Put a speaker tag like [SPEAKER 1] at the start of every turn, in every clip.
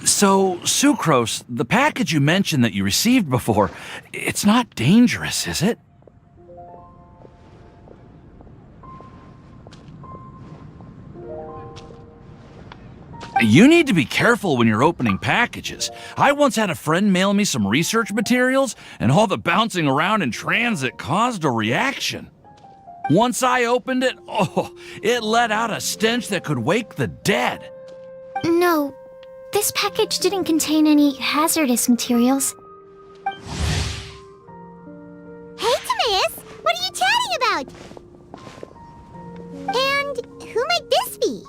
[SPEAKER 1] So, Sucrose, the package you mentioned that you received before, it's not dangerous, is it? You need to be careful when you're opening packages. I once had a friend mail me some research materials, and all the bouncing around in transit caused a reaction. Once I opened it, it let out a stench that could wake the dead.
[SPEAKER 2] No, this package didn't contain any hazardous materials.
[SPEAKER 3] Hey, Timaeus! What are you chatting about? And who might this be?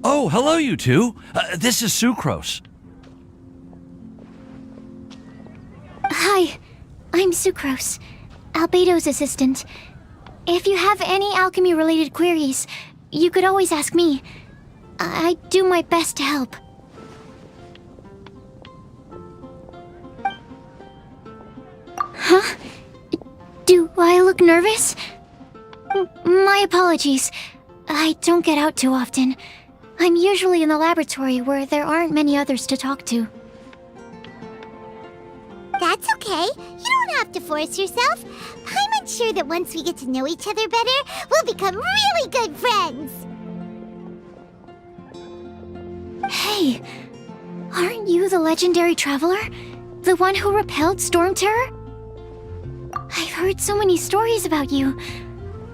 [SPEAKER 1] Oh, hello, you two. This is Sucrose.
[SPEAKER 2] Hi, I'm Sucrose, Albedo's assistant. If you have any alchemy-related queries, you could always ask me. I do my best to help. Huh? Do I look nervous? My apologies. I don't get out too often. I'm usually in the laboratory where there aren't many others to talk to.
[SPEAKER 3] That's okay. You don't have to force yourself. I'm sure that once we get to know each other better, we'll become really good friends.
[SPEAKER 2] Hey, aren't you the legendary traveler? The one who repelled Storm Terror? I've heard so many stories about you.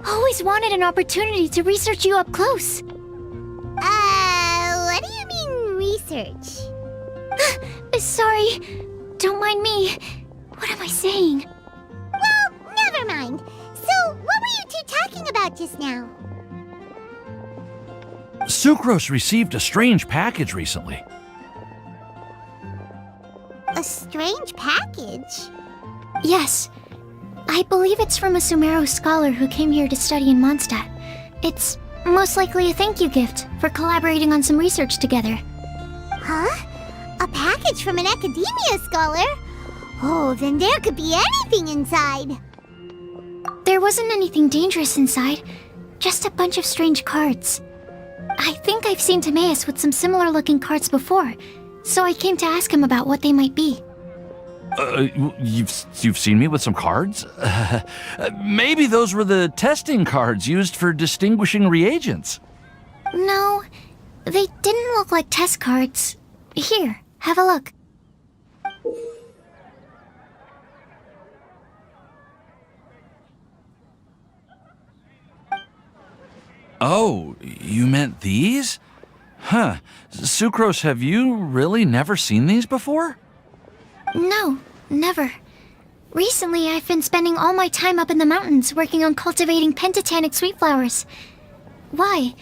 [SPEAKER 2] Always wanted an opportunity to research you up close.
[SPEAKER 3] What do you mean, research?
[SPEAKER 2] Sorry, don't mind me. What am I saying?
[SPEAKER 3] Well, never mind. So, what were you two talking about just now?
[SPEAKER 1] Sucrose received a strange package recently.
[SPEAKER 3] A strange package?
[SPEAKER 2] Yes. I believe it's from a Sumeru scholar who came here to study in Mondstadt. It's most likely a thank you gift for collaborating on some research together.
[SPEAKER 3] Huh? A package from an academia scholar? Oh, then there could be anything inside.
[SPEAKER 2] There wasn't anything dangerous inside, just a bunch of strange cards. I think I've seen Timaeus with some similar looking cards before, so I came to ask him about what they might be.
[SPEAKER 1] You've seen me with some cards? Maybe those were the testing cards used for distinguishing reagents.
[SPEAKER 2] No, they didn't look like test cards. Here, have a look.
[SPEAKER 1] Oh, you meant these? Huh. Sucrose, have you really never seen these before?
[SPEAKER 2] No, never. Recently, I've been spending all my time up in the mountains working on cultivating pentatonic sweet flowers. Why?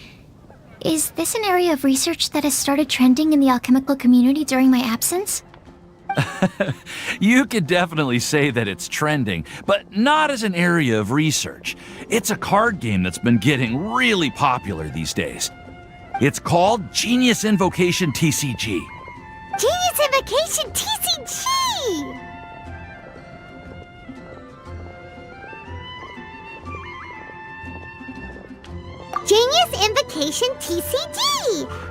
[SPEAKER 2] Is this an area of research that has started trending in the alchemical community during my absence?
[SPEAKER 1] You could definitely say that it's trending, but not as an area of research. It's a card game that's been getting really popular these days. It's called Genius Invocation TCG.
[SPEAKER 3] Genius Invocation TCG! Genius Invocation TCG!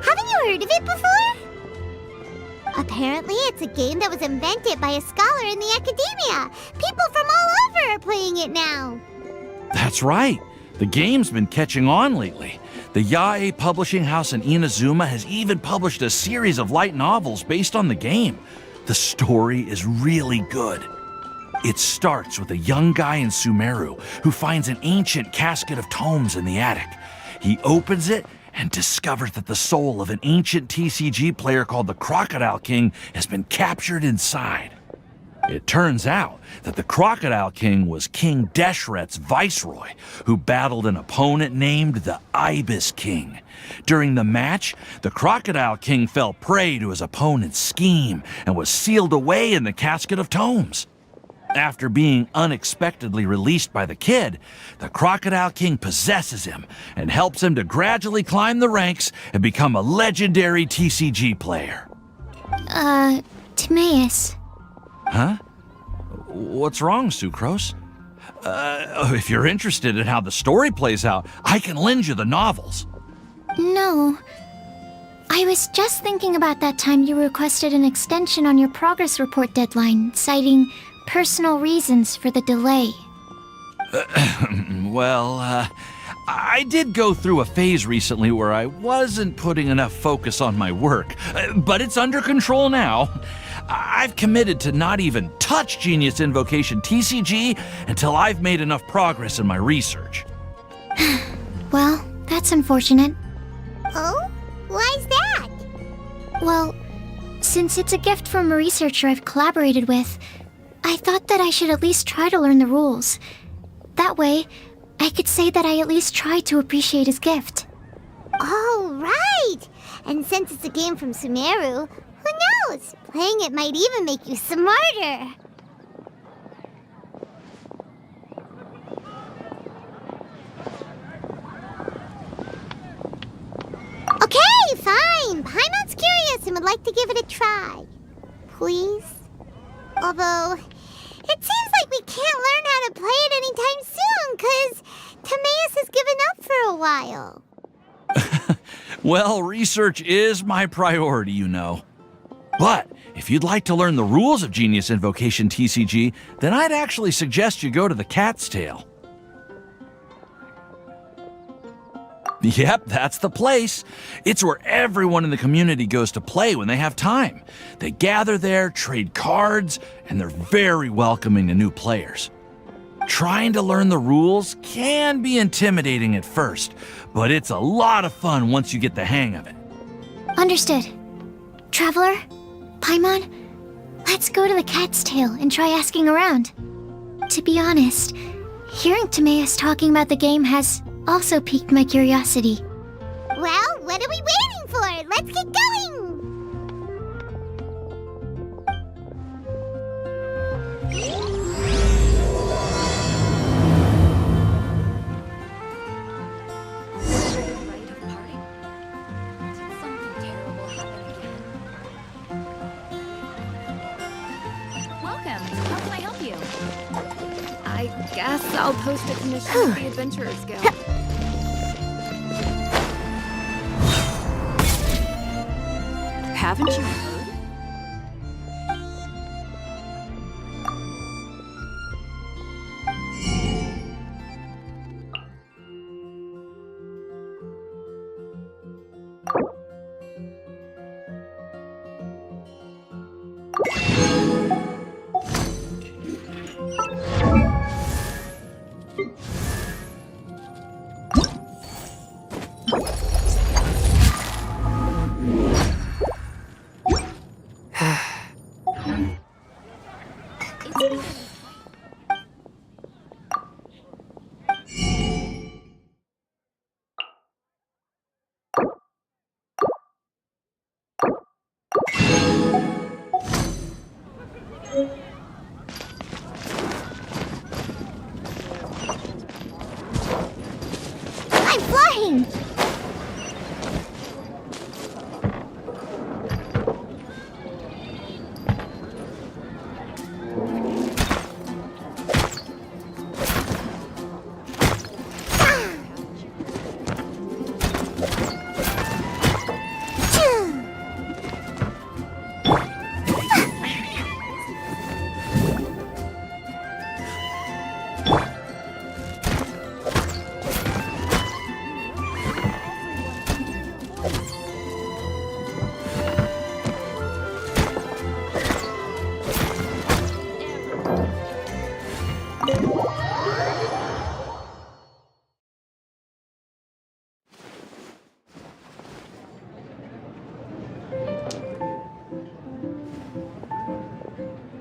[SPEAKER 3] Haven't you heard of it before? Apparently, it's a game that was invented by a scholar in the academia. People from all over are playing it now.
[SPEAKER 1] That's right. The game's been catching on lately. The Yae publishing house in Inazuma has even published a series of light novels based on the game. The story is really good. It starts with a young guy in Sumeru who finds an ancient casket of tomes in the attic. He opens it and discovers that the soul of an ancient TCG player called the Crocodile King has been captured inside. It turns out that the Crocodile King was King Deshret's viceroy, who battled an opponent named the Ibis King. During the match, the Crocodile King fell prey to his opponent's scheme and was sealed away in the casket of tomes. After being unexpectedly released by the kid, the Crocodile King possesses him and helps him to gradually climb the ranks and become a legendary TCG player.
[SPEAKER 2] Timaeus.
[SPEAKER 1] Huh? What's wrong, Sucrose? If you're interested in how the story plays out, I can lend you the novels.
[SPEAKER 2] No. I was just thinking about that time you requested an extension on your progress report deadline, citing personal reasons for the delay.
[SPEAKER 1] Well, I did go through a phase recently where I wasn't putting enough focus on my work, but it's under control now. I've committed to not even touch Genius Invocation TCG until I've made enough progress in my research.
[SPEAKER 2] Well, that's unfortunate.
[SPEAKER 3] Oh? Why's that?
[SPEAKER 2] Well, since it's a gift from a researcher I've collaborated with, I thought that I should at least try to learn the rules. That way, I could say that I at least tried to appreciate his gift.
[SPEAKER 3] Oh, right! And since it's a game from Sumeru, who knows? Playing it might even make you smarter. Okay, fine. Paimon's curious and would like to give it a try. Please? Although, it seems like we can't learn how to play it anytime soon, 'cause Timaeus has given up for a while.
[SPEAKER 1] Well, research is my priority, you know. But if you'd like to learn the rules of Genius Invocation TCG, then I'd actually suggest you go to the Cat's Tail. Yep, that's the place. It's where everyone in the community goes to play when they have time. They gather there, trade cards, and they're very welcoming to new players. Trying to learn the rules can be intimidating at first, but it's a lot of fun once you get the hang of it.
[SPEAKER 2] Understood. Traveler, Paimon, let's go to the Cat's Tail and try asking around. To be honest, hearing Timaeus talking about the game has also piqued my curiosity.
[SPEAKER 3] Well, what are we waiting for? Let's get going!
[SPEAKER 4] Welcome. How can I help you? I guess I'll post a commission to the Adventurers Guild. Haven't you heard?
[SPEAKER 3] I'm flying!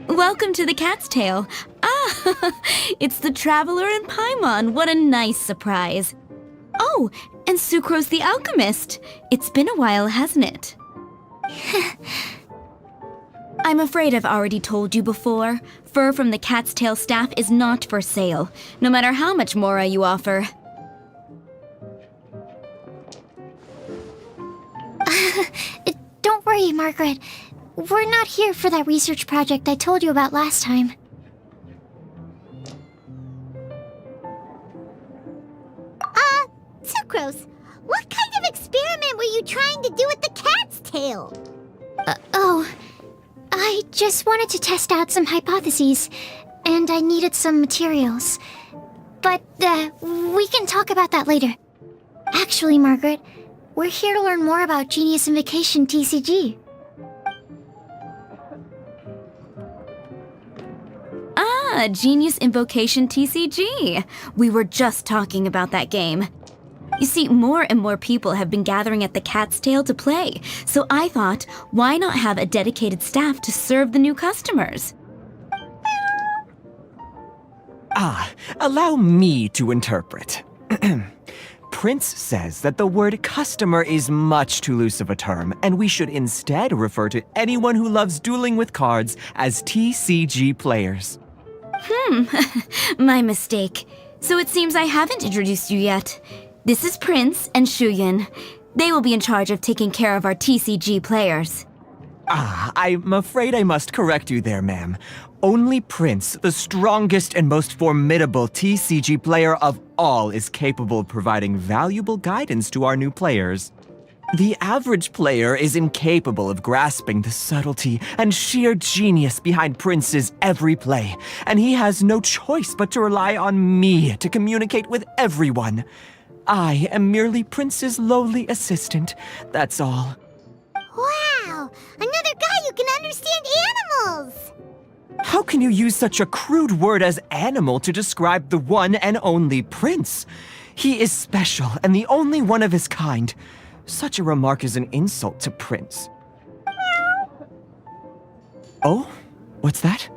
[SPEAKER 5] Welcome to the Cat's Tail. Ah, it's the Traveler and Paimon. What a nice surprise. Oh, and Sucrose the Alchemist. It's been a while, hasn't it? I'm afraid I've already told you before. Fur from the Cat's Tail staff is not for sale, no matter how much Mora you offer.
[SPEAKER 2] Don't worry, Margaret. We're not here for that research project I told you about last time.
[SPEAKER 3] Sucrose, what kind of experiment were you trying to do with the cat's tail?
[SPEAKER 2] I just wanted to test out some hypotheses, and I needed some materials. But, we can talk about that later. Actually, Margaret, we're here to learn more about Genius Invocation TCG.
[SPEAKER 5] Ah, Genius Invocation TCG. We were just talking about that game. You see, more and more people have been gathering at the Cat's Tail to play, so I thought, why not have a dedicated staff to serve the new customers?
[SPEAKER 6] Allow me to interpret. Prince says that the word customer is much too loose of a term, and we should instead refer to anyone who loves dueling with cards as TCG players.
[SPEAKER 5] My mistake. So it seems I haven't introduced you yet. This is Prince and Shuyan. They will be in charge of taking care of our TCG players.
[SPEAKER 6] I'm afraid I must correct you there, ma'am. Only Prince, the strongest and most formidable TCG player of all, is capable of providing valuable guidance to our new players. The average player is incapable of grasping the subtlety and sheer genius behind Prince's every play, and he has no choice but to rely on me to communicate with everyone. I am merely Prince's lowly assistant, that's all.
[SPEAKER 3] Wow! Another guy who can understand animals!
[SPEAKER 6] How can you use such a crude word as animal to describe the one and only Prince? He is special and the only one of his kind. Such a remark is an insult to Prince. Oh? What's that?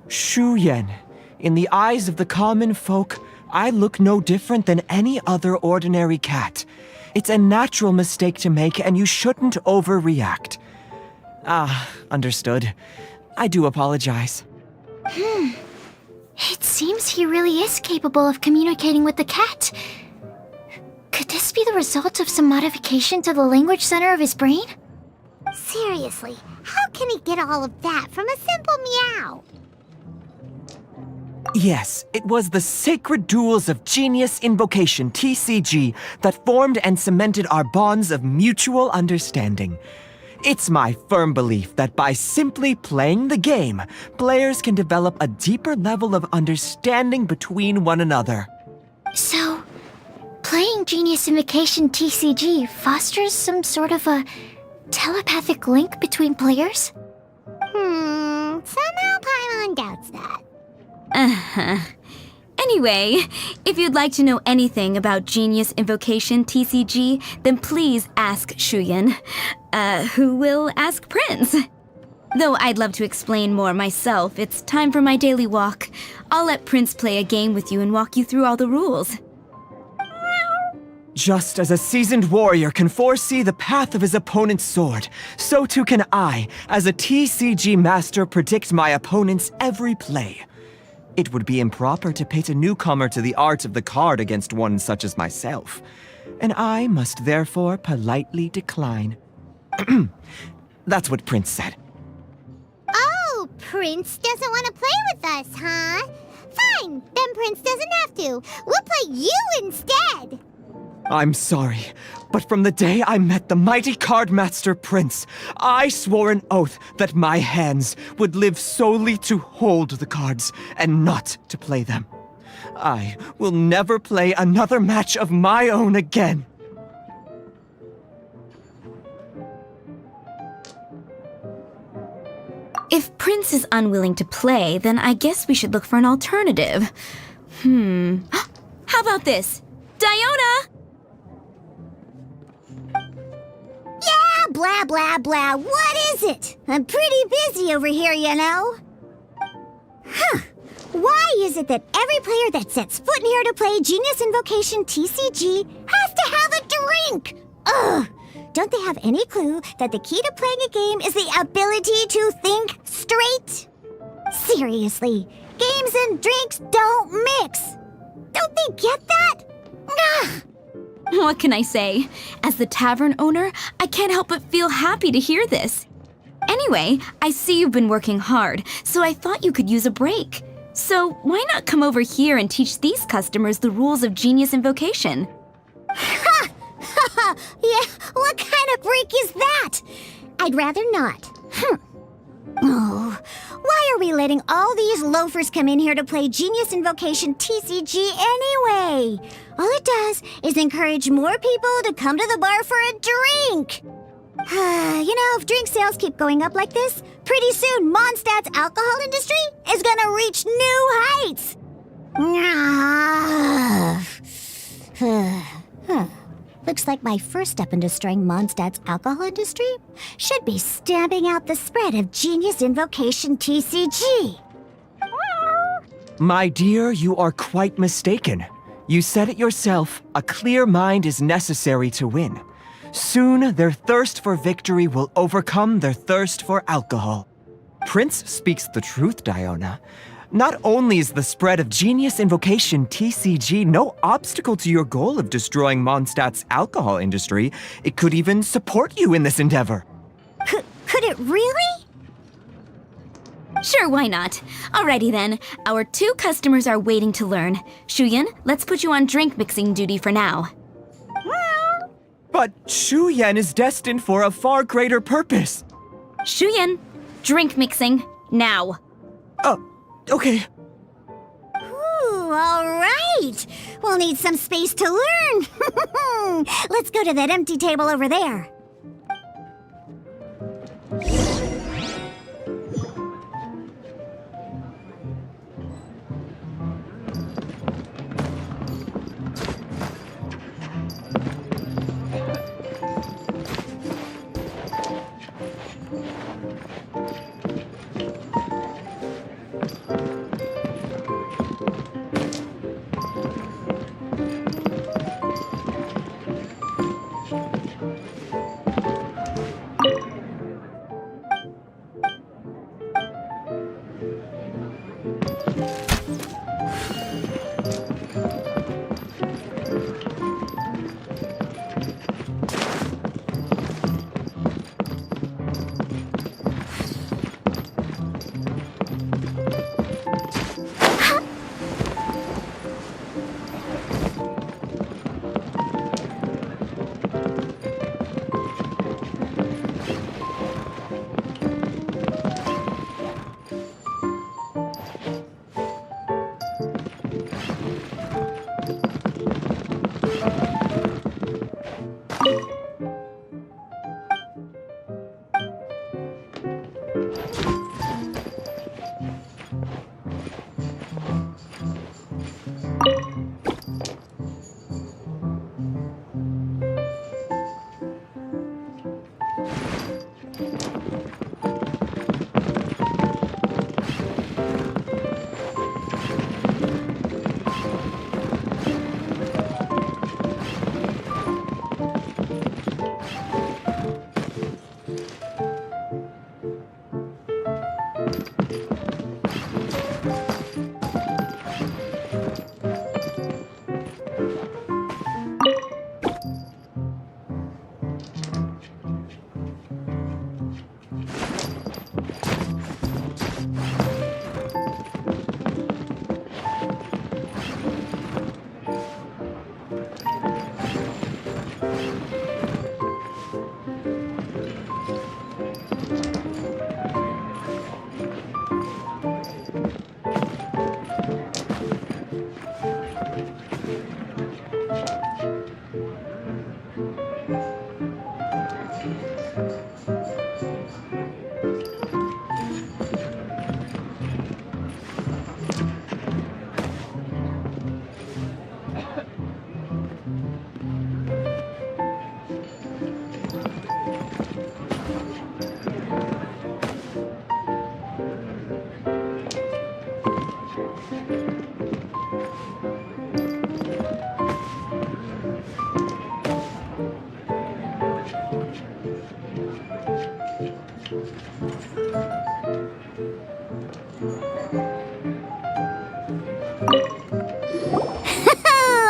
[SPEAKER 6] Shuyan. In the eyes of the common folk, I look no different than any other ordinary cat. It's a natural mistake to make, and you shouldn't overreact. Understood. I do apologize.
[SPEAKER 2] It seems he really is capable of communicating with the cat. Could this be the result of some modification to the language center of his brain?
[SPEAKER 3] Seriously, how can he get all of that from a simple meow?
[SPEAKER 6] Yes, it was the sacred duels of Genius Invocation, TCG, that formed and cemented our bonds of mutual understanding. It's my firm belief that by simply playing the game, players can develop a deeper level of understanding between one another.
[SPEAKER 2] So, playing Genius Invocation TCG fosters some sort of a telepathic link between players?
[SPEAKER 3] Somehow Paimon doubts that.
[SPEAKER 5] Anyway, if you'd like to know anything about Genius Invocation TCG, then please ask Shuyan, who will ask Prince. Though I'd love to explain more myself, it's time for my daily walk. I'll let Prince play a game with you and walk you through all the rules.
[SPEAKER 6] Just as a seasoned warrior can foresee the path of his opponent's sword, so too can I, as a TCG master, predict my opponent's every play. It would be improper to pit a newcomer to the art of the card against one such as myself, and I must therefore politely decline. That's what Prince said.
[SPEAKER 3] Oh, Prince doesn't want to play with us, huh? Fine, then Prince doesn't have to. We'll play you instead.
[SPEAKER 6] I'm sorry, but from the day I met the mighty card master Prince, I swore an oath that my hands would live solely to hold the cards and not to play them. I will never play another match of my own again.
[SPEAKER 5] If Prince is unwilling to play, then I guess we should look for an alternative. How about this? Diona!
[SPEAKER 3] Yeah, blah, blah, blah. What is it? I'm pretty busy over here, you know. Why is it that every player that sets foot in here to play Genius Invocation TCG has to have a drink? Ugh! Don't they have any clue that the key to playing a game is the ability to think straight? Seriously, games and drinks don't mix. Don't they get that? Ugh!
[SPEAKER 5] What can I say? As the tavern owner, I can't help but feel happy to hear this. Anyway, I see you've been working hard, so I thought you could use a break. So why not come over here and teach these customers the rules of Genius Invocation?
[SPEAKER 3] Ha! Ha! Yeah, what kind of break is that? I'd rather not. Oh, why are we letting all these loafers come in here to play Genius Invocation TCG anyway? All it does is encourage more people to come to the bar for a drink. If drink sales keep going up like this, pretty soon Mondstadt's alcohol industry is gonna reach new heights. Looks like my first step in destroying Mondstadt's alcohol industry should be stamping out the spread of Genius Invocation TCG.
[SPEAKER 6] My dear, you are quite mistaken. You said it yourself, a clear mind is necessary to win. Soon, their thirst for victory will overcome their thirst for alcohol. Prince speaks the truth, Diona. Not only is the spread of Genius Invocation TCG no obstacle to your goal of destroying Mondstadt's alcohol industry, it could even support you in this endeavor.
[SPEAKER 3] Could it really?
[SPEAKER 5] Sure, why not? Alrighty then. Our 2 customers are waiting to learn. Shuyan, let's put you on drink mixing duty for now.
[SPEAKER 6] But Shu Yan is destined for a far greater purpose.
[SPEAKER 5] Shuyan, drink mixing, now.
[SPEAKER 6] Okay.
[SPEAKER 3] Ooh, all right. We'll need some space to learn. Let's go to that empty table over there.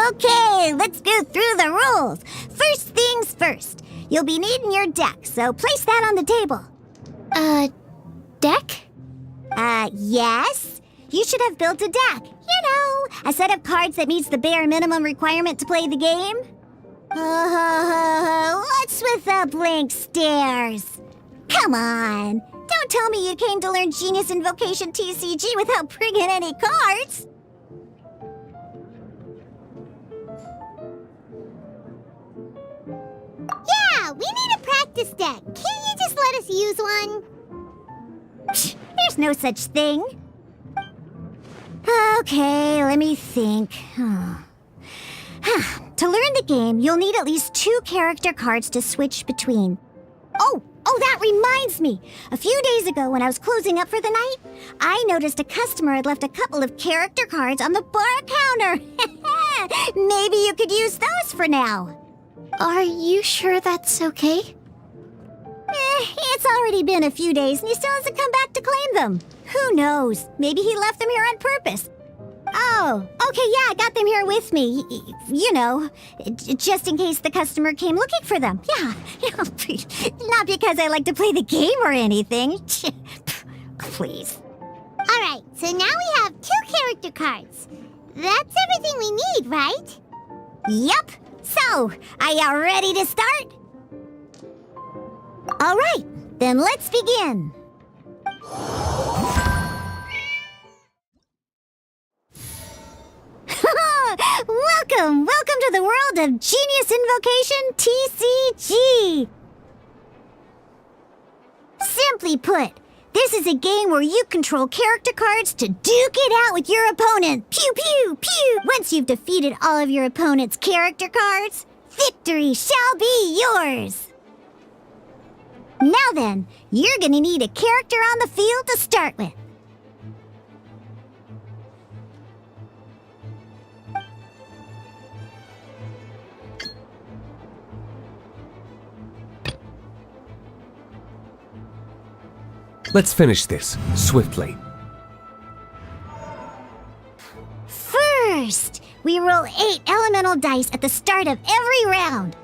[SPEAKER 3] Okay, let's go through the rules. First things first. You'll be needing your deck, so place that on the table.
[SPEAKER 2] Deck?
[SPEAKER 3] Yes. You should have built a deck. A set of cards that meets the bare minimum requirement to play the game. What's with the blank stares? Come on. Don't tell me you came to learn Genius Invocation TCG without bringing any cards. Yeah, we need a practice deck. Can't you just let us use one? Psh, there's no such thing. Okay, let me think. To learn the game, you'll need at least 2 character cards to switch between. Oh, that reminds me. A few days ago, when I was closing up for the night, I noticed a customer had left a couple of character cards on the bar counter. Maybe you could use those for now.
[SPEAKER 2] Are you sure that's okay?
[SPEAKER 3] It's already been a few days and he still hasn't come back to claim them. Who knows? Maybe he left them here on purpose. Oh, okay, yeah, I got them here with me. You know, just in case the customer came looking for them. Yeah, not because I like to play the game or anything. Please. All right, so now we have 2 character cards. That's everything we need, right? Yep. So, are you ready to start? All right, then let's begin. Welcome to the world of Genius Invocation TCG. Simply put, this is a game where you control character cards to duke it out with your opponent. Pew, pew, pew. Once you've defeated all of your opponent's character cards, victory shall be yours. Now then, you're gonna need a character on the field to start with.
[SPEAKER 7] Let's finish this swiftly.
[SPEAKER 3] First, we roll 8 elemental dice at the start of every round.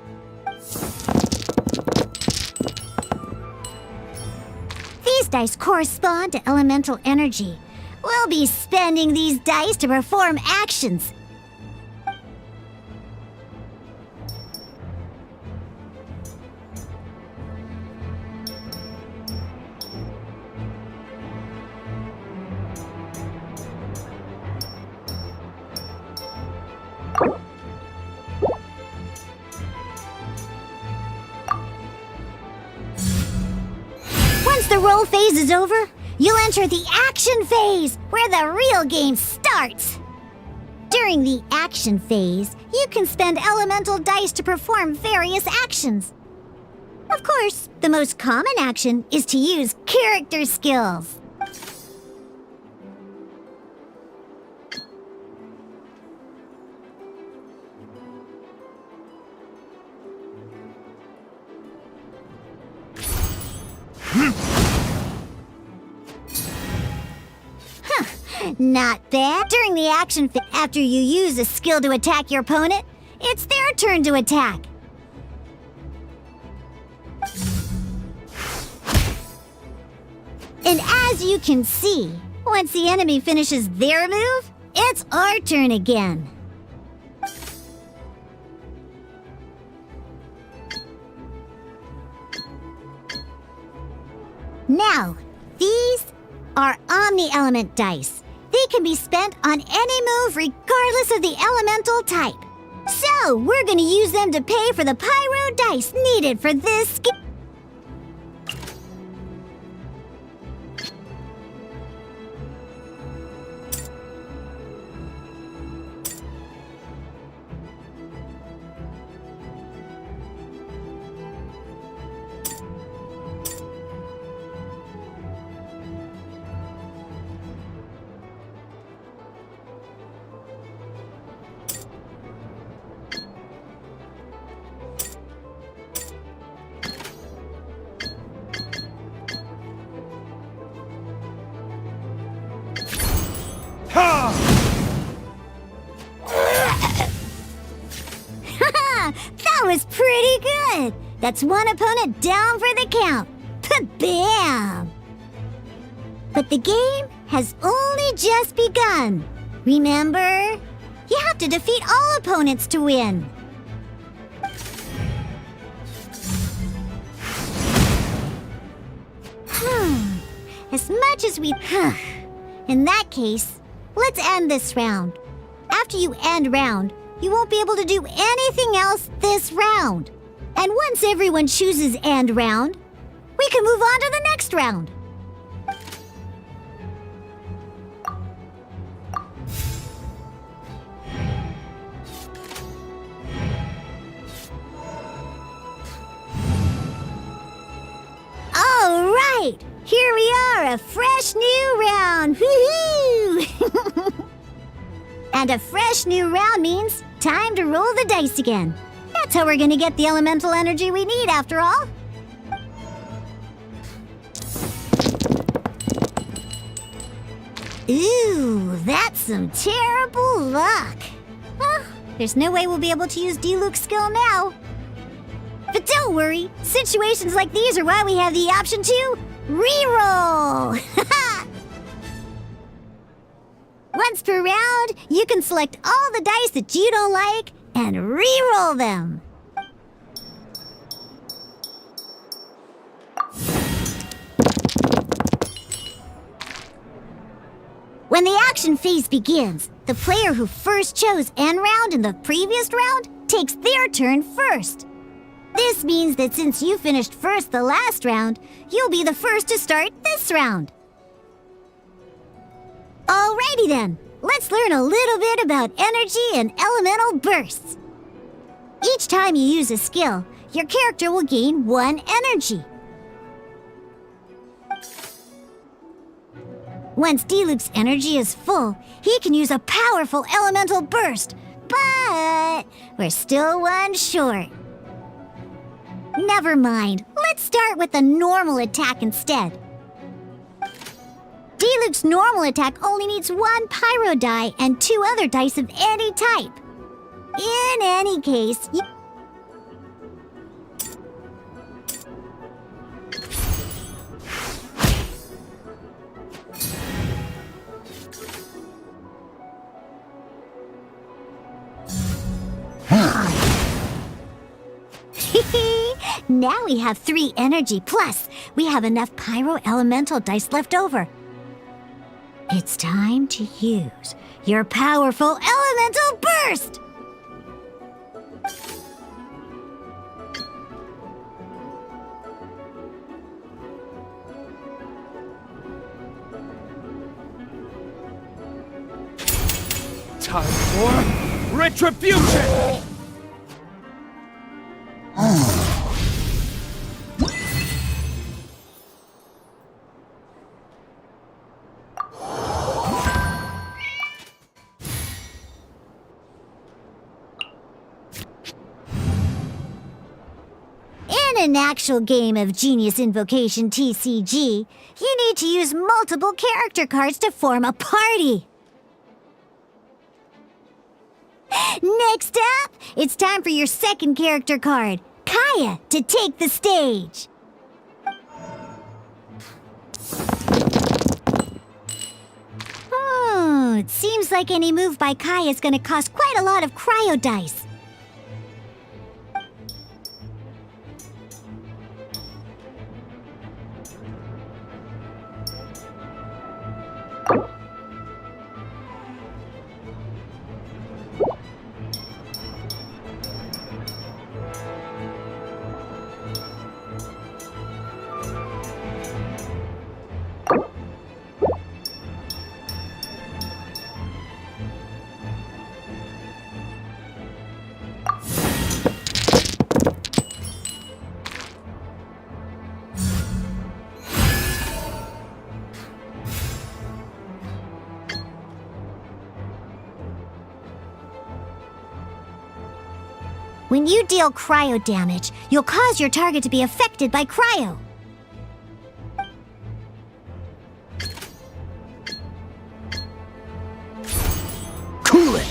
[SPEAKER 3] These dice correspond to elemental energy. We'll be spending these dice to perform actions. Once the roll phase is over, you'll enter the action phase, where the real game starts. During the action phase, you can spend elemental dice to perform various actions. Of course, the most common action is to use character skills. Not bad. During the action phase, after you use a skill to attack your opponent, it's their turn to attack. And as you can see, once the enemy finishes their move, it's our turn again. Now, these are Omni-Element dice. They can be spent on any move regardless of the elemental type. So, we're gonna use them to pay for the pyro dice needed for this skill. That was pretty good. That's one opponent down for the count. Bam! But the game has only just begun. Remember? You have to defeat all opponents to win. As much as we... In that case, let's end this round. After you end round, you won't be able to do anything else this round. And once everyone chooses end round, we can move on to the next round. All right, here we are, a fresh new round. Woohoo! And a fresh new round means time to roll the dice again. That's how we're gonna get the elemental energy we need, after all. Ooh, that's some terrible luck. Well, there's no way we'll be able to use Diluc's skill now. But don't worry, situations like these are why we have the option to reroll. Once per round, you can select all the dice that you don't like and reroll them. When the action phase begins, the player who first chose end round in the previous round takes their turn first. This means that since you finished first the last round, you'll be the first to start this round. Alrighty then, let's learn a little bit about energy and elemental bursts. Each time you use a skill, your character will gain 1 energy. Once Diluc's energy is full, he can use a powerful elemental burst, but we're still 1 short. Never mind, let's start with the normal attack instead. Diluc's normal attack only needs 1 pyro die and 2 other dice of any type. In any case, now we have 3 energy, plus we have enough pyro elemental dice left over. It's time to use your powerful elemental burst!
[SPEAKER 1] Time for retribution!
[SPEAKER 3] In an actual game of Genius Invocation TCG, you need to use multiple character cards to form a party. Next up, it's time for your second character card, Kaya, to take the stage. It seems like any move by Kaya is going to cost quite a lot of cryo dice. When you deal cryo damage, you'll cause your target to be affected by cryo.
[SPEAKER 1] Cool it!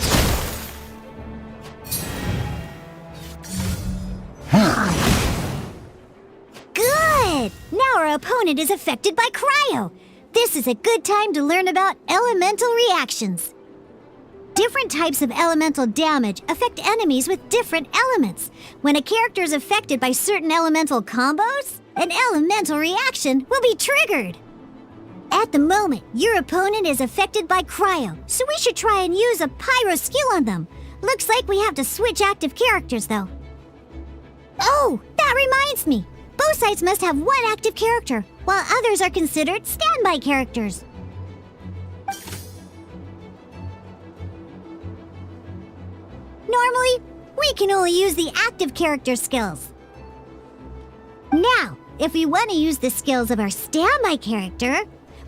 [SPEAKER 3] Good! Now our opponent is affected by cryo. This is a good time to learn about elemental reactions. Different types of elemental damage affect enemies with different elements. When a character is affected by certain elemental combos, an elemental reaction will be triggered. At the moment, your opponent is affected by cryo, so we should try and use a pyro skill on them. Looks like we have to switch active characters, though. Oh, that reminds me. Both sides must have one active character, while others are considered standby characters. Normally, we can only use the active character skills. Now, if we want to use the skills of our standby character,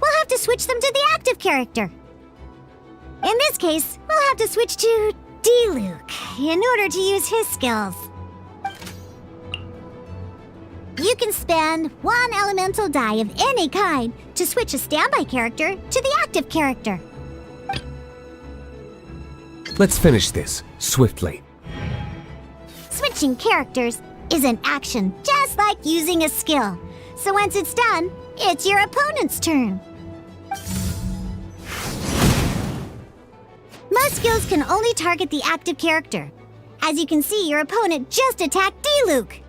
[SPEAKER 3] we'll have to switch them to the active character. In this case, we'll have to switch to D-Luke in order to use his skills. You can spend one elemental die of any kind to switch a standby character to the active character.
[SPEAKER 7] Let's finish this swiftly.
[SPEAKER 3] Switching characters is an action just like using a skill. So once it's done, it's your opponent's turn. Most skills can only target the active character. As you can see, your opponent just attacked D-Luke.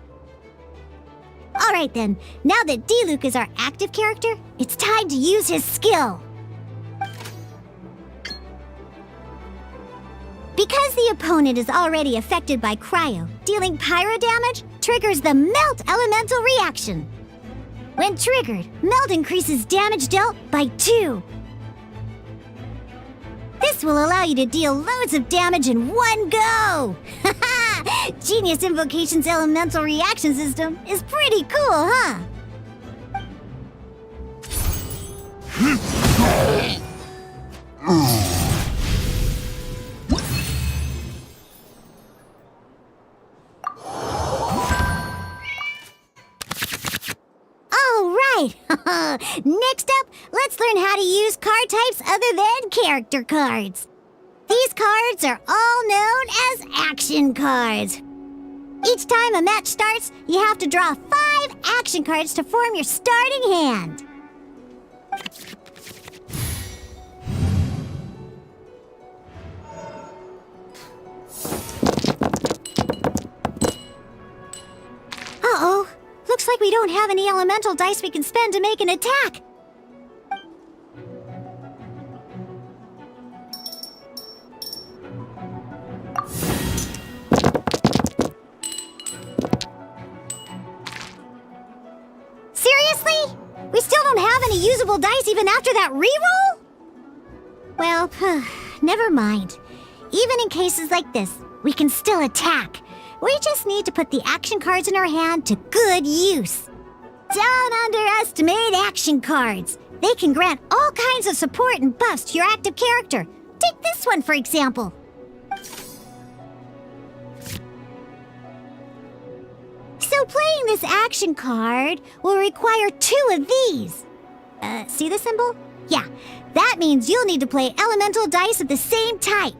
[SPEAKER 3] Alright then, now that D-Luke is our active character, it's time to use his skill. Because the opponent is already affected by cryo, dealing pyro damage triggers the Melt Elemental reaction. When triggered, Melt increases damage dealt by 2. This will allow you to deal loads of damage in one go! Haha! Genius Invocation's elemental reaction system is pretty cool, huh? Alright! Next up, let's learn how to use card types other than character cards. These cards are all known as action cards. Each time a match starts, you have to draw 5 action cards to form your starting hand. Uh-oh. Looks like we don't have any elemental dice we can spend to make an attack. Seriously? We still don't have any usable dice even after that reroll? Well, never mind. Even in cases like this, we can still attack. We just need to put the action cards in our hand to good use. Don't underestimate action cards. They can grant all kinds of support and buffs to your active character. Take this one, for example. So playing this action card will require 2 of these. See the symbol? Yeah, that means you'll need to play elemental dice of the same type.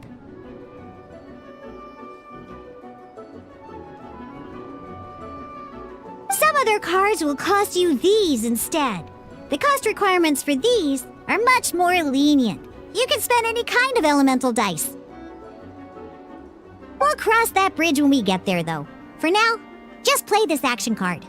[SPEAKER 3] Some other cards will cost you these instead. The cost requirements for these are much more lenient. You can spend any kind of elemental dice. We'll cross that bridge when we get there, though. For now, just play this action card.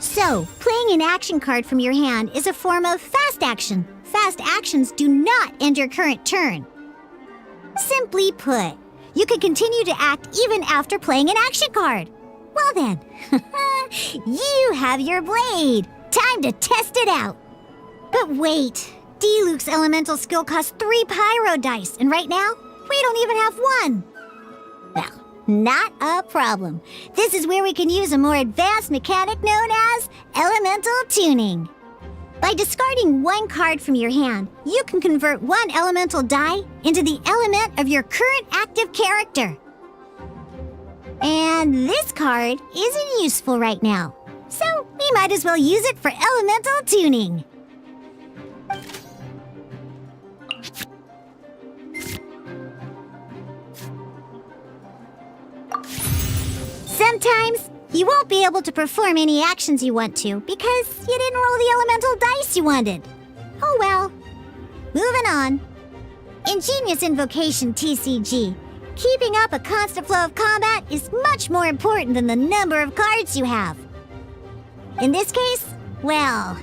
[SPEAKER 3] So, playing an action card from your hand is a form of fast action. Fast actions do not end your current turn. Simply put, you can continue to act even after playing an action card. Well then, you have your blade. Time to test it out. But wait, D-Luke's elemental skill costs 3 pyro dice, and right now, we don't even have 1. Well, not a problem. This is where we can use a more advanced mechanic known as elemental tuning. By discarding 1 card from your hand, you can convert 1 elemental die into the element of your current active character. And this card isn't useful right now, so we might as well use it for elemental tuning. Sometimes you won't be able to perform any actions you want to because you didn't roll the elemental dice you wanted. Oh well. Moving on. In Genius Invocation TCG, Keeping up a constant flow of combat is much more important than the number of cards you have. In this case, well,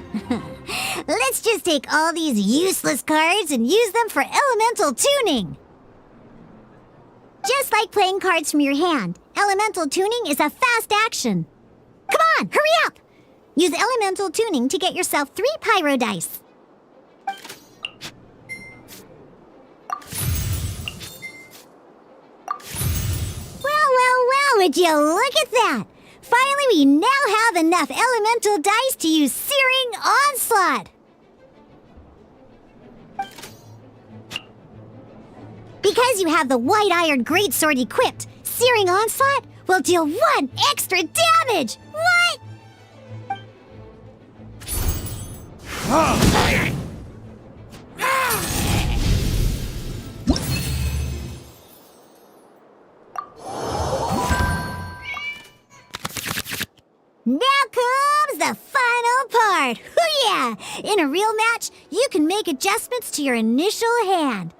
[SPEAKER 3] let's just take all these useless cards and use them for elemental tuning. Just like playing cards from your hand, elemental tuning is a fast action. Come on, hurry up! Use elemental tuning to get yourself 3 pyro dice. Well, would you look at that? Finally, we now have enough elemental dice to use Searing Onslaught. Because you have the White Iron Greatsword equipped, Searing Onslaught will deal 1 extra damage! What? Now comes the final part! Hoo-yeah! In a real match, you can make adjustments to your initial hand.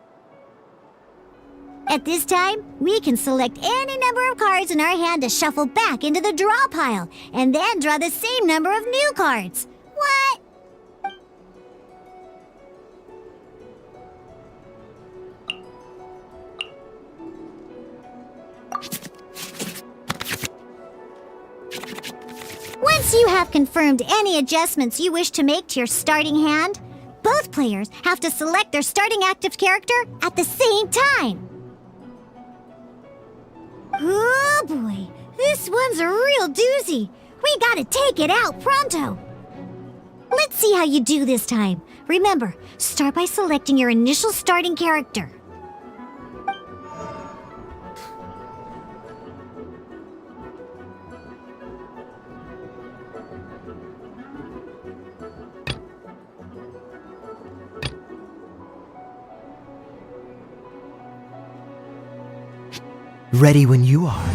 [SPEAKER 3] At this time, we can select any number of cards in our hand to shuffle back into the draw pile, and then draw the same number of new cards. What? Once you have confirmed any adjustments you wish to make to your starting hand, both players have to select their starting active character at the same time. Oh boy, this one's a real doozy. We gotta take it out pronto. Let's see how you do this time. Remember, start by selecting your initial starting character.
[SPEAKER 6] Ready when you are.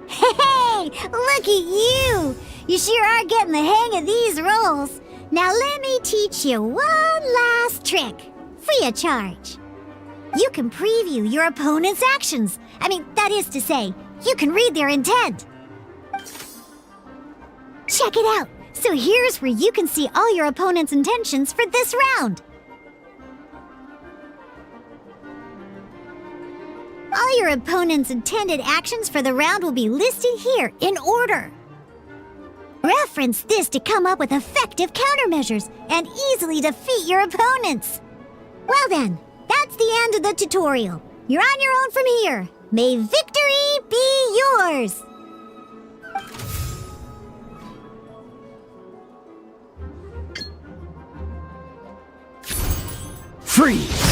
[SPEAKER 3] Hey, look at you! You sure are getting the hang of these rolls. Now let me teach you one last trick, free of charge. You can preview your opponent's actions. That is to say, you can read their intent. Check it out. So here's where you can see all your opponent's intentions for this round. All your opponent's intended actions for the round will be listed here in order. Reference this to come up with effective countermeasures and easily defeat your opponents. Well then, that's the end of the tutorial. You're on your own from here. May victory be yours!
[SPEAKER 1] Freeze!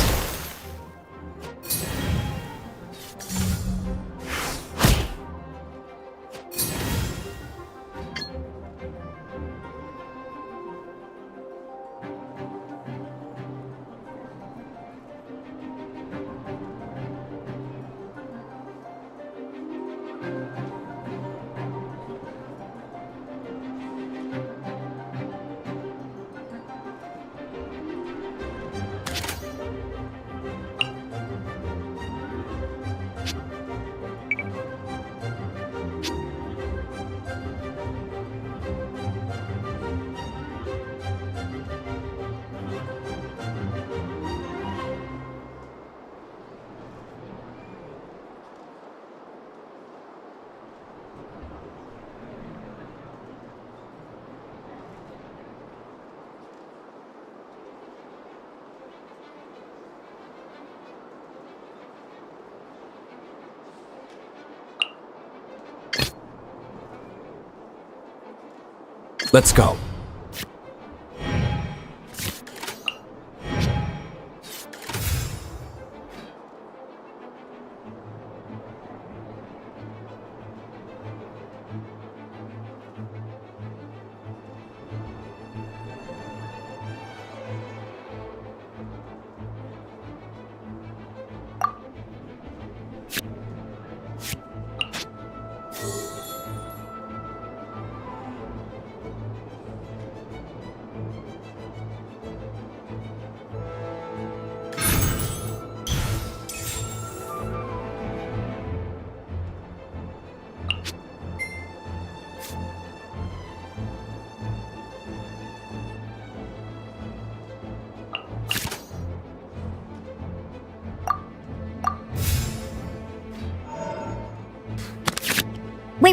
[SPEAKER 7] Let's go.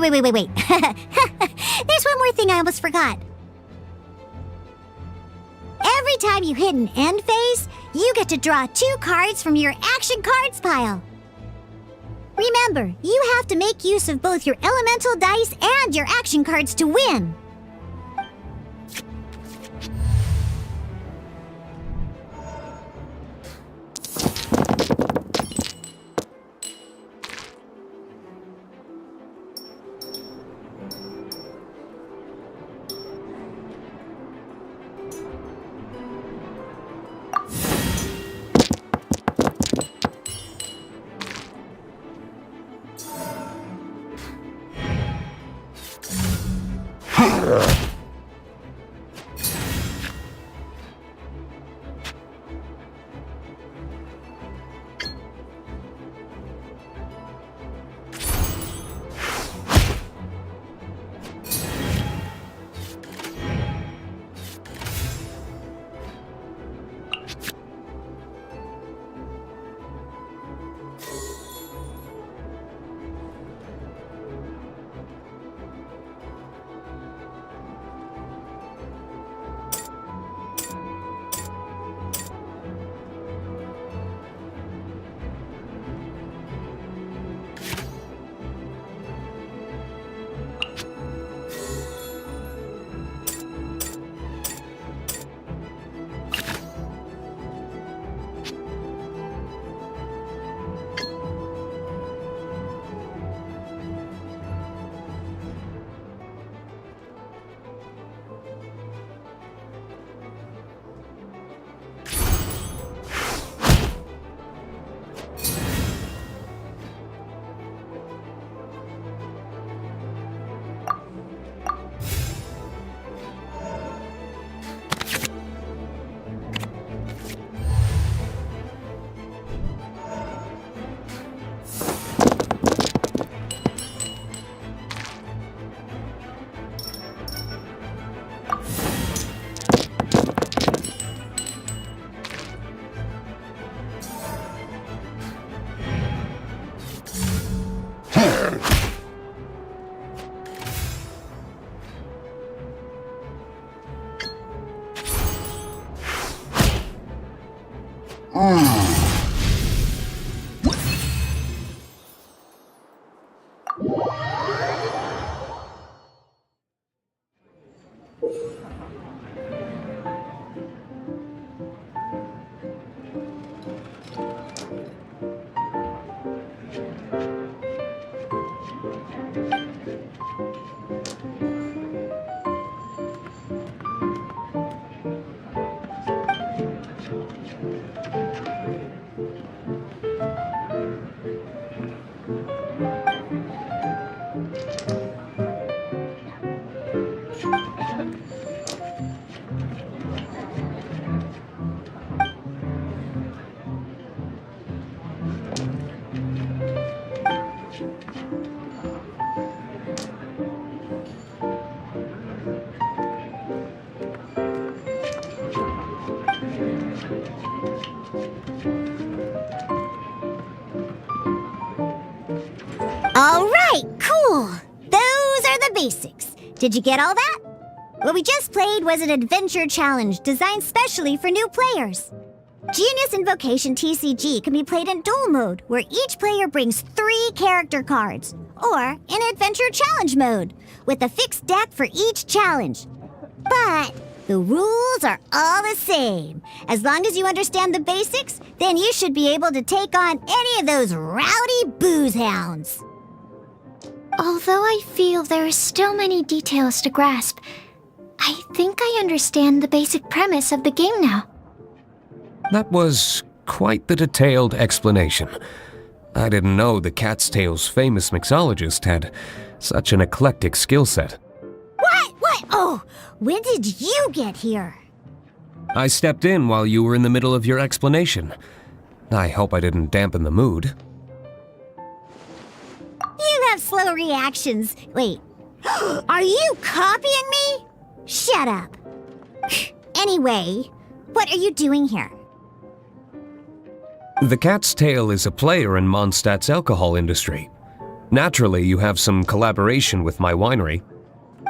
[SPEAKER 3] Wait. There's one more thing I almost forgot. Every time you hit an end phase, you get to draw 2 cards from your action cards pile. Remember, you have to make use of both your elemental dice and your action cards to win. All right, cool. Those are the basics. Did you get all that? What we just played was an adventure challenge designed specially for new players. Genius Invocation TCG can be played in duel mode, where each player brings 3 character cards, or in adventure challenge mode, with a fixed deck for each challenge. But the rules are all the same. As long as you understand the basics, then you should be able to take on any of those rowdy booze hounds.
[SPEAKER 2] Although I feel there are still many details to grasp, I think I understand the basic premise of the game now.
[SPEAKER 7] That was quite the detailed explanation. I didn't know the Cat's Tail's famous mixologist had such an eclectic skill set.
[SPEAKER 3] What? Oh, when did you get here?
[SPEAKER 7] I stepped in while you were in the middle of your explanation. I hope I didn't dampen the mood.
[SPEAKER 3] You have slow reactions. Wait, are you copying me? Shut up. Anyway, what are you doing here?
[SPEAKER 7] The Cat's Tail is a player in Mondstadt's alcohol industry. Naturally, you have some collaboration with my winery.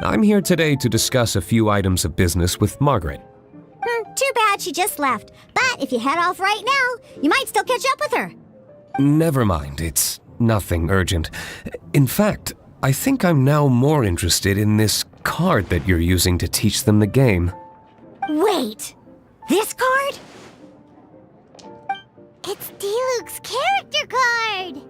[SPEAKER 7] I'm here today to discuss a few items of business with Margaret.
[SPEAKER 3] Too bad she just left. But if you head off right now, you might still catch up with her.
[SPEAKER 7] Never mind, it's nothing urgent. In fact, I think I'm now more interested in this card that you're using to teach them the game.
[SPEAKER 3] Wait, this card? It's Diluc's character card!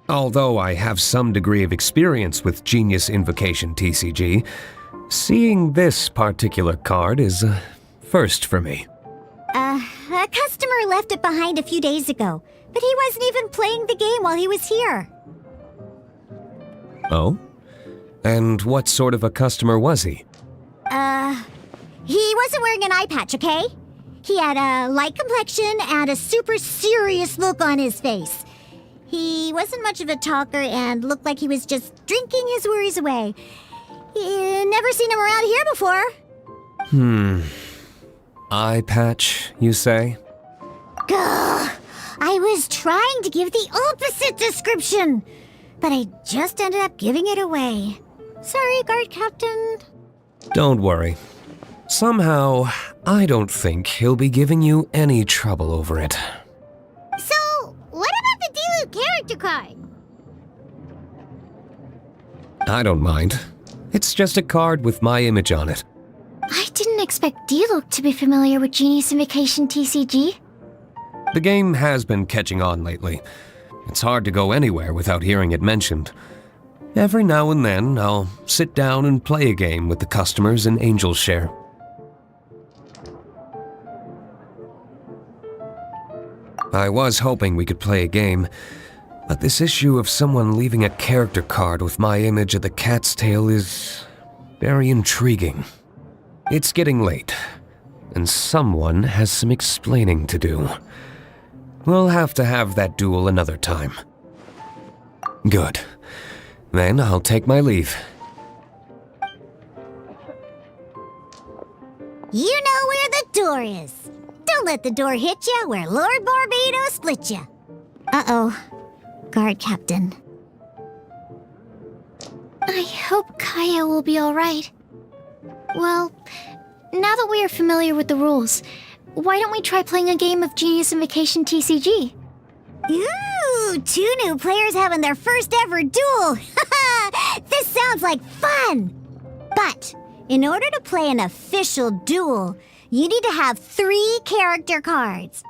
[SPEAKER 7] Although I have some degree of experience with Genius Invocation TCG, seeing this particular card is a first for me.
[SPEAKER 3] A customer left it behind a few days ago, but he wasn't even playing the game while he was here.
[SPEAKER 7] Oh? And what sort of a customer was he?
[SPEAKER 3] He wasn't wearing an eye patch, okay? He had a light complexion and a super serious look on his face. He wasn't much of a talker and looked like he was just drinking his worries away. Never seen him around here before.
[SPEAKER 7] Eye patch, you say?
[SPEAKER 3] Gah! I was trying to give the opposite description, but I just ended up giving it away. Sorry, guard captain.
[SPEAKER 7] Don't worry. Somehow, I don't think he'll be giving you any trouble over it.
[SPEAKER 3] So, what about the Diluc character card?
[SPEAKER 7] I don't mind. It's just a card with my image on it.
[SPEAKER 2] I didn't expect Diluc to be familiar with Genius Invocation TCG.
[SPEAKER 7] The game has been catching on lately. It's hard to go anywhere without hearing it mentioned. Every now and then, I'll sit down and play a game with the customers in Angel's Share. I was hoping we could play a game, but this issue of someone leaving a character card with my image at the cat's tail is very intriguing. It's getting late, and someone has some explaining to do. We'll have to have that duel another time. Good. Then I'll take my leave.
[SPEAKER 3] You know where the door is. Don't let the door hit you where Lord Barbados split you. Uh-oh. Guard captain.
[SPEAKER 2] I hope Kaya will be alright. Well, now that we are familiar with the rules, why don't we try playing a game of Genius Invocation TCG?
[SPEAKER 3] Ooh, 2 new players having their first ever duel. This sounds like fun. But in order to play an official duel, you need to have 3 character cards.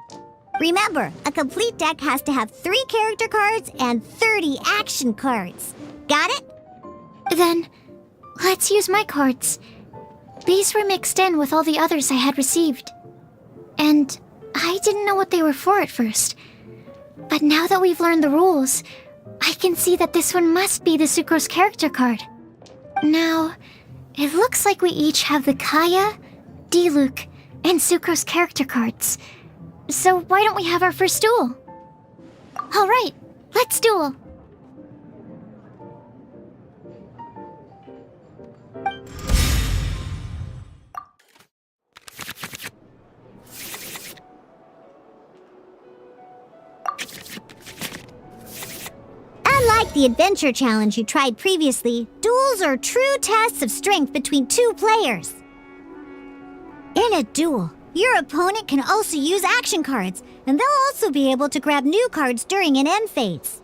[SPEAKER 3] Remember, a complete deck has to have 3 character cards and 30 action cards. Got it?
[SPEAKER 2] Then, let's use my cards. These were mixed in with all the others I had received. And I didn't know what they were for at first. But now that we've learned the rules, I can see that this one must be the Sucrose character card. Now, it looks like we each have the Kaya, Diluc, and Sucrose character cards. So why don't we have our first duel? Alright, let's duel.
[SPEAKER 3] Unlike the adventure challenge you tried previously, duels are true tests of strength between 2 players. In a duel, your opponent can also use action cards, and they'll also be able to grab new cards during an end phase.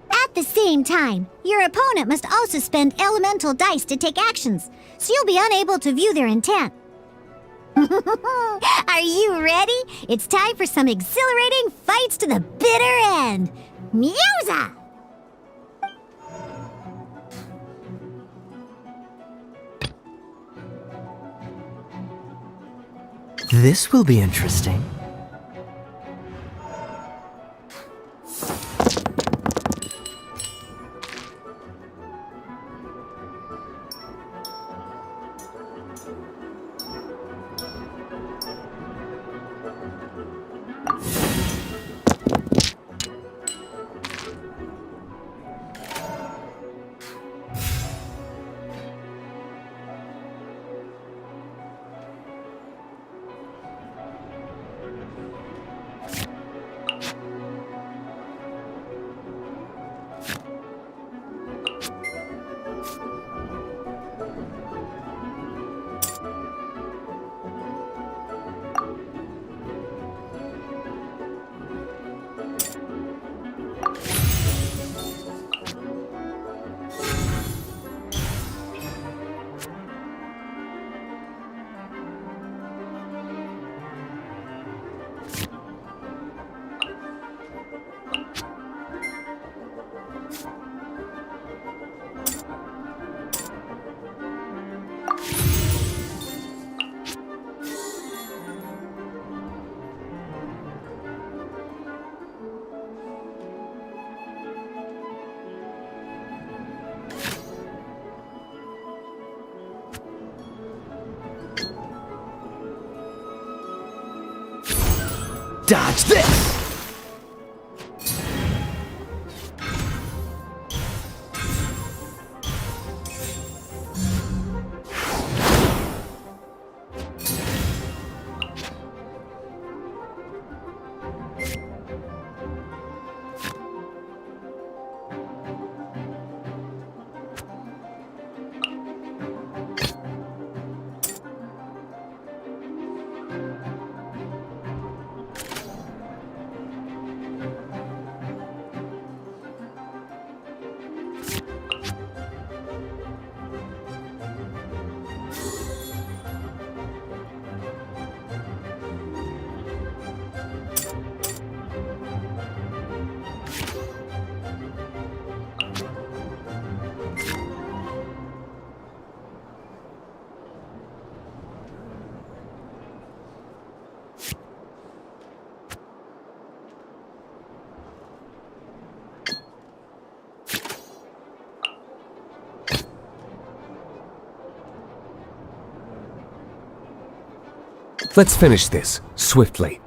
[SPEAKER 3] At the same time, your opponent must also spend elemental dice to take actions, so you'll be unable to view their intent. Are you ready? It's time for some exhilarating fights to the bitter end. Musa!
[SPEAKER 8] This will be interesting. Dodge this!
[SPEAKER 7] Let's finish this, swiftly.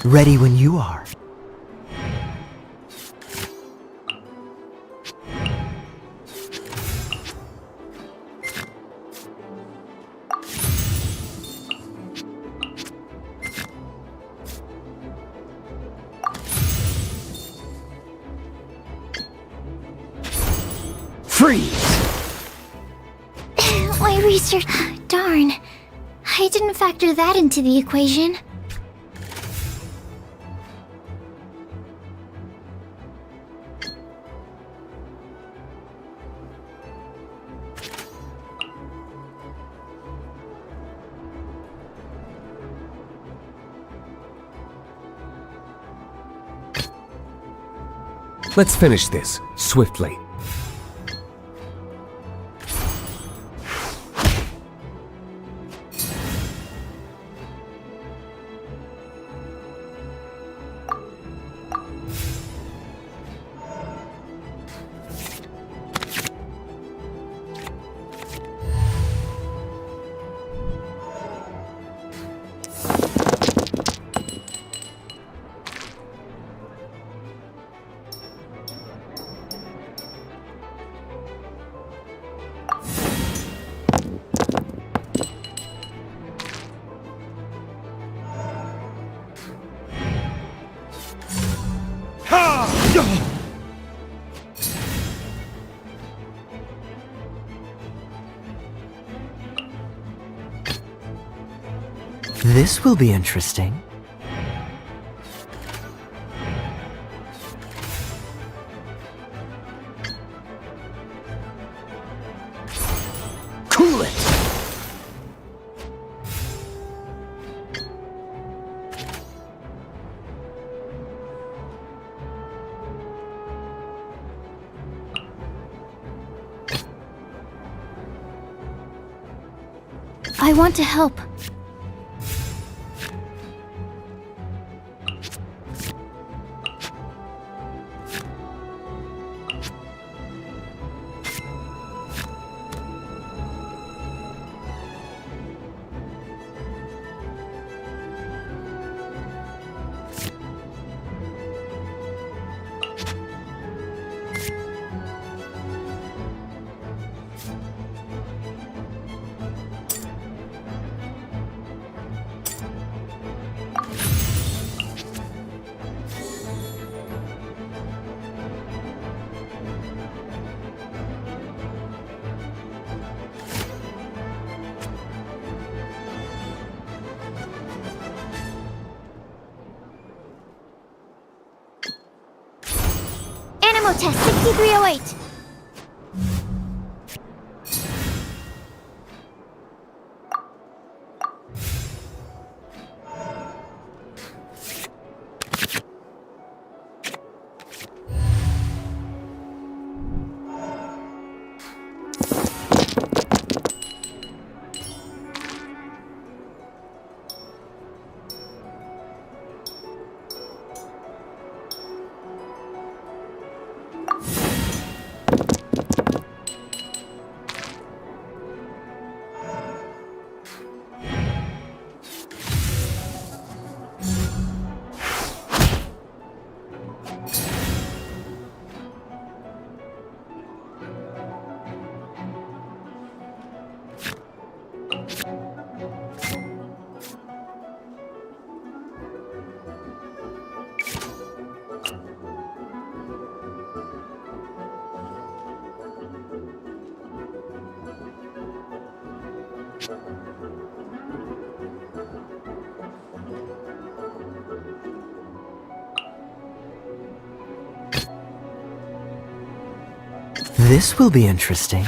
[SPEAKER 8] Ready when you are. Freeze!
[SPEAKER 2] My research... Darn. I didn't factor that into the equation.
[SPEAKER 7] Let's finish this, swiftly.
[SPEAKER 8] This will be interesting. Cool it!
[SPEAKER 2] I want to help.
[SPEAKER 3] test 6308.
[SPEAKER 8] This will be interesting.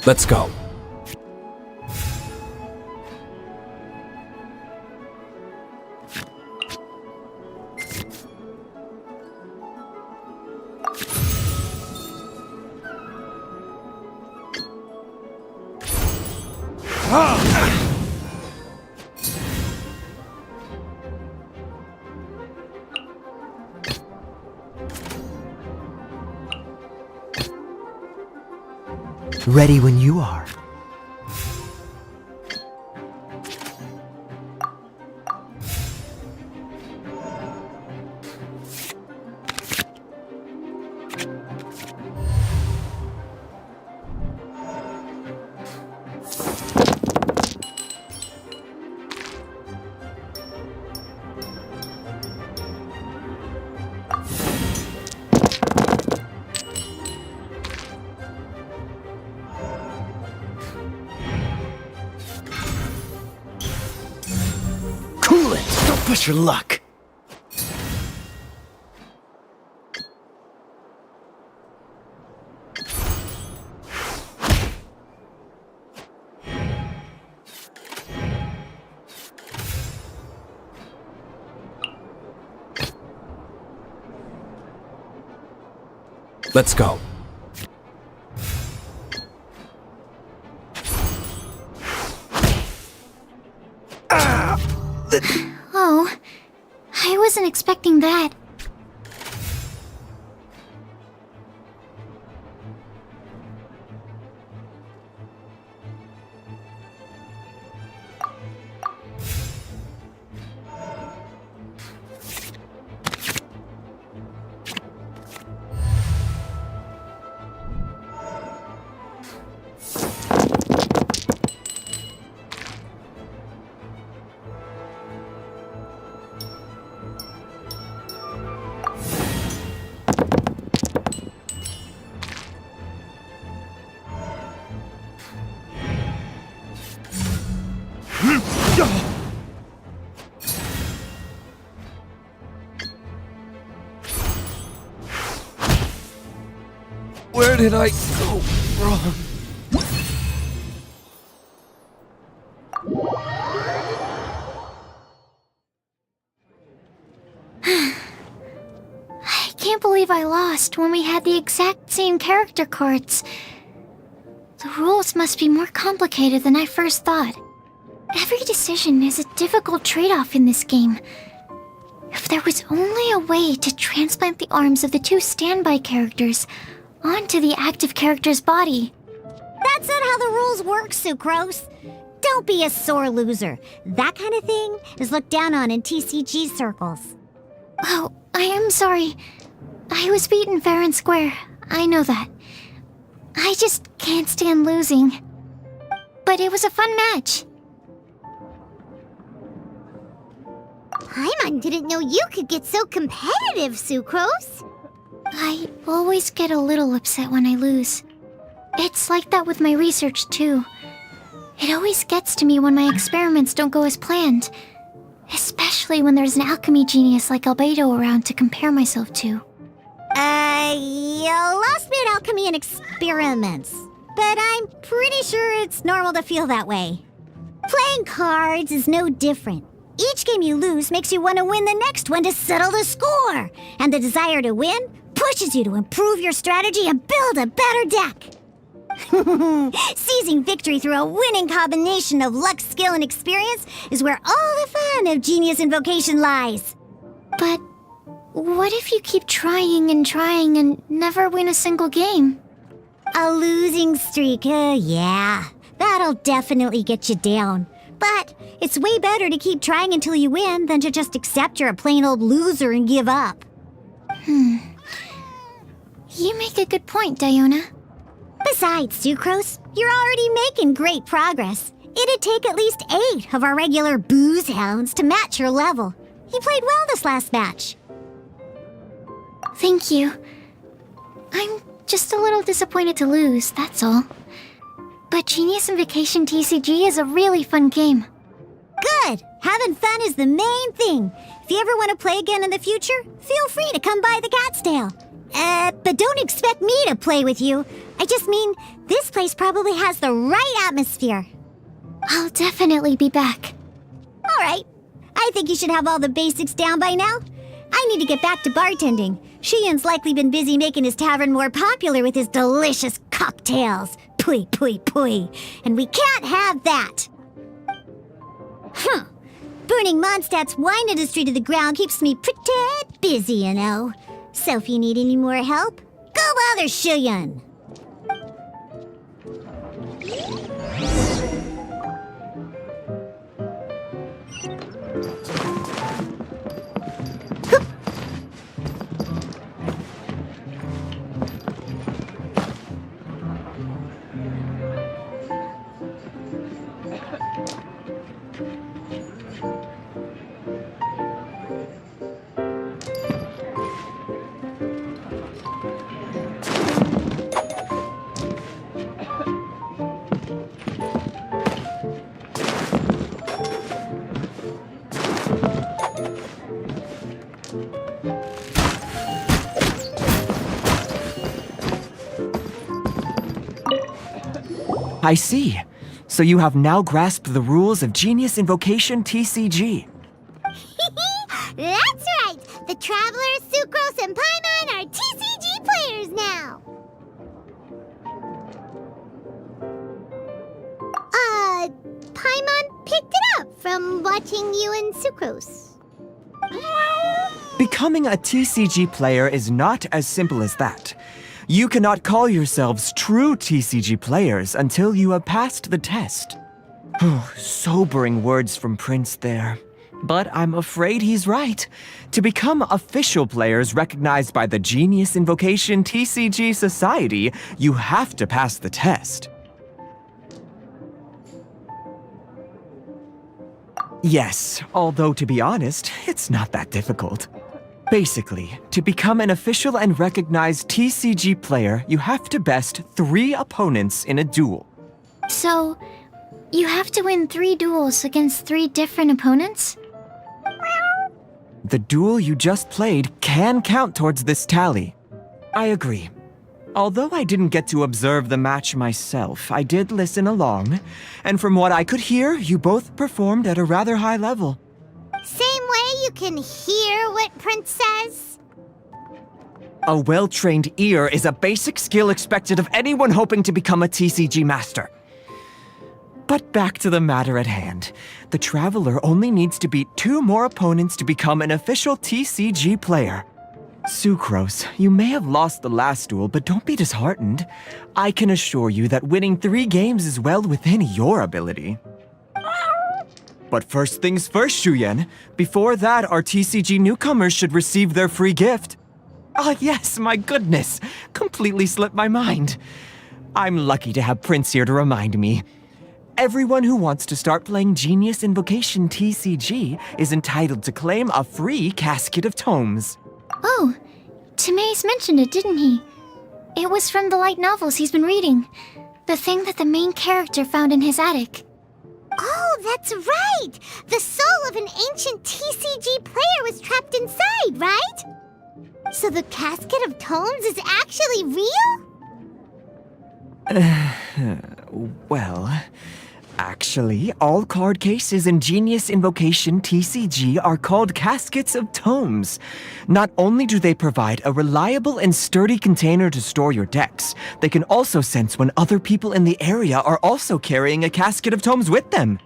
[SPEAKER 7] Let's go.
[SPEAKER 8] Ready when you are.
[SPEAKER 6] Cool it! Don't push your luck!
[SPEAKER 7] Let's go.
[SPEAKER 2] Oh, I wasn't expecting that.
[SPEAKER 7] Where did I go wrong?
[SPEAKER 2] I can't believe I lost when we had the exact same character cards. The rules must be more complicated than I first thought. Every decision is a difficult trade-off in this game. If there was only a way to transplant the arms of the two standby characters onto the active character's body.
[SPEAKER 3] That's not how the rules work, Sucrose. Don't be a sore loser. That kind of thing is looked down on in TCG circles.
[SPEAKER 2] Oh, I am sorry. I was beaten fair and square. I know that. I just can't stand losing. But it was a fun match.
[SPEAKER 3] Paimon didn't know you could get so competitive, Sucrose.
[SPEAKER 2] I always get a little upset when I lose. It's like that with my research, too. It always gets to me when my experiments don't go as planned. Especially when there's an alchemy genius like Albedo around to compare myself to.
[SPEAKER 3] You lost me at alchemy and experiments. But I'm pretty sure it's normal to feel that way. Playing cards is no different. Each game you lose makes you want to win the next one to settle the score. And the desire to win pushes you to improve your strategy and build a better deck. Seizing victory through a winning combination of luck, skill, and experience is where all the fun of Genius Invocation lies.
[SPEAKER 2] But what if you keep trying and never win a single game?
[SPEAKER 3] A losing streak, yeah. That'll definitely get you down. But it's way better to keep trying until you win than to just accept you're a plain old loser and give up.
[SPEAKER 2] You make a good point, Diona.
[SPEAKER 3] Besides, Sucrose, you're already making great progress. It'd take at least 8 of our regular booze hounds to match your level. You played well this last match.
[SPEAKER 2] Thank you. I'm just a little disappointed to lose, that's all. But Genius Invocation TCG is a really fun game.
[SPEAKER 3] Good! Having fun is the main thing. If you ever want to play again in the future, feel free to come by the Cat's Tail. But don't expect me to play with you. I just mean, this place probably has the right atmosphere.
[SPEAKER 2] I'll definitely be back.
[SPEAKER 3] All right. I think you should have all the basics down by now. I need to get back to bartending. Shiyan's likely been busy making his tavern more popular with his delicious cocktails. Pui, pui, pui. And we can't have that. Burning Mondstadt's wine industry to the ground keeps me pretty busy, you know. So if you need any more help, go bother Shiyan.
[SPEAKER 6] I see. So you have now grasped the rules of Genius Invocation TCG.
[SPEAKER 3] That's right! The Traveler, Sucrose, and Paimon are TCG players now! Paimon picked it up from watching you and Sucrose.
[SPEAKER 6] Becoming a TCG player is not as simple as that. You cannot call yourselves true TCG players until you have passed the test. Sobering words from Prince there. But I'm afraid he's right. To become official players recognized by the Genius Invocation TCG Society, you have to pass the test. Yes, although to be honest, it's not that difficult. Basically, to become an official and recognized TCG player, you have to best 3 opponents in a duel.
[SPEAKER 2] So, you have to win 3 duels against 3 different opponents?
[SPEAKER 6] The duel you just played can count towards this tally. I agree. Although I didn't get to observe the match myself, I did listen along, and from what I could hear, you both performed at a rather high level.
[SPEAKER 3] Same way you can hear what Prince says?
[SPEAKER 6] A well-trained ear is a basic skill expected of anyone hoping to become a TCG master. But back to the matter at hand. The Traveler only needs to beat 2 more opponents to become an official TCG player. Sucrose, you may have lost the last duel, but don't be disheartened. I can assure you that winning 3 games is well within your ability. But first things first, Shuyen. Before that, our TCG newcomers should receive their free gift. Ah, yes, my goodness. Completely slipped my mind. I'm lucky to have Prince here to remind me. Everyone who wants to start playing Genius Invocation TCG is entitled to claim a free casket of tomes.
[SPEAKER 2] Oh, Timaeus mentioned it, didn't he? It was from the light novels he's been reading. The thing that the main character found in his attic.
[SPEAKER 3] Oh, that's right! The soul of an ancient TCG player was trapped inside, right? So the casket of tomes is actually real?
[SPEAKER 6] Well, actually, all card cases in Genius Invocation TCG are called caskets of tomes. Not only do they provide a reliable and sturdy container to store your decks, they can also sense when other people in the area are also carrying a casket of tomes with them.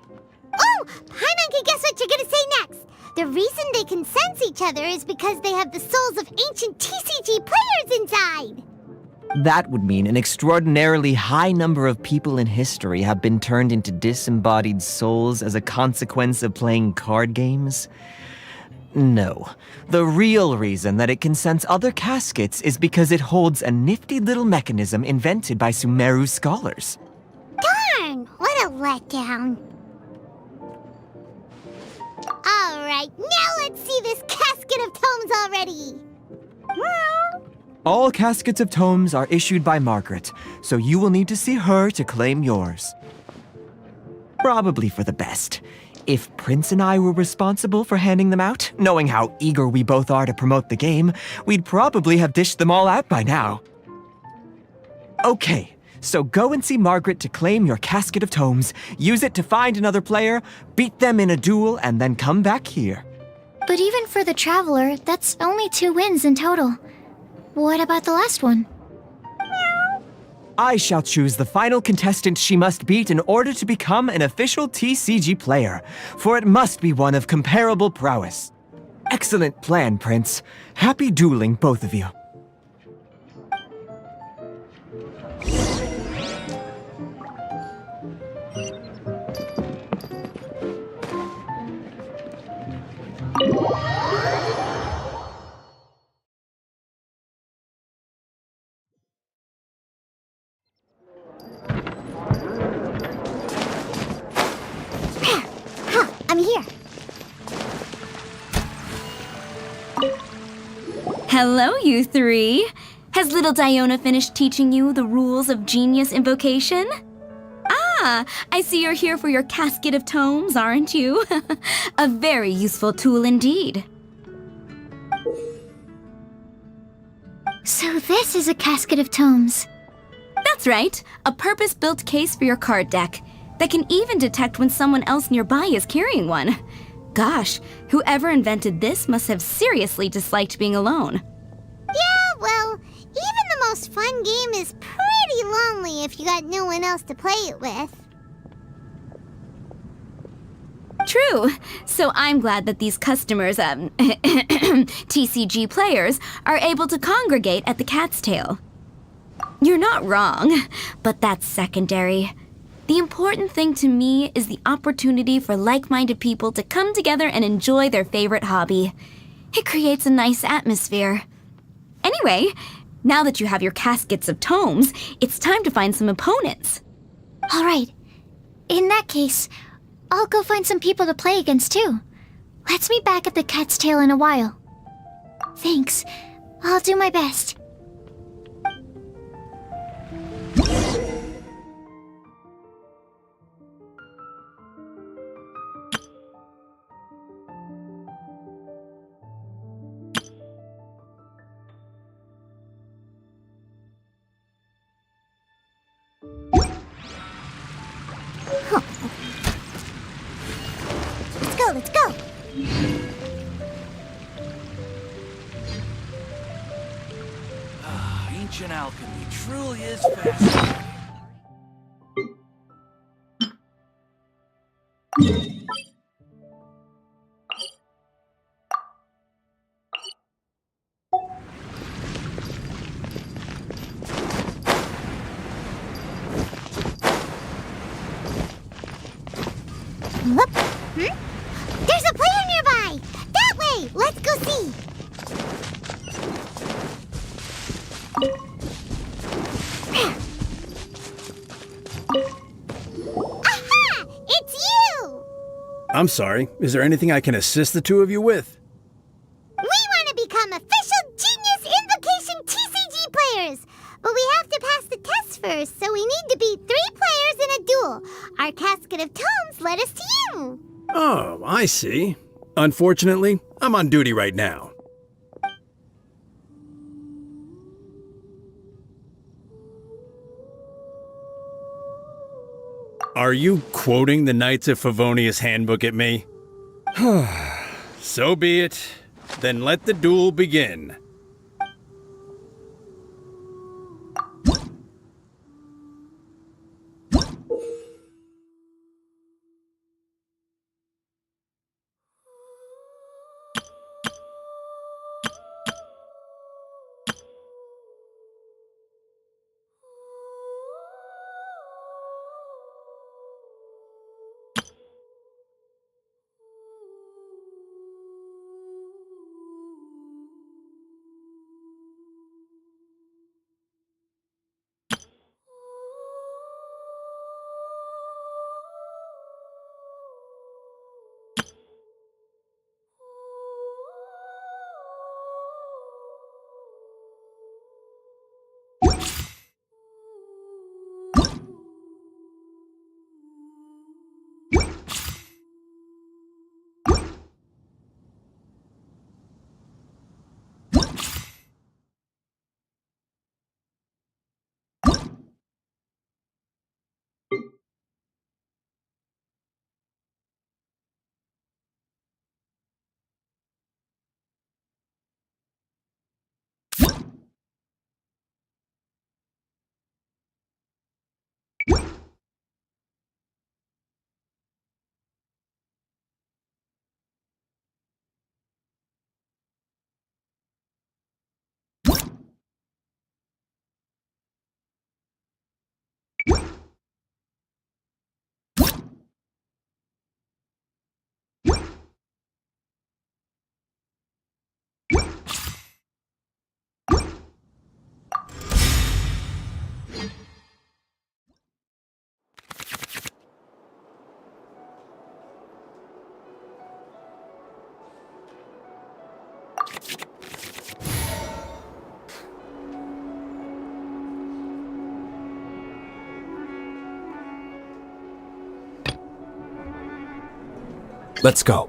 [SPEAKER 3] Oh, Paimon can guess what you're gonna say next. The reason they can sense each other is because they have the souls of ancient TCG players inside.
[SPEAKER 6] That would mean an extraordinarily high number of people in history have been turned into disembodied souls as a consequence of playing card games. No. The real reason that it can sense other caskets is because it holds a nifty little mechanism invented by Sumeru scholars.
[SPEAKER 3] Darn, what a letdown. Alright, now let's see this casket of tomes already.
[SPEAKER 6] All caskets of tomes are issued by Margaret, so you will need to see her to claim yours. Probably for the best. If Prince and I were responsible for handing them out, knowing how eager we both are to promote the game, we'd probably have dished them all out by now. Okay, so go and see Margaret to claim your casket of tomes, use it to find another player, beat them in a duel, and then come back here.
[SPEAKER 2] But even for the Traveler, that's only 2 wins in total. What about the last one?
[SPEAKER 6] I shall choose the final contestant she must beat in order to become an official TCG player, for it must be one of comparable prowess. Excellent plan, Prince. Happy dueling, both of you.
[SPEAKER 3] I'm here.
[SPEAKER 5] Hello, you 3. Has little Diona finished teaching you the rules of Genius Invocation? Ah, I see you're here for your casket of tomes, aren't you? A very useful tool indeed.
[SPEAKER 2] So this is a casket of tomes.
[SPEAKER 5] That's right, a purpose-built case for your card deck that can even detect when someone else nearby is carrying one. Gosh, whoever invented this must have seriously disliked being alone.
[SPEAKER 3] Yeah, well, even the most fun game is pretty lonely if you got no one else to play it with.
[SPEAKER 5] True. So I'm glad that these customers, TCG players, are able to congregate at the Cat's Tail. You're not wrong, but that's secondary. The important thing to me is the opportunity for like-minded people to come together and enjoy their favorite hobby. It creates a nice atmosphere. Anyway, now that you have your caskets of tomes, it's time to find some opponents.
[SPEAKER 2] All right. In that case, I'll go find some people to play against too. Let's meet back at the Cat's Tail in a while. Thanks. I'll do my best.
[SPEAKER 3] Let's go!
[SPEAKER 1] Ancient alchemy truly is fascinating.
[SPEAKER 3] Whoop. There's a player nearby! That way! Let's go see! Aha! It's you!
[SPEAKER 9] I'm sorry. Is there anything I can assist the two of you with?
[SPEAKER 3] We want to become official Genius Invocation TCG players! But we have to pass the test first, so we need to beat 3 players in a duel. Our Casket of Tomes led us to you.
[SPEAKER 9] Oh, I see. Unfortunately, I'm on duty right now. Are you quoting the Knights of Favonius handbook at me? So be it. Then let the duel begin.
[SPEAKER 8] Let's go.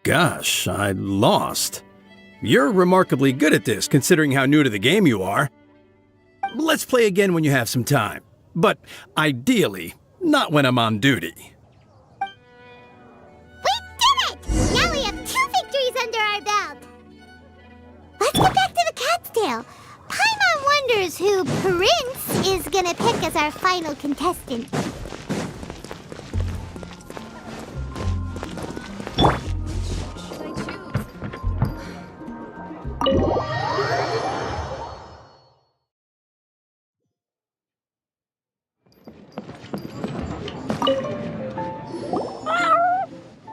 [SPEAKER 9] Gosh, I lost. You're remarkably good at this, considering how new to the game you are. Let's play again when you have some time. But ideally, not when I'm on duty.
[SPEAKER 3] We did it! Now we have 2 victories under our belt. Let's get back to the cat's tail. Paimon wonders who Prince is gonna pick as our final contestant.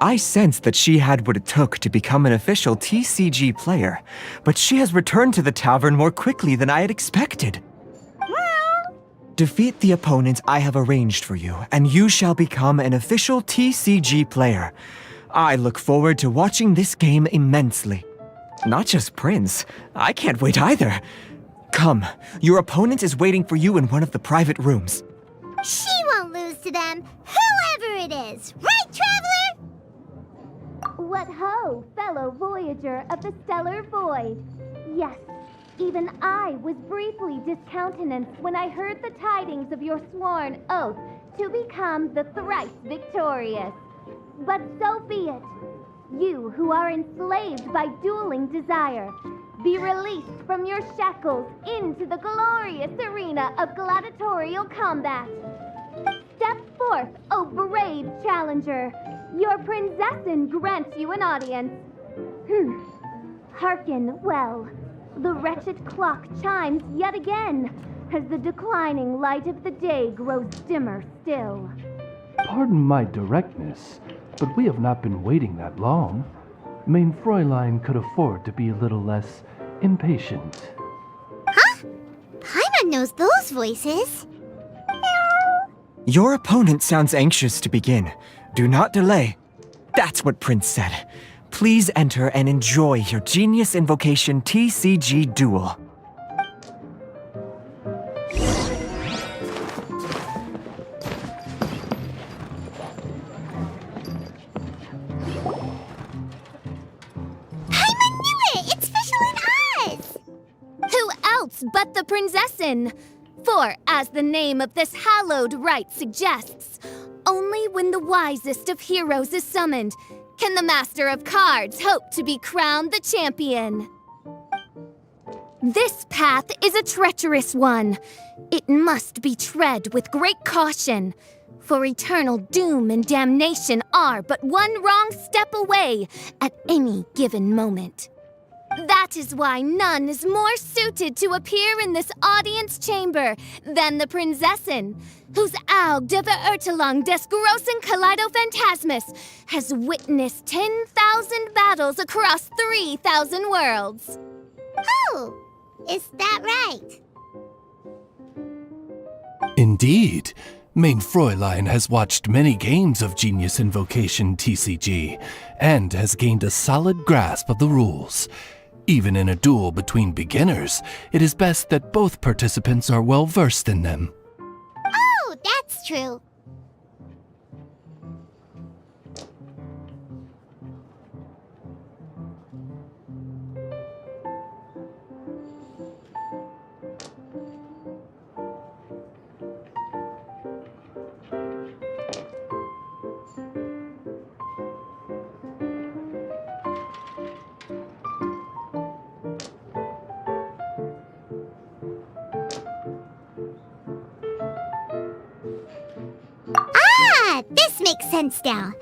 [SPEAKER 6] I sensed that she had what it took to become an official TCG player, but she has returned to the tavern more quickly than I had expected. Defeat the opponent I have arranged for you, and you shall become an official TCG player. I look forward to watching this game immensely. Not just Prince, I can't wait either. Come, your opponent is waiting for you in one of the private rooms.
[SPEAKER 3] She won't lose to them, whoever it is. Right, Traveler?
[SPEAKER 10] What ho, fellow voyager of the stellar void. Yes, even I was briefly discountenanced when I heard the tidings of your sworn oath to become the thrice victorious. But so be it. You who are enslaved by dueling desire, be released from your shackles into the glorious arena of gladiatorial combat. Step forth, O brave challenger. Your princessin grants you an audience. Hearken well. The wretched clock chimes yet again, as the declining light of the day grows dimmer still.
[SPEAKER 11] Pardon my directness, but we have not been waiting that long. Mein Fräulein could afford to be a little less impatient.
[SPEAKER 3] Huh? Paimon knows those voices.
[SPEAKER 6] Your opponent sounds anxious to begin. Do not delay. That's what Prince said. Please enter and enjoy your Genius Invocation TCG duel.
[SPEAKER 3] Paimon knew it! It's Fischl and Oz!
[SPEAKER 10] Who else but the princessin? For, as the name of this hallowed rite suggests, only when the wisest of heroes is summoned can the master of cards hope to be crowned the champion. This path is a treacherous one. It must be tread with great caution, for eternal doom and damnation are but one wrong step away at any given moment. That is why none is more suited to appear in this audience chamber than the princessin, whose Aug de Beurtelang des großen Kaleido-Phantasmus has witnessed 10,000 battles across 3,000 worlds.
[SPEAKER 3] Oh, is that right?
[SPEAKER 11] Indeed. Mein Fräulein has watched many games of Genius Invocation TCG, and has gained a solid grasp of the rules. Even in a duel between beginners, it is best that both participants are well versed in them.
[SPEAKER 3] Oh, that's true. This makes sense now.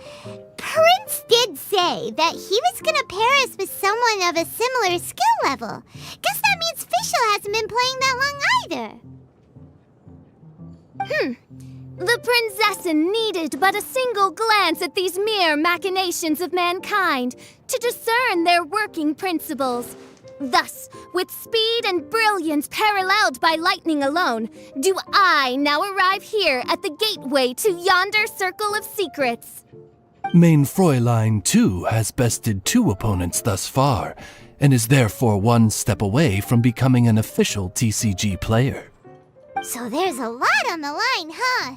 [SPEAKER 3] Prince did say that he was gonna pair us with someone of a similar skill level. Guess that means Fischl hasn't been playing that long either.
[SPEAKER 10] The Prinzessin needed but a single glance at these mere machinations of mankind to discern their working principles. Thus, with speed and brilliance paralleled by lightning alone, do I now arrive here at the gateway to yonder circle of secrets.
[SPEAKER 11] Main Fräulein, too, has bested 2 opponents thus far, and is therefore 1 step away from becoming an official TCG player.
[SPEAKER 3] So there's a lot on the line, huh?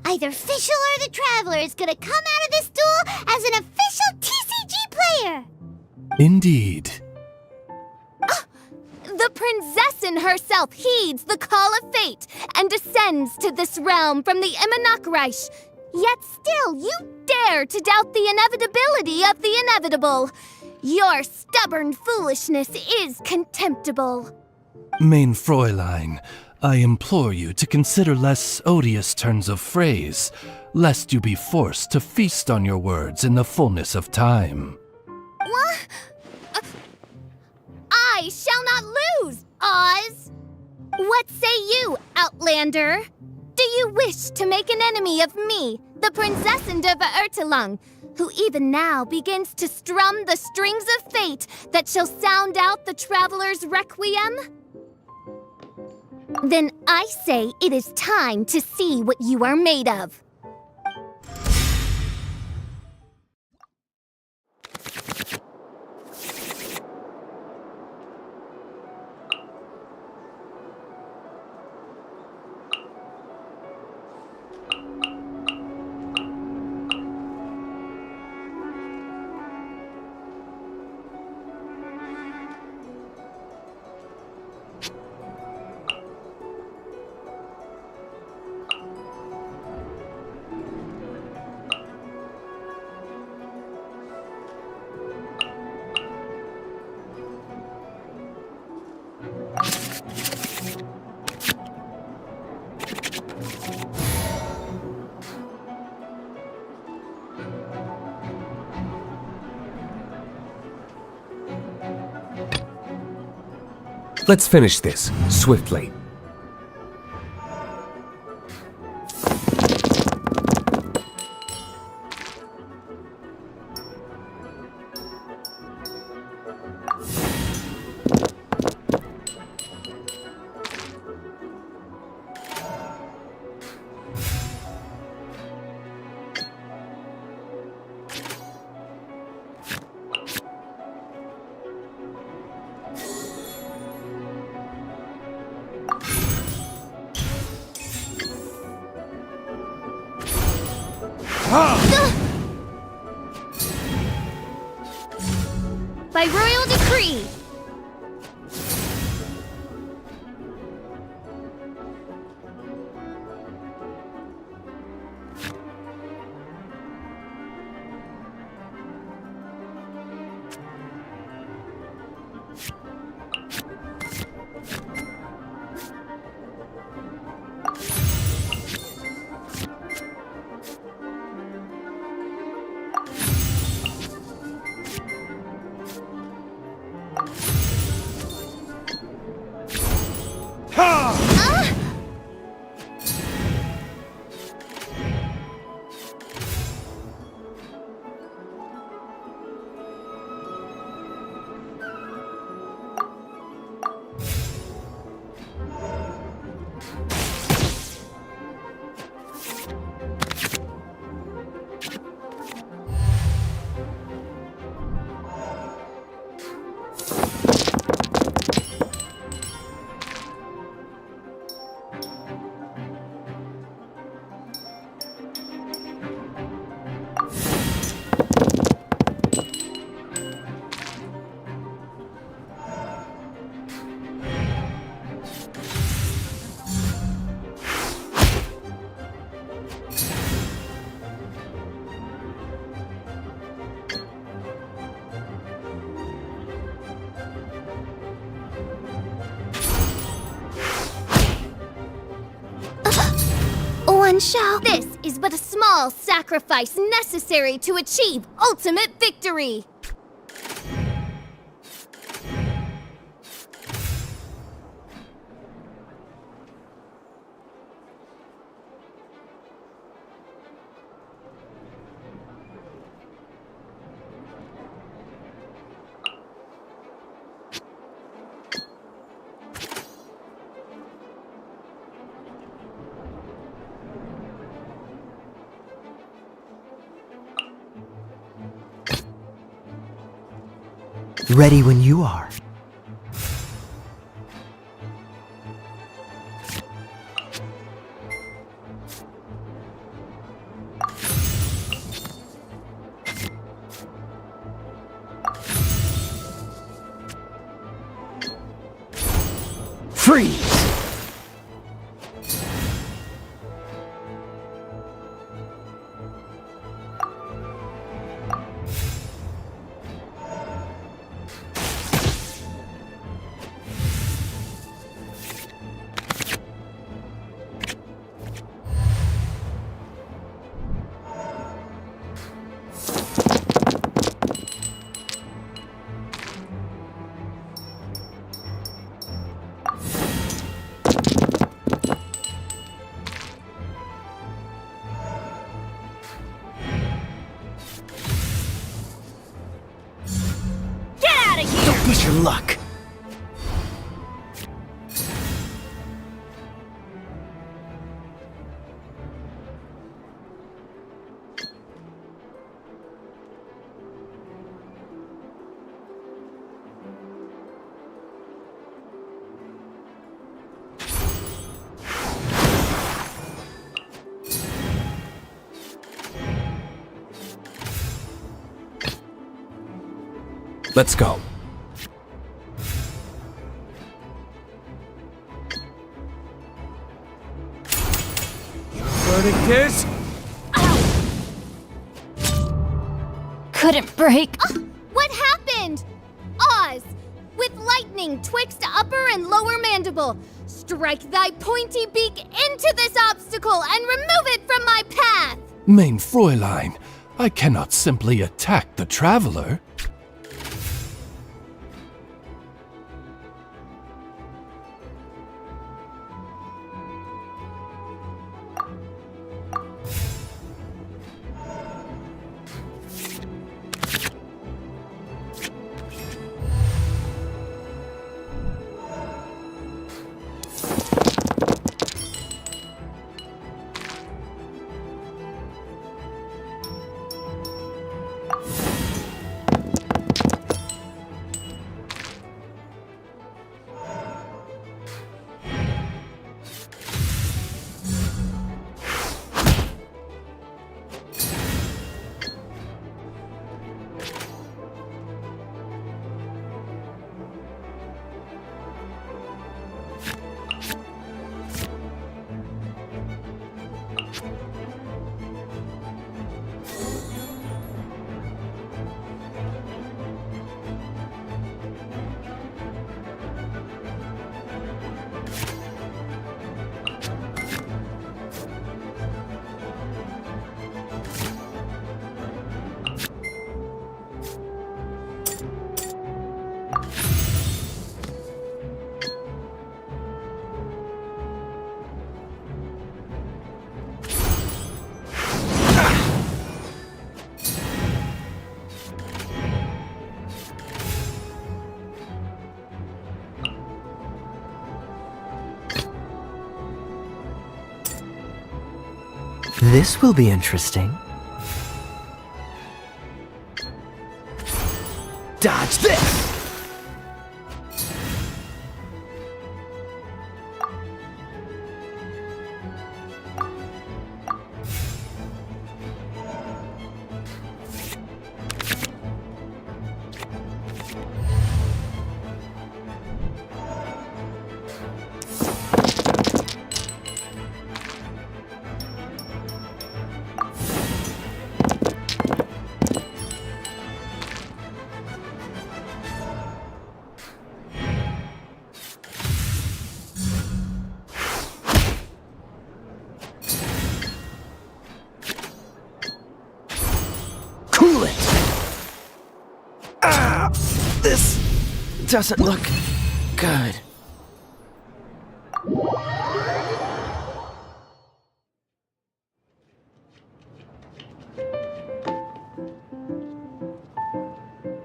[SPEAKER 3] Either Fischl or the Traveler is gonna come out of this duel as an official TCG player!
[SPEAKER 11] Indeed.
[SPEAKER 10] The Prinzessin herself heeds the call of fate and descends to this realm from the Immanakreich. Yet still, you dare to doubt the inevitability of the inevitable. Your stubborn foolishness is contemptible.
[SPEAKER 11] Main Fräulein, I implore you to consider less odious turns of phrase, lest you be forced to feast on your words in the fullness of time.
[SPEAKER 10] What? I shall not lose, Oz! What say you, Outlander? Do you wish to make an enemy of me, the Prinzessin de Verurtelung, who even now begins to strum the strings of fate that shall sound out the Traveler's requiem? Then I say it is time to see what you are made of.
[SPEAKER 7] Let's finish this, swiftly.
[SPEAKER 10] By royal decree!
[SPEAKER 2] one shall...
[SPEAKER 10] This is but a small sacrifice necessary to achieve ultimate victory.
[SPEAKER 8] Ready when you are.
[SPEAKER 9] Freeze!
[SPEAKER 8] Push your luck.
[SPEAKER 11] Let's go.
[SPEAKER 6] Verdict is...
[SPEAKER 2] Couldn't break.
[SPEAKER 10] What happened? Oz, with lightning twixt upper and lower mandible, strike thy pointy beak into this obstacle and remove it from my path!
[SPEAKER 11] Mein Fräulein, I cannot simply attack the traveler.
[SPEAKER 8] This will be interesting.
[SPEAKER 6] Dodge this!
[SPEAKER 8] doesn't look good.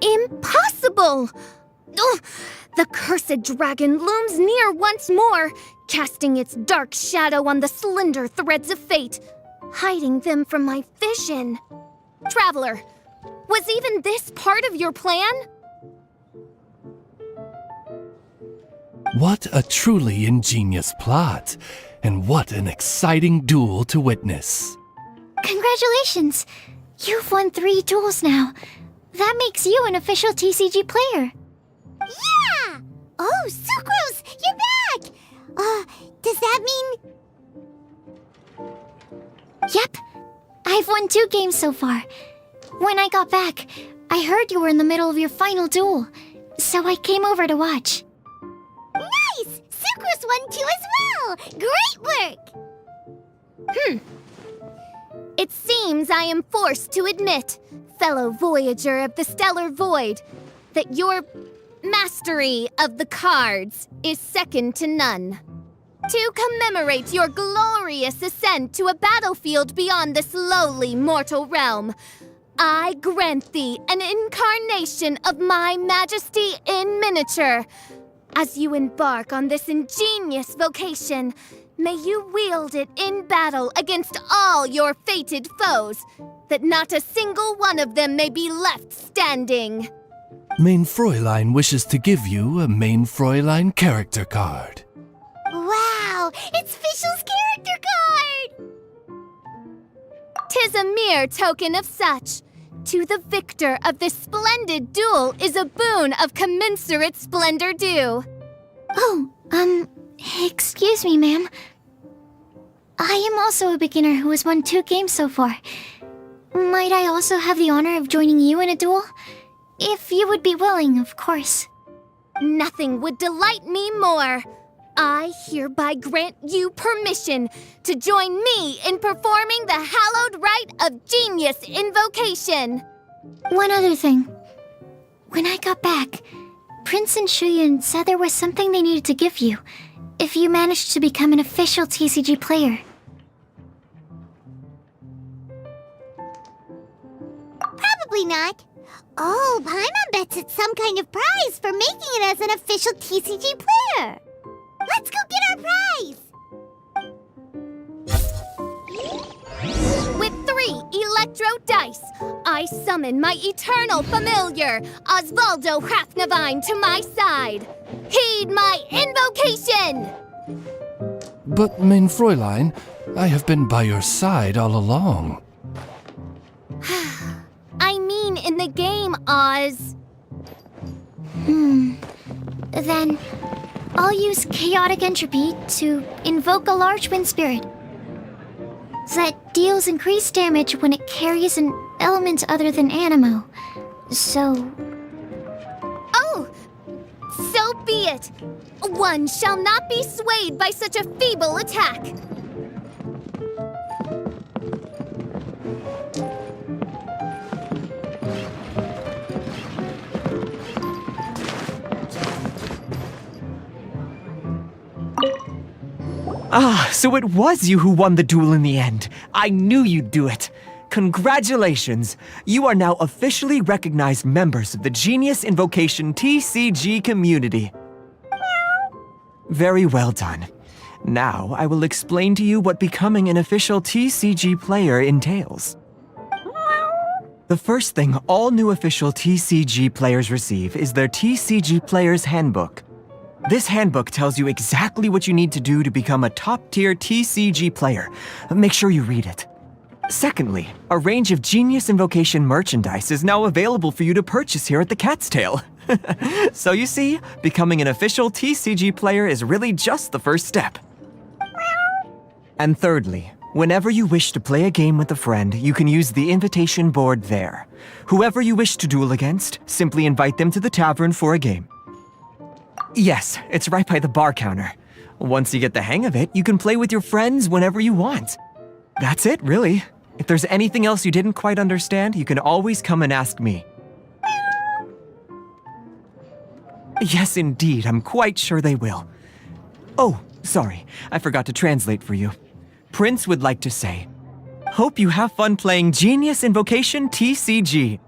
[SPEAKER 10] Impossible! Ugh! The cursed dragon looms near once more, casting its dark shadow on the slender threads of fate, hiding them from my vision. Traveler, was even this part of your plan?
[SPEAKER 11] What a truly ingenious plot, and what an exciting duel to witness.
[SPEAKER 2] Congratulations! You've won 3 duels now. That makes you an official TCG player.
[SPEAKER 3] Yeah! Oh, Sucrose, you're back! Does that mean...
[SPEAKER 2] Yep. I've won 2 games so far. When I got back, I heard you were in the middle of your final duel, so I came over to watch.
[SPEAKER 3] Nice! Sucrose won too as well! Great work!
[SPEAKER 10] It seems I am forced to admit, fellow voyager of the stellar void, that your mastery of the cards is second to none. To commemorate your glorious ascent to a battlefield beyond this lowly mortal realm, I grant thee an incarnation of my majesty in miniature. As you embark on this ingenious vocation, may you wield it in battle against all your fated foes, that not a single one of them may be left standing.
[SPEAKER 11] Main Fräulein wishes to give you a Main Fräulein character card.
[SPEAKER 3] Wow! It's Fischl's character card!
[SPEAKER 10] 'Tis a mere token of such. To the victor of this splendid duel is a boon of commensurate splendor due.
[SPEAKER 2] Oh, excuse me, ma'am. I am also a beginner who has won 2 games so far. Might I also have the honor of joining you in a duel? If you would be willing, of course.
[SPEAKER 10] Nothing would delight me more. I hereby grant you permission to join me in performing the hallowed rite of genius invocation.
[SPEAKER 2] One other thing. When I got back, Prince and Shuyan said there was something they needed to give you if you managed to become an official TCG player.
[SPEAKER 3] Probably not. Oh, Paimon bets it's some kind of prize for making it as an official TCG player. Let's go get our prize!
[SPEAKER 10] With 3 electro dice, I summon my eternal familiar, Osvaldo Hrafnavine, to my side. Heed my invocation!
[SPEAKER 11] But, Main Fräulein, I have been by your side all along.
[SPEAKER 10] I mean in the game, Oz.
[SPEAKER 2] Then, I'll use Chaotic Entropy to invoke a large wind spirit that deals increased damage when it carries an element other than Animo. So...
[SPEAKER 10] Oh! So be it! One shall not be swayed by such a feeble attack!
[SPEAKER 6] Ah, so it was you who won the duel in the end. I knew you'd do it. Congratulations! You are now officially recognized members of the Genius Invocation TCG community. Very well done. Now, I will explain to you what becoming an official TCG player entails. The first thing all new official TCG players receive is their TCG Player's Handbook. This handbook tells you exactly what you need to do to become a top-tier TCG player. Make sure you read it. Secondly, a range of Genius Invocation merchandise is now available for you to purchase here at the Cat's Tail. So you see, becoming an official TCG player is really just the first step. And thirdly, whenever you wish to play a game with a friend, you can use the invitation board there. Whoever you wish to duel against, simply invite them to the tavern for a game. Yes, it's right by the bar counter. Once you get the hang of it, you can play with your friends whenever you want. That's it, really. If there's anything else you didn't quite understand, you can always come and ask me. Yes, indeed. I'm quite sure they will. Oh, sorry. I forgot to translate for you. Prince would like to say, hope you have fun playing Genius Invocation TCG.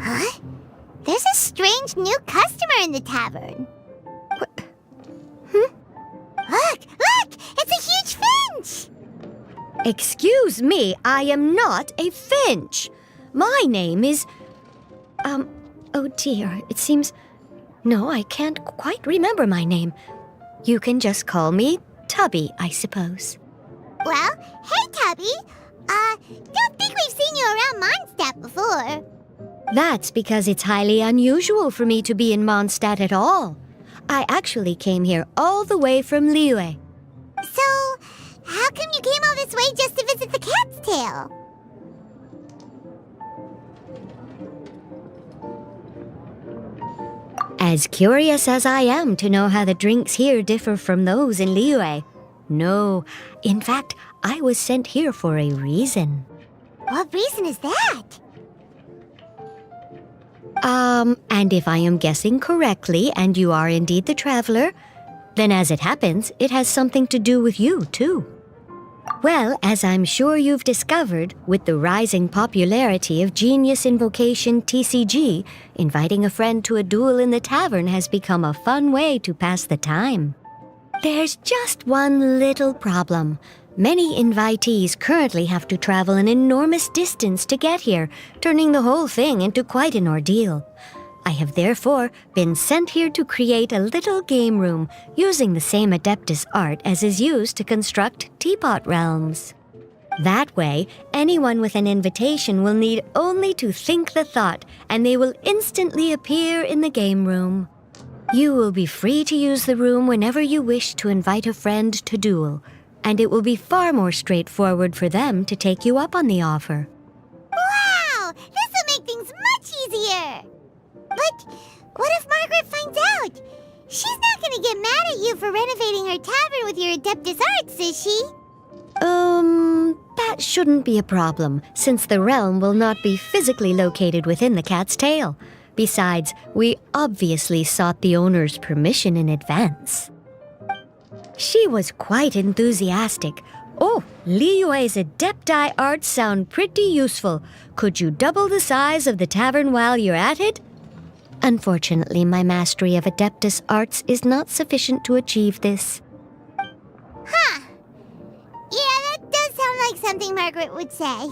[SPEAKER 3] Huh? There's a strange new customer in the tavern. Look! Look! It's a huge finch!
[SPEAKER 12] Excuse me, I am not a finch. My name is... oh dear, it seems... No, I can't quite remember my name. You can just call me Tubby, I suppose.
[SPEAKER 3] Well, hey, Tubby. Don't think we've seen you around Mondstadt before.
[SPEAKER 12] That's because it's highly unusual for me to be in Mondstadt at all. I actually came here all the way from Liyue.
[SPEAKER 3] So, how come you came all this way just to visit the Cat's Tail?
[SPEAKER 12] As curious as I am to know how the drinks here differ from those in Liyue. No, in fact, I was sent here for a reason.
[SPEAKER 3] What reason is that?
[SPEAKER 12] And if I am guessing correctly, and you are indeed the traveler, then as it happens, it has something to do with you, too. Well, as I'm sure you've discovered, with the rising popularity of Genius Invocation TCG, inviting a friend to a duel in the tavern has become a fun way to pass the time. There's just one little problem. Many invitees currently have to travel an enormous distance to get here, turning the whole thing into quite an ordeal. I have therefore been sent here to create a little game room using the same Adeptus art as is used to construct teapot realms. That way, anyone with an invitation will need only to think the thought, and they will instantly appear in the game room. You will be free to use the room whenever you wish to invite a friend to duel, and it will be far more straightforward for them to take you up on the offer.
[SPEAKER 3] Wow! This will make things much easier! But what if Margaret finds out? She's not gonna get mad at you for renovating her tavern with your Adeptus arts, is she?
[SPEAKER 12] That shouldn't be a problem, since the realm will not be physically located within the Cat's Tail. Besides, we obviously sought the owner's permission in advance. She was quite enthusiastic. Oh, Liyue's Adepti arts sound pretty useful. Could you double the size of the tavern while you're at it? Unfortunately, my mastery of Adeptus arts is not sufficient to achieve this.
[SPEAKER 3] Huh. Yeah, that does sound like something Margaret would say.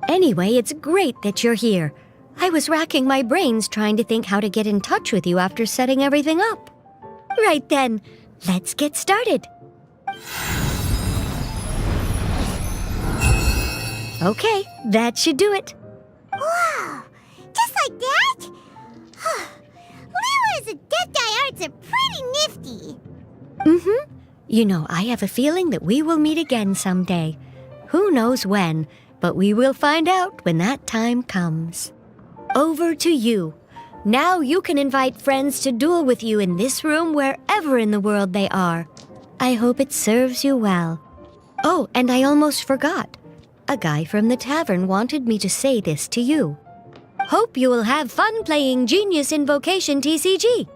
[SPEAKER 12] Anyway, it's great that you're here. I was racking my brains trying to think how to get in touch with you after setting everything up. Right then, let's get started. Okay, that should do it.
[SPEAKER 3] Wow! Just like that? Liyue's Adepti arts are pretty nifty.
[SPEAKER 12] Mm-hmm. You know, I have a feeling that we will meet again someday. Who knows when, but we will find out when that time comes. Over to you. Now you can invite friends to duel with you in this room wherever in the world they are. I hope it serves you well. Oh, and I almost forgot. A guy from the tavern wanted me to say this to you. Hope you will have fun playing Genius Invocation TCG.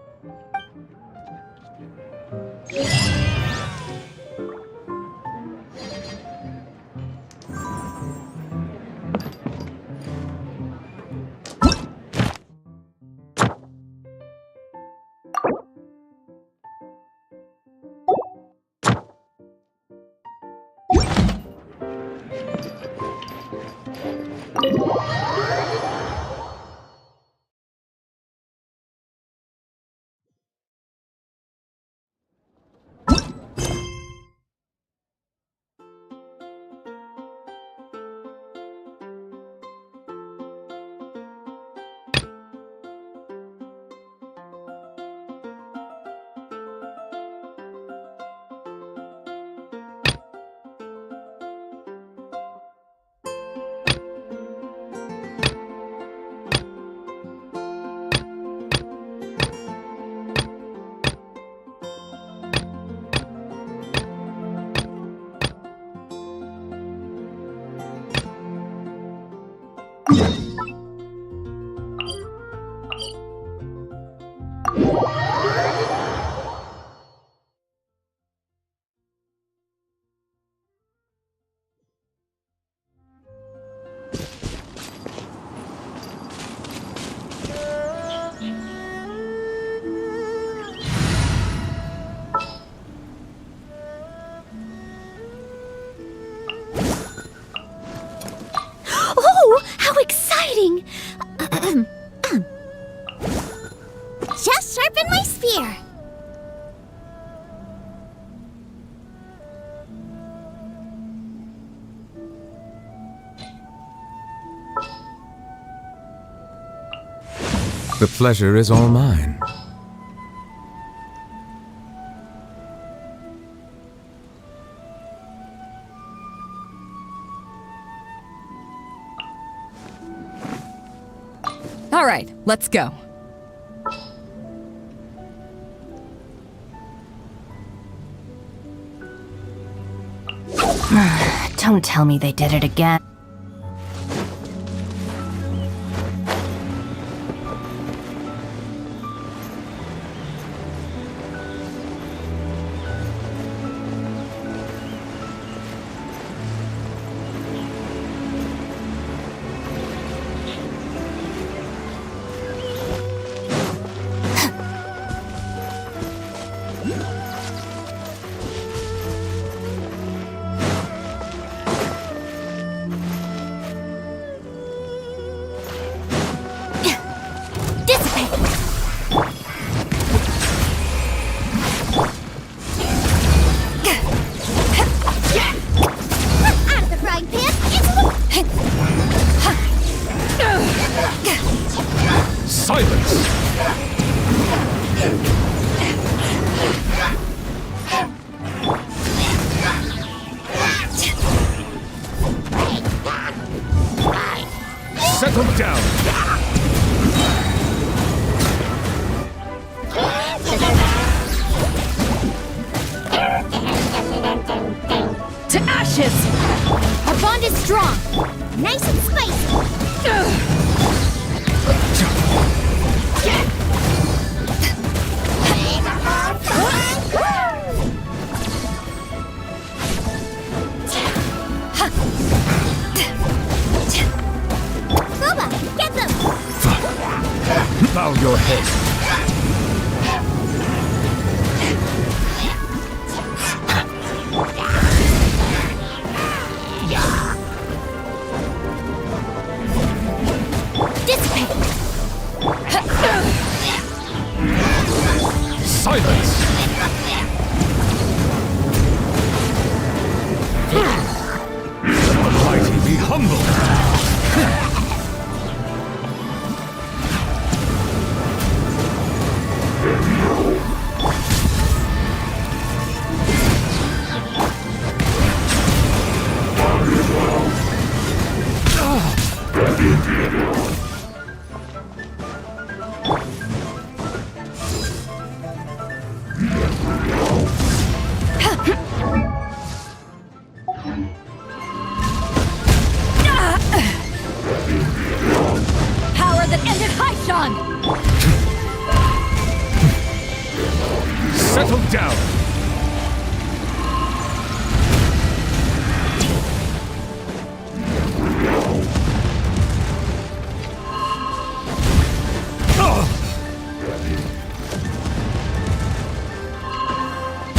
[SPEAKER 7] The pleasure is all mine.
[SPEAKER 4] All right, let's go.
[SPEAKER 5] Don't tell me they did it again.
[SPEAKER 1] Settle down!
[SPEAKER 4] To ashes!
[SPEAKER 3] Our bond is strong. Nice and spicy. Boba, get them!
[SPEAKER 1] Bow your head. Silence! Let the mighty be humbled!
[SPEAKER 4] Power that ended Haishan!
[SPEAKER 1] Settle down!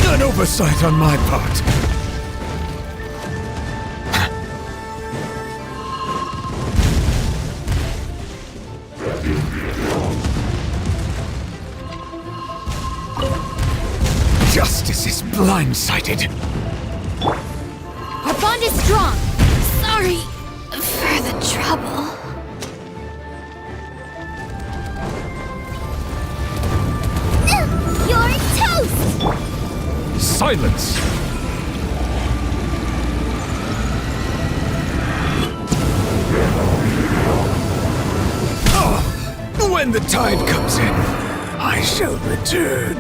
[SPEAKER 1] An oversight on my part. Justice is blindsided.
[SPEAKER 3] Our bond is strong.
[SPEAKER 2] Sorry for the trouble.
[SPEAKER 3] You're toast!
[SPEAKER 1] Silence! When the tide comes in, I shall return.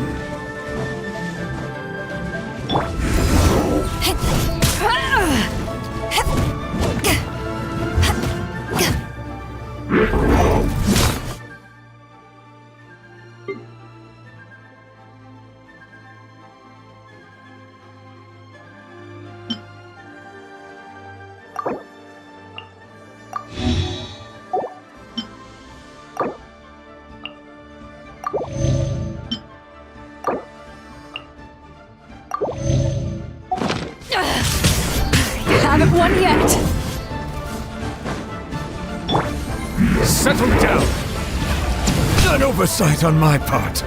[SPEAKER 4] Haven't won yet!
[SPEAKER 1] Settle down! An oversight on my part.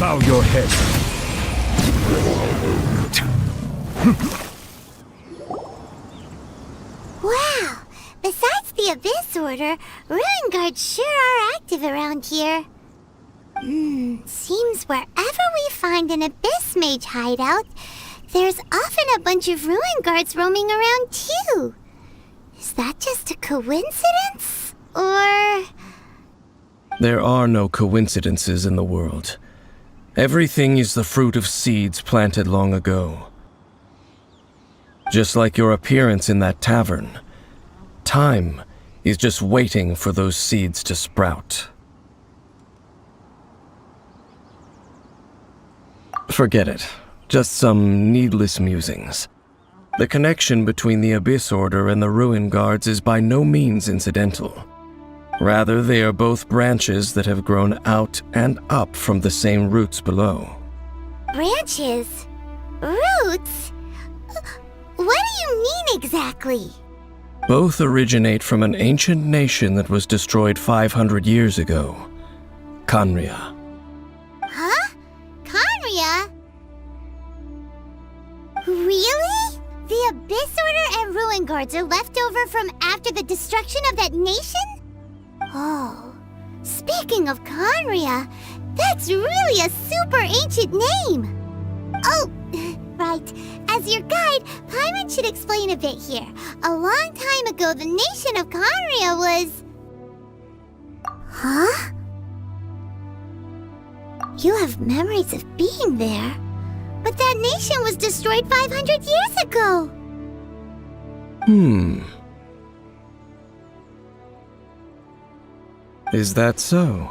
[SPEAKER 1] Bow your head.
[SPEAKER 3] Order, Ruin Guards sure are active around here. Seems wherever we find an Abyss Mage hideout, there's often a bunch of Ruin Guards roaming around too. Is that just a coincidence? Or...
[SPEAKER 8] There are no coincidences in the world. Everything is the fruit of seeds planted long ago. Just like your appearance in that tavern, time is just waiting for those seeds to sprout. Forget it. Just some needless musings. The connection between the Abyss Order and the Ruin Guards is by no means incidental. Rather, they are both branches that have grown out and up from the same roots below.
[SPEAKER 3] Branches? Roots? What do you mean exactly?
[SPEAKER 8] Both originate from an ancient nation that was destroyed 500 years ago, Khaenri'ah.
[SPEAKER 3] Huh? Khaenri'ah? Really? The Abyss Order and Ruin Guards are left over from after the destruction of that nation? Oh, speaking of Khaenri'ah, that's really a super ancient name. Oh, right. As your guide, Paimon should explain a bit here. A long time ago, the nation of Khaenri'ah was... Huh? You have memories of being there. But that nation was destroyed 500 years ago.
[SPEAKER 8] Is that so?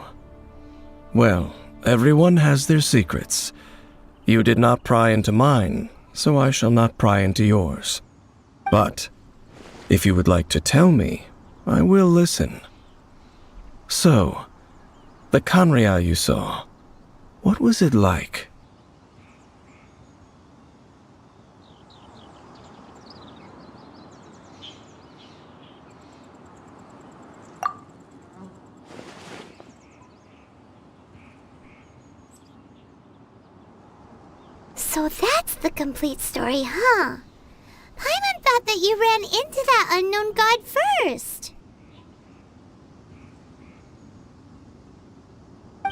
[SPEAKER 8] Well, everyone has their secrets. You did not pry into mine, so I shall not pry into yours. But, if you would like to tell me, I will listen. So, the Khaenri'ah you saw, what was it like?
[SPEAKER 3] So that's the complete story, huh? Paimon thought that you ran into that unknown god first.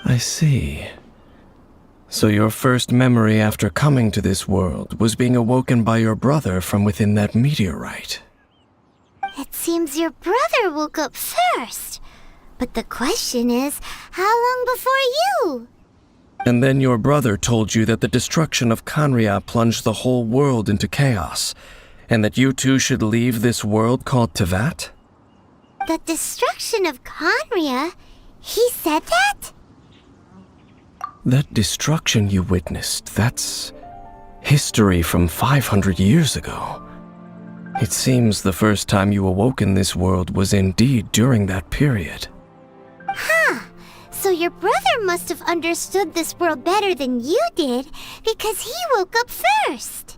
[SPEAKER 8] I see. So your first memory after coming to this world was being awoken by your brother from within that meteorite.
[SPEAKER 3] It seems your brother woke up first. But the question is, how long before you?
[SPEAKER 8] And then your brother told you that the destruction of Khaenri'ah plunged the whole world into chaos, and that you two should leave this world called Teyvat?
[SPEAKER 3] The destruction of Khaenri'ah? He said that?
[SPEAKER 8] That destruction you witnessed, that's history from 500 years ago. It seems the first time you awoke in this world was indeed during that period.
[SPEAKER 3] Huh. So your brother must have understood this world better than you did, because he woke up first.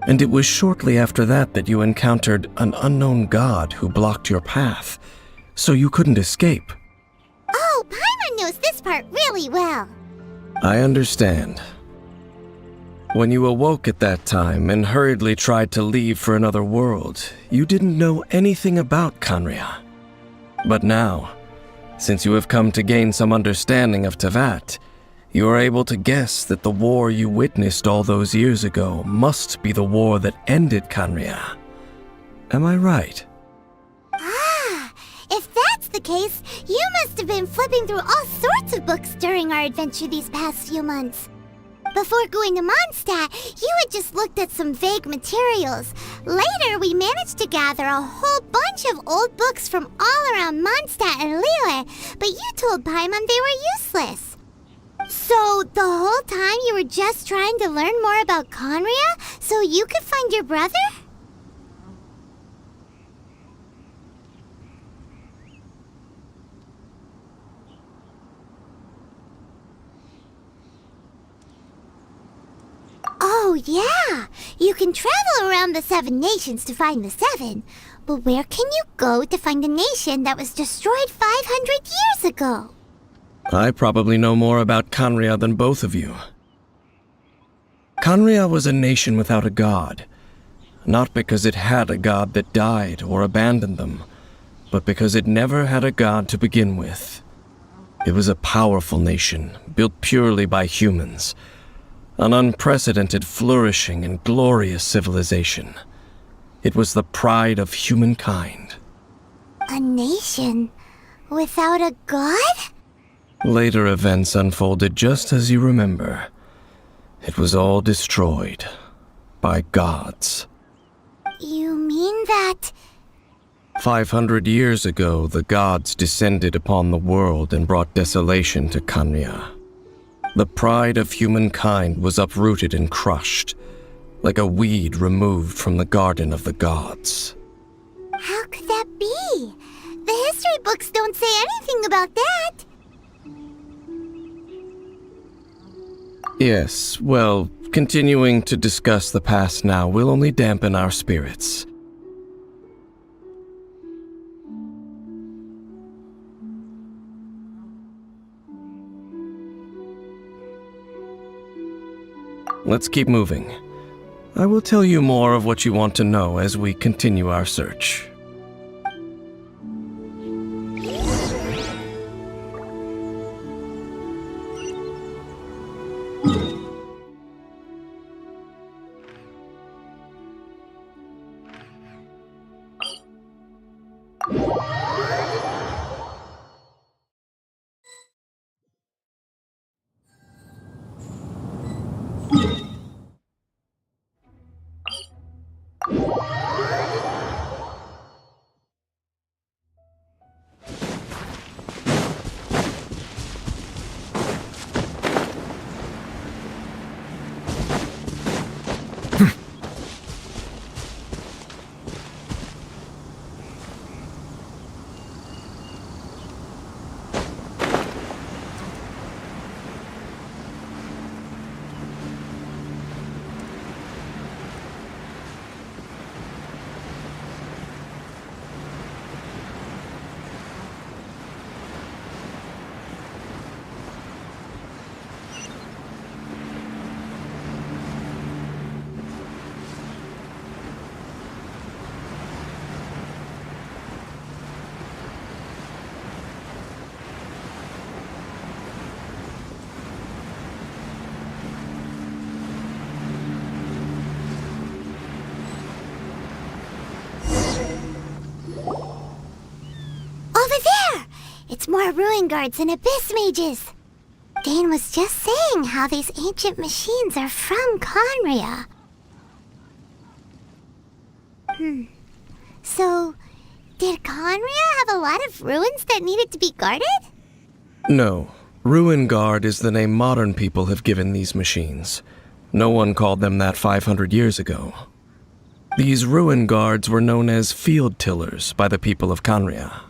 [SPEAKER 8] And it was shortly after that that you encountered an unknown god who blocked your path, so you couldn't escape.
[SPEAKER 3] Oh, Paimon knows this part really well.
[SPEAKER 8] I understand. When you awoke at that time and hurriedly tried to leave for another world, you didn't know anything about Khaenri'ah. But now, since you have come to gain some understanding of Teyvat, you are able to guess that the war you witnessed all those years ago must be the war that ended Khaenri'ah. Am I right?
[SPEAKER 3] Ah, if that's the case, you must have been flipping through all sorts of books during our adventure these past few months. Before going to Mondstadt, you had just looked at some vague materials. Later, we managed to gather a whole bunch of old books from all around Mondstadt and Liyue, but you told Paimon they were useless. So, the whole time you were just trying to learn more about Khaenri'ah so you could find your brother? Oh, yeah! You can travel around the 7 nations to find the 7. But where can you go to find a nation that was destroyed 500 years ago?
[SPEAKER 8] I probably know more about Khaenri'ah than both of you. Khaenri'ah was a nation without a god. not because it had a god that died or abandoned them, but because it never had a god to begin with. It was a powerful nation, built purely by humans. An unprecedented, flourishing, and glorious civilization. It was the pride of humankind.
[SPEAKER 3] A nation without a god?
[SPEAKER 8] Later events unfolded just as you remember. It was all destroyed by gods.
[SPEAKER 3] You mean that...
[SPEAKER 8] 500 years ago, the gods descended upon the world and brought desolation to Khanria. The pride of humankind was uprooted and crushed, like a weed removed from the garden of the gods.
[SPEAKER 3] How could that be? The history books don't say anything about that.
[SPEAKER 8] Yes, well, continuing to discuss the past now will only dampen our spirits. Let's keep moving. I will tell you more of what you want to know as we continue our search.
[SPEAKER 3] It's more ruin guards and abyss mages. Dane was just saying how these ancient machines are from Khanria. So, did Khanria have a lot of ruins that needed to be guarded?
[SPEAKER 8] No. Ruin Guard is the name modern people have given these machines. No one called them that 500 years ago. These ruin guards were known as field tillers by the people of Khanria.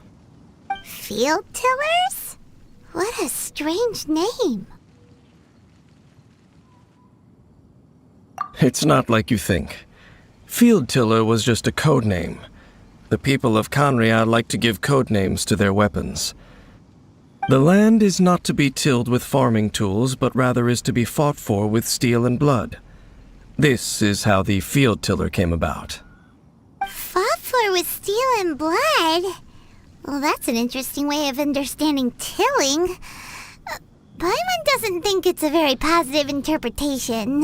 [SPEAKER 3] Field tillers? What a strange name.
[SPEAKER 8] It's not like you think. Field tiller was just a code name. The people of Khanria like to give code names to their weapons. The land is not to be tilled with farming tools, but rather is to be fought for with steel and blood. This is how the field tiller came about.
[SPEAKER 3] Fought for with steel and blood? Well, that's an interesting way of understanding tilling. Paimon doesn't think it's a very positive interpretation.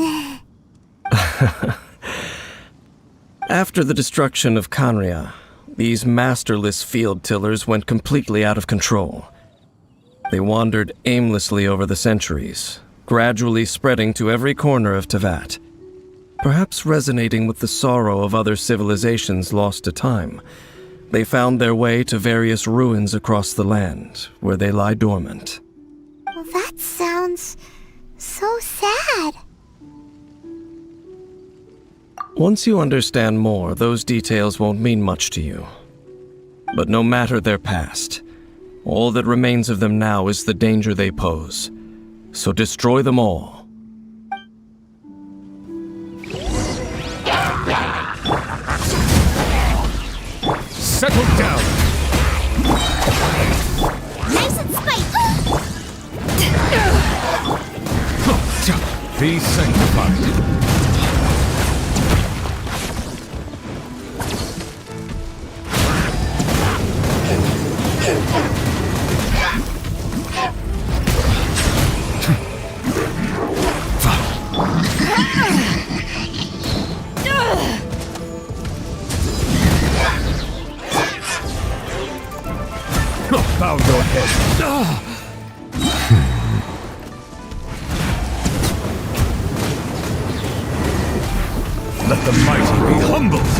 [SPEAKER 8] After the destruction of Khanria, these masterless field tillers went completely out of control. They wandered aimlessly over the centuries, gradually spreading to every corner of Teyvat. Perhaps resonating with the sorrow of other civilizations lost to time, they found their way to various ruins across the land, where they lie dormant.
[SPEAKER 3] Well, that sounds so sad.
[SPEAKER 8] Once you understand more, those details won't mean much to you. But no matter their past, all that remains of them now is the danger they pose. So destroy them all.
[SPEAKER 13] Settle down!
[SPEAKER 3] Nice and spiked!
[SPEAKER 13] Be sanctified. Bow your head. Let the mighty be humbled.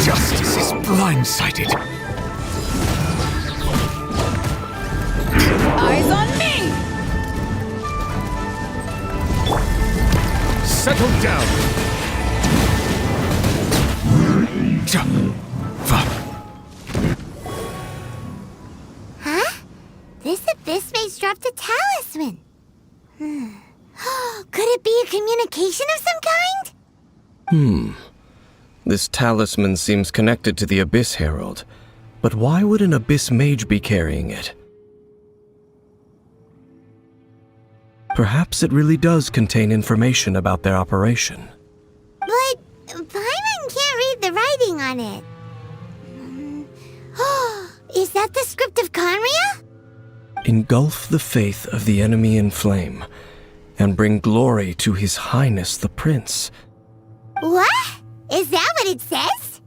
[SPEAKER 13] Justice is blindsided.
[SPEAKER 4] Eyes on me!
[SPEAKER 13] Settle down.
[SPEAKER 3] Huh? This abyss mage dropped a talisman. Could it be a communication of some kind?
[SPEAKER 8] This talisman seems connected to the Abyss Herald. But why would an Abyss Mage be carrying it? Perhaps it really does contain information about their operation.
[SPEAKER 3] But Paimon can't read the writing on it. Is that the script of Conria?
[SPEAKER 8] Engulf the faith of the enemy in flame, and bring glory to His Highness the Prince.
[SPEAKER 3] What? Is that what it says?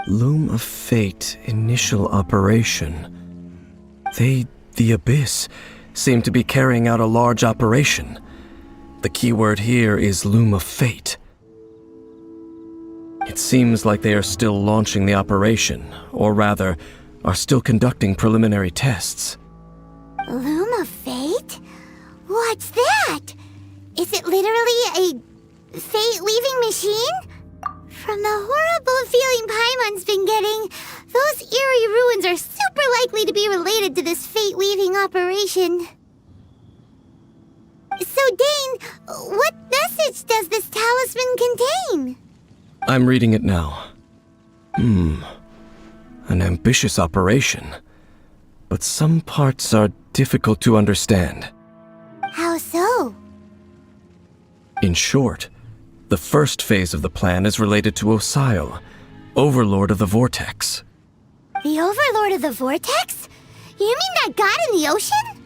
[SPEAKER 8] Loom of Fate initial operation. They, the Abyss, seem to be carrying out a large operation. The keyword here is Loom of Fate. It seems like they are still launching the operation, or rather, are still conducting preliminary tests.
[SPEAKER 3] Loom of Fate? What's that? Is it literally a fate-weaving machine? From the horrible feeling Paimon's been getting, those eerie ruins are super likely to be related to this fate-weaving operation. So, Dane, what message does this talisman contain?
[SPEAKER 8] I'm reading it now. An ambitious operation. But some parts are difficult to understand.
[SPEAKER 3] How so?
[SPEAKER 8] In short, the first phase of the plan is related to Osile, Overlord of the Vortex.
[SPEAKER 3] The Overlord of the Vortex? You mean that god in the ocean?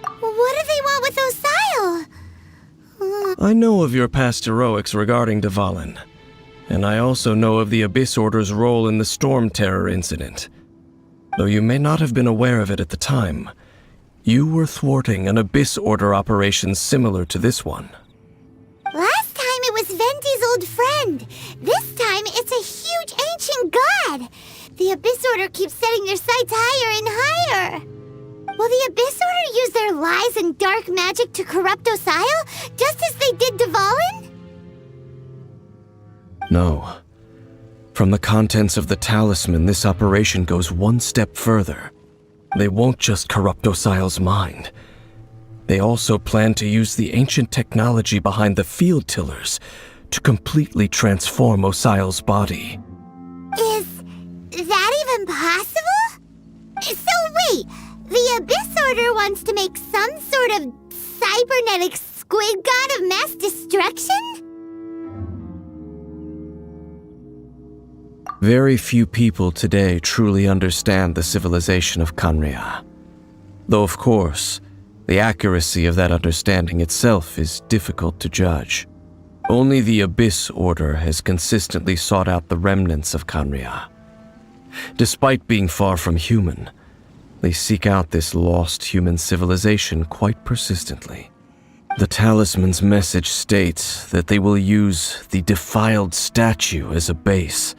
[SPEAKER 3] What do they want with Osile?
[SPEAKER 8] I know of your past heroics regarding Dvalin, and I also know of the Abyss Order's role in the Storm Terror incident. Though you may not have been aware of it at the time, you were thwarting an Abyss Order operation similar to this one.
[SPEAKER 3] Last time it was Venti's old friend. This time it's a huge ancient god. The Abyss Order keeps setting their sights higher and higher. Will the Abyss Order use their lies and dark magic to corrupt Osile, just as they did Dvalin?
[SPEAKER 8] No. From the contents of the talisman, this operation goes one step further. They won't just corrupt Osile's mind. They also plan to use the ancient technology behind the field tillers to completely transform Osile's body.
[SPEAKER 3] Is that even possible? So wait, the Abyss Order wants to make some sort of cybernetic squid god of mass destruction?
[SPEAKER 8] Very few people today truly understand the civilization of Conria. Though of course, the accuracy of that understanding itself is difficult to judge. Only the Abyss Order has consistently sought out the remnants of Conria. Despite being far from human, they seek out this lost human civilization quite persistently. The talisman's message states that they will use the defiled statue as a base,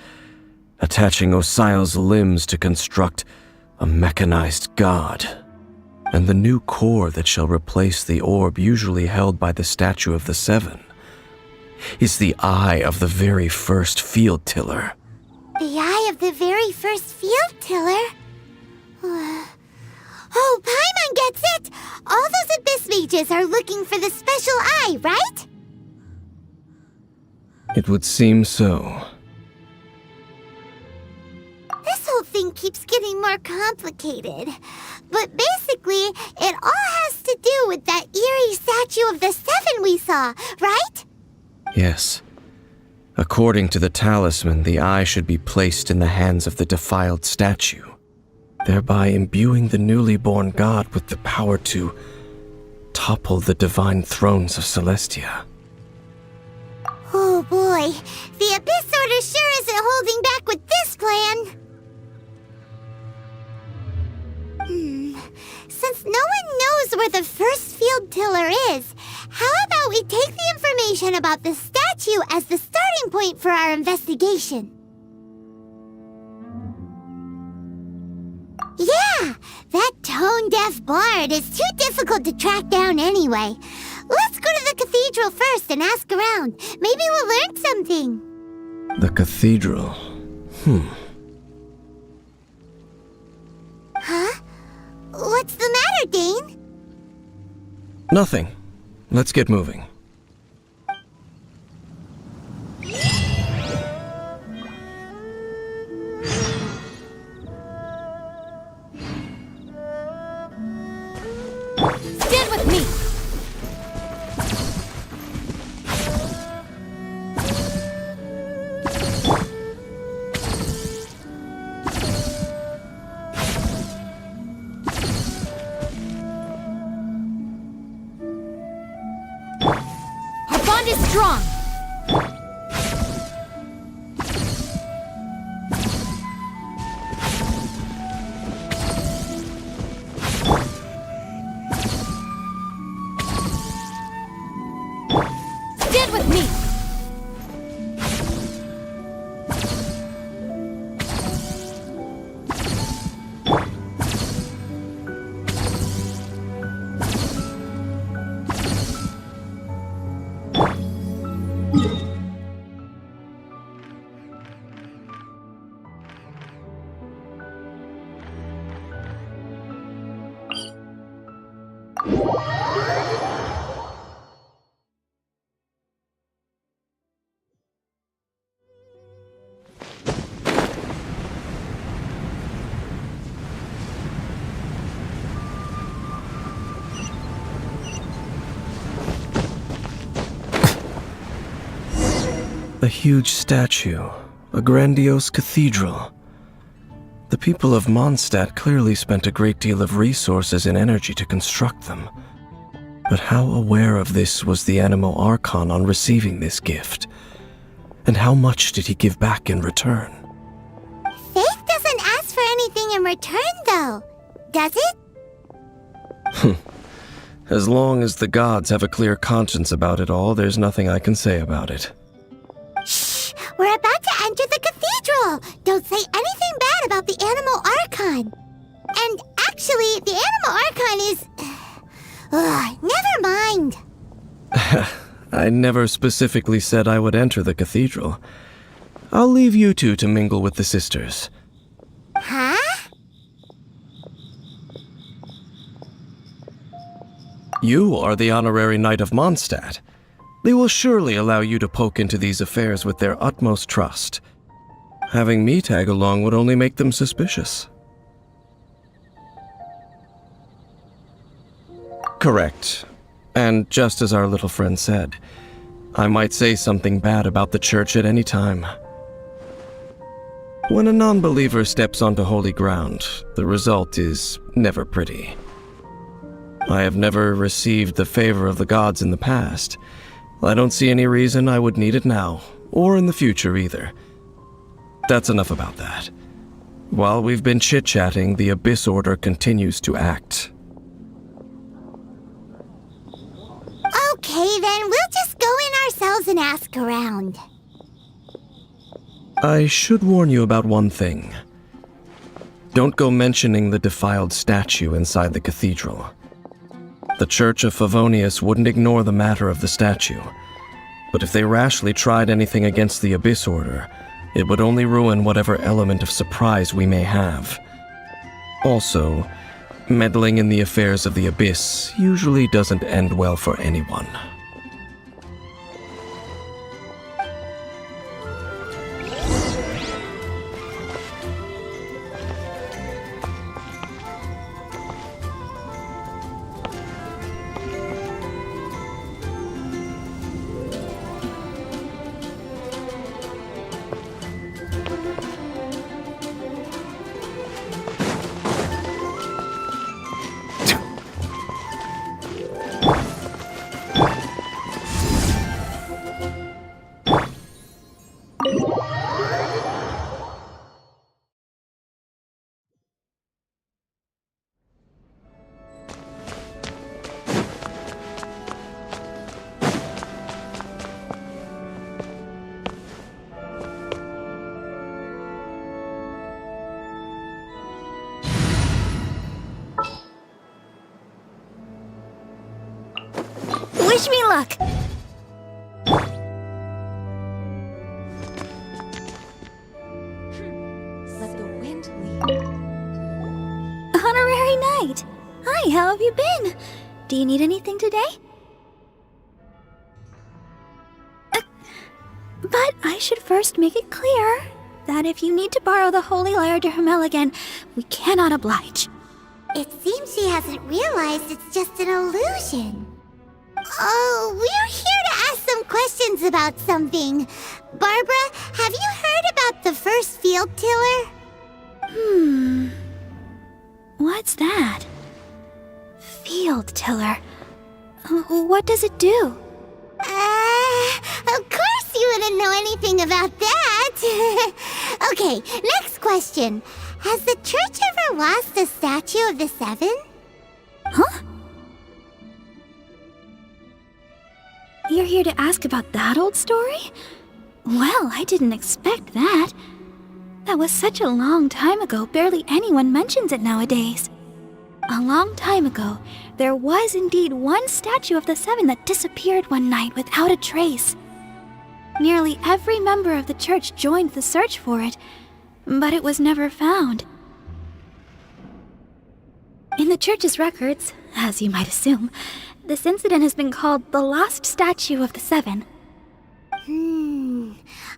[SPEAKER 8] attaching Osile's limbs to construct a mechanized god. And the new core that shall replace the orb usually held by the Statue of the Seven is the eye of the very first field tiller.
[SPEAKER 3] The eye of the very first field tiller? Oh, Paimon gets it! All those Abyss mages are looking for the special eye, right?
[SPEAKER 8] It would seem so.
[SPEAKER 3] This whole whole thing keeps getting more complicated. But basically, it all has to do with that eerie statue of the Seven we saw, right?
[SPEAKER 8] Yes. According to the talisman, the eye should be placed in the hands of the defiled statue, thereby imbuing the newly born god with the power to topple the divine thrones of Celestia.
[SPEAKER 3] Oh boy, the Abyss Order sure isn't holding back with this plan. Since no one knows where the first field tiller is, how about we take the information about the statue as the starting point for our investigation? Yeah, that tone-deaf bard is too difficult to track down anyway. Let's go to the cathedral first and ask around. Maybe we'll learn something.
[SPEAKER 8] The cathedral.
[SPEAKER 3] Huh? What's the matter, Dane?
[SPEAKER 8] Nothing. Let's get moving.
[SPEAKER 4] Stand with me! Our bond is strong! Stand with me!
[SPEAKER 8] A huge statue, a grandiose cathedral. The people of Mondstadt clearly spent a great deal of resources and energy to construct them. But how aware of this was the Animo Archon on receiving this gift? And how much did he give back in return?
[SPEAKER 3] Faith doesn't ask for anything in return, though. Does it?
[SPEAKER 8] As long as the gods have a clear conscience about it all, there's nothing I can say about it.
[SPEAKER 3] Shh! We're about to enter the cathedral! Don't say anything bad about the Animo Archon! And actually, the Animo Archon is... never mind!
[SPEAKER 8] I never specifically said I would enter the cathedral. I'll leave you two to mingle with the sisters.
[SPEAKER 3] Huh?
[SPEAKER 8] You are the honorary knight of Mondstadt. They will surely allow you to poke into these affairs with their utmost trust. Having me tag along would only make them suspicious. Correct. And just as our little friend said, I might say something bad about the church at any time. When a non-believer steps onto holy ground, the result is never pretty. I have never received the favor of the gods in the past. I don't see any reason I would need it now, or in the future either. That's enough about that. While we've been chit-chatting, the Abyss Order continues to act.
[SPEAKER 3] Okay, then we'll just go in ourselves and ask around.
[SPEAKER 8] I should warn you about one thing. Don't go mentioning the defiled statue inside the cathedral. The Church of Favonius wouldn't ignore the matter of the statue, but if they rashly tried anything against the Abyss Order, it would only ruin whatever element of surprise we may have. Also, meddling in the affairs of the Abyss usually doesn't end well for anyone.
[SPEAKER 2] Wish me luck!
[SPEAKER 5] Let the wind lead.
[SPEAKER 2] Honorary Knight! Hi, how have you been? Do you need anything today? But I should first make it clear that if you need to borrow the Holy Lyre de Hermel again, we cannot oblige.
[SPEAKER 3] It seems she hasn't realized it's just an illusion. Oh, we're here to ask some questions about something. Barbara, have you heard about the first field tiller?
[SPEAKER 2] What's that? Field tiller. What does it do?
[SPEAKER 3] Of course you wouldn't know anything about that. Okay, next question. Has the church ever lost a statue of the Seven?
[SPEAKER 2] Huh? You're here to ask about that old story? Well, I didn't expect that. That was such a long time ago, barely anyone mentions it nowadays. A long time ago, there was indeed one statue of the Seven that disappeared one night without a trace. Nearly every member of the church joined the search for it, but it was never found. In the church's records, as you might assume, this incident has been called the Lost Statue of the Seven.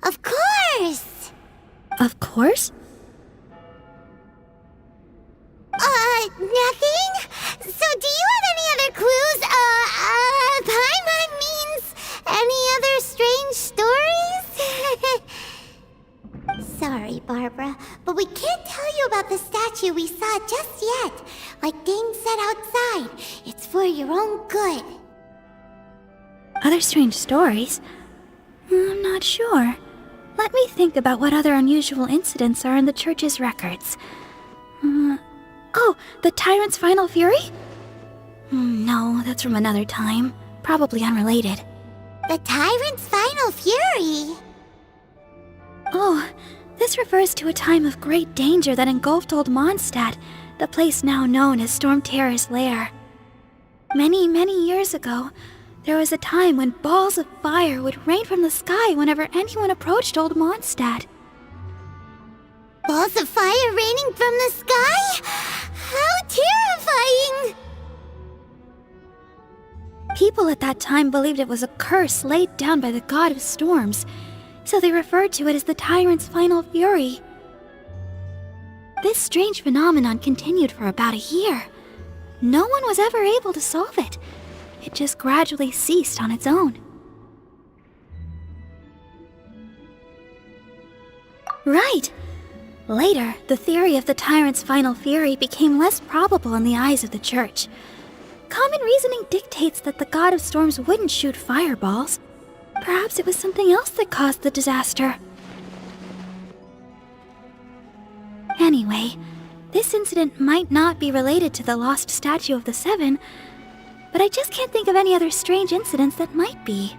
[SPEAKER 3] Of course!
[SPEAKER 2] Of course?
[SPEAKER 3] Nothing? So do you have any other clues? Paimon means any other strange stories? Sorry, Barbara, but we can't tell you about the statue we saw just yet. Like Dane said outside, it's for your own good.
[SPEAKER 2] Other strange stories? I'm not sure. Let me think about what other unusual incidents are in the church's records. Oh, the Tyrant's Final Fury? No, that's from another time. Probably unrelated.
[SPEAKER 3] The Tyrant's Final Fury?
[SPEAKER 2] Oh, this refers to a time of great danger that engulfed Old Mondstadt, the place now known as Storm Terror's lair. Many, many years ago, there was a time when balls of fire would rain from the sky whenever anyone approached Old Mondstadt.
[SPEAKER 3] Balls of fire raining from the sky? How terrifying!
[SPEAKER 2] People at that time believed it was a curse laid down by the god of storms, so they referred to it as the Tyrant's Final Fury. This strange phenomenon continued for about a year. No one was ever able to solve it. It just gradually ceased on its own. Right! Later, the theory of the Tyrant's Final Fury became less probable in the eyes of the church. Common reasoning dictates that the god of storms wouldn't shoot fireballs. Perhaps it was something else that caused the disaster. Anyway, this incident might not be related to the lost statue of the Seven, but I just can't think of any other strange incidents that might be.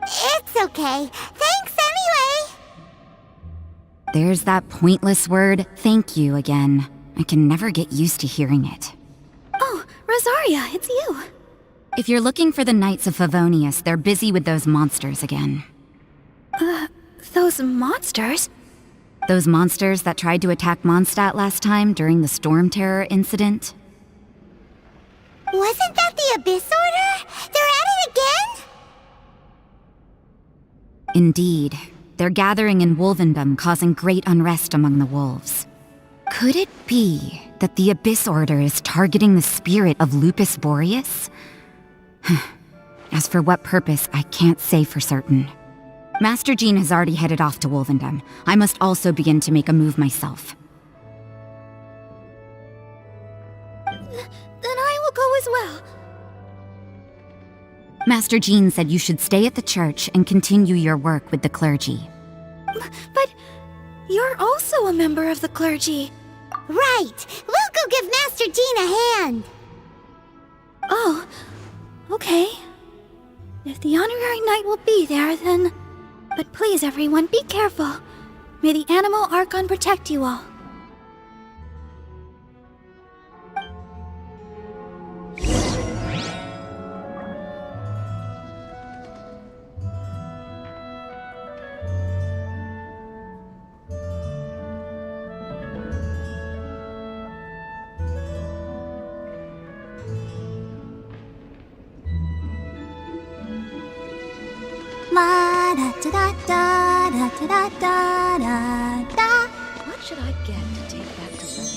[SPEAKER 3] It's okay. Thanks anyway!
[SPEAKER 14] There's that pointless word, thank you, again. I can never get used to hearing it.
[SPEAKER 2] Oh, Rosaria, it's you.
[SPEAKER 14] If you're looking for the Knights of Favonius, they're busy with those monsters again.
[SPEAKER 2] Those monsters?
[SPEAKER 14] Those monsters that tried to attack Mondstadt last time during the Storm Terror incident?
[SPEAKER 3] Wasn't that the Abyss Order? They're at it again?
[SPEAKER 14] Indeed. They're gathering in Wolvendom, causing great unrest among the wolves. Could it be that the Abyss Order is targeting the spirit of Lupus Boreas? As for what purpose, I can't say for certain. Master Jean has already headed off to Wolvendom. I must also begin to make a move myself.
[SPEAKER 2] Then I will go as well.
[SPEAKER 14] Master Jean said you should stay at the church and continue your work with the clergy.
[SPEAKER 2] But you're also a member of the clergy.
[SPEAKER 3] Right! We'll go give Master Jean a hand!
[SPEAKER 2] Oh, okay. If the Honorary Knight will be there, then... But please, everyone, be careful. May the Animal Archon protect you all.
[SPEAKER 4] What should I get to take back to Lily?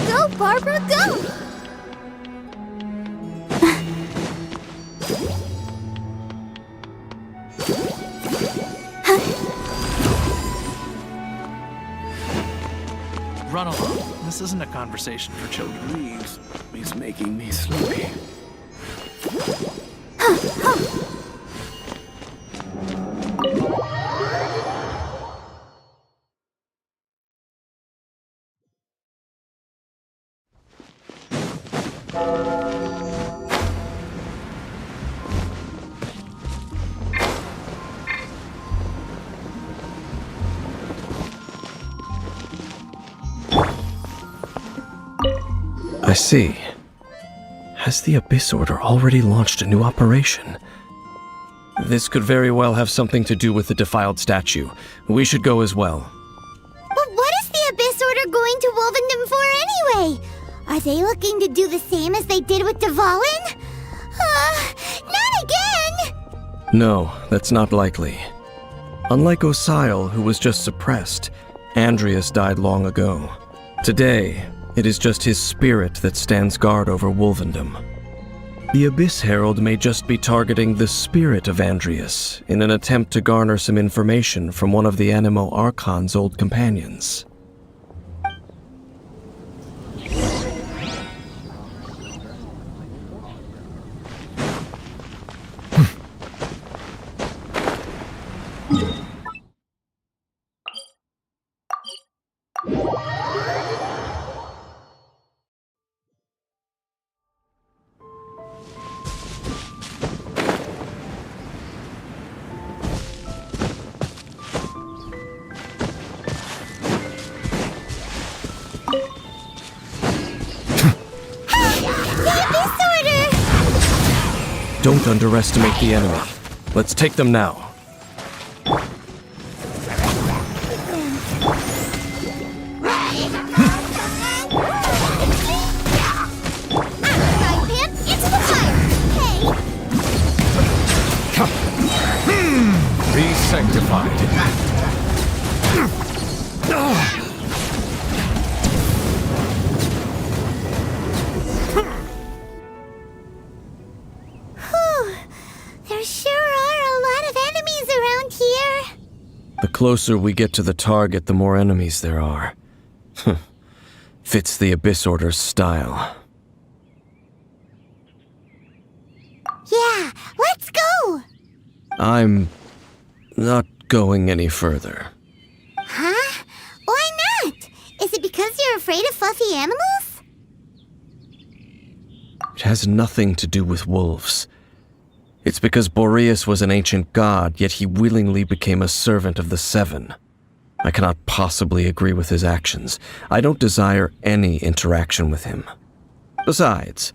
[SPEAKER 3] Go, Barbara, go!
[SPEAKER 15] Run along. This isn't a conversation for children.
[SPEAKER 8] He's making me sleepy. I see. Has the Abyss Order already launched a new operation? This could very well have something to do with the defiled statue. We should go as well.
[SPEAKER 3] But what is the Abyss Order going to Wolvendom for anyway? Are they looking to do the same as they did with Dvalin? Not again!
[SPEAKER 8] No, that's not likely. Unlike Osile, who was just suppressed, Andreas died long ago. Today, it is just his spirit that stands guard over Wolvendom. The Abyss Herald may just be targeting the spirit of Andreas in an attempt to garner some information from one of the Animo Archon's old companions. Don't underestimate the enemy. Let's take them now.
[SPEAKER 13] Be sanctified.
[SPEAKER 3] There sure are a lot of enemies around here.
[SPEAKER 8] The closer we get to the target, the more enemies there are. Fits the Abyss Order's style.
[SPEAKER 3] Yeah, let's go!
[SPEAKER 8] I'm not going any further.
[SPEAKER 3] Huh? Why not? Is it because you're afraid of fluffy animals?
[SPEAKER 8] It has nothing to do with wolves. It's because Boreas was an ancient god, yet he willingly became a servant of the Seven. I cannot possibly agree with his actions. I don't desire any interaction with him. Besides,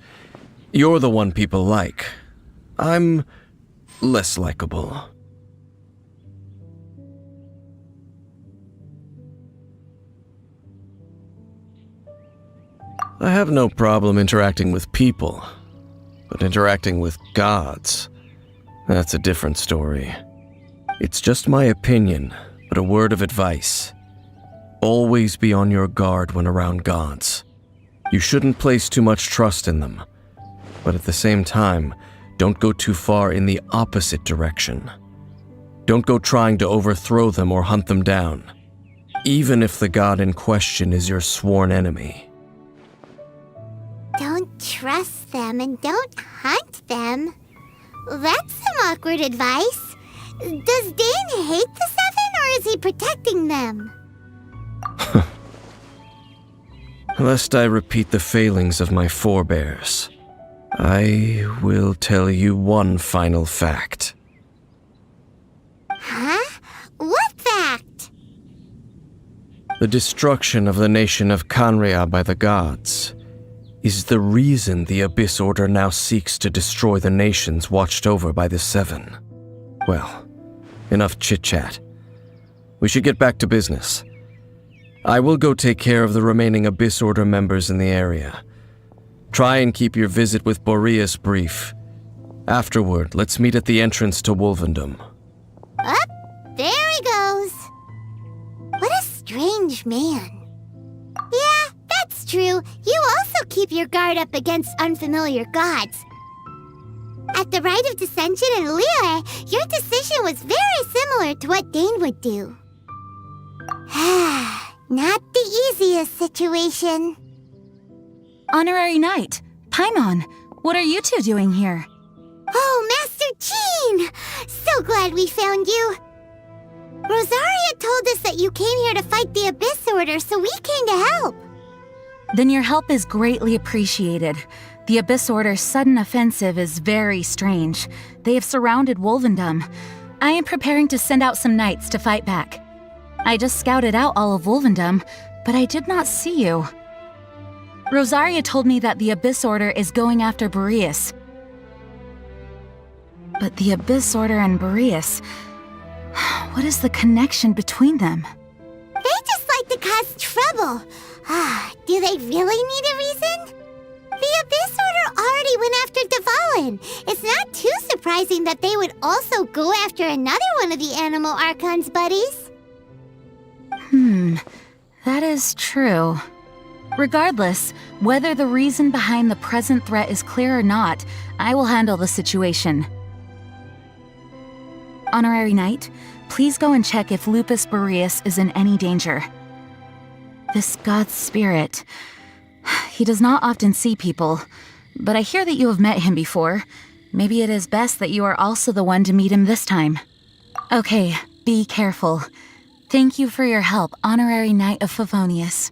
[SPEAKER 8] you're the one people like. I'm less likable. I have no problem interacting with people, but interacting with gods, that's a different story. It's just my opinion, but a word of advice. Always be on your guard when around gods. You shouldn't place too much trust in them, but at the same time, don't go too far in the opposite direction. Don't go trying to overthrow them or hunt them down, even if the god in question is your sworn enemy.
[SPEAKER 3] Don't trust them and don't hunt them. That's some awkward advice. Does Dane hate the Seven, or is he protecting them?
[SPEAKER 8] Lest I repeat the failings of my forebears, I will tell you one final fact.
[SPEAKER 3] Huh? What fact?
[SPEAKER 8] The destruction of the nation of Canria by the gods is the reason the Abyss Order now seeks to destroy the nations watched over by the Seven. Well, enough chit-chat. We should get back to business. I will go take care of the remaining Abyss Order members in the area. Try and keep your visit with Boreas brief. Afterward, let's meet at the entrance to Wolvendom.
[SPEAKER 3] Up, there he goes. What a strange man. Yeah, that's true. You also keep your guard up against unfamiliar gods. At the Rite of Dissension in Liyue, your decision was very similar to what Dane would do. Not the easiest situation.
[SPEAKER 14] Honorary Knight, Paimon, what are you two doing here?
[SPEAKER 3] Oh, Master Jean! So glad we found you. Rosaria told us that you came here to fight the Abyss Order, so we came to help.
[SPEAKER 14] Then your help is greatly appreciated. The Abyss Order's sudden offensive is very strange. They have surrounded Wolvendom. I am preparing to send out some knights to fight back. I just scouted out all of Wolvendom, but I did not see you. Rosaria told me that the Abyss Order is going after Boreas. But the Abyss Order and Boreas... what is the connection between them?
[SPEAKER 3] They just like to cause trouble. Do they really need a reason? The Abyss Order already went after Dvalin. It's not too surprising that they would also go after another one of the Animal Archon's buddies.
[SPEAKER 14] That is true. Regardless, whether the reason behind the present threat is clear or not, I will handle the situation. Honorary Knight, please go and check if Lupus Boreas is in any danger. This god's spirit... he does not often see people, but I hear that you have met him before. Maybe it is best that you are also the one to meet him this time. Okay, be careful. Thank you for your help, Honorary Knight of Favonius.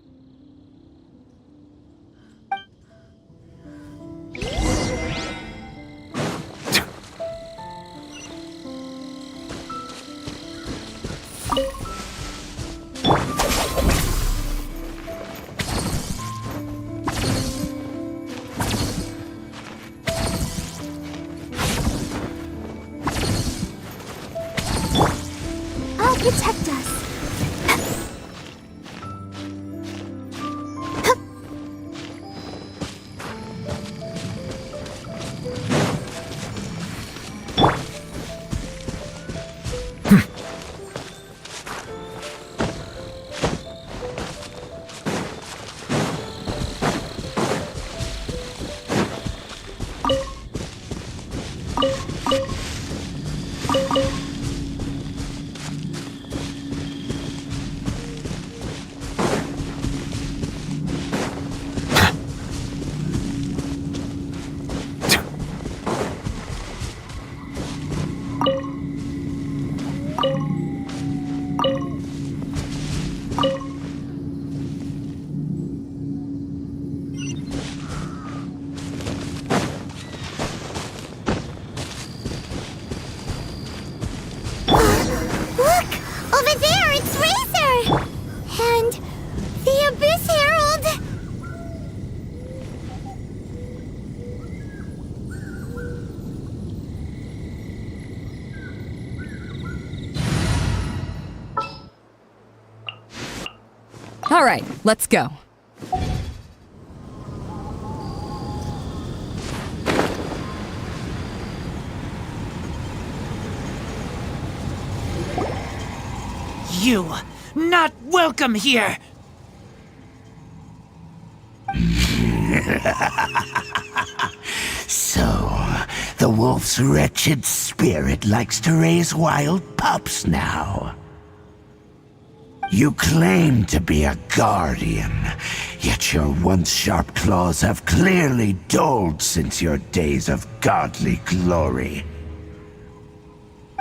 [SPEAKER 3] I'll protect us.
[SPEAKER 16] All right, let's go.
[SPEAKER 17] You, not welcome here!
[SPEAKER 18] So, the wolf's wretched spirit likes to raise wild pups now. You claim to be a guardian, yet your once sharp claws have clearly dulled since your days of godly glory.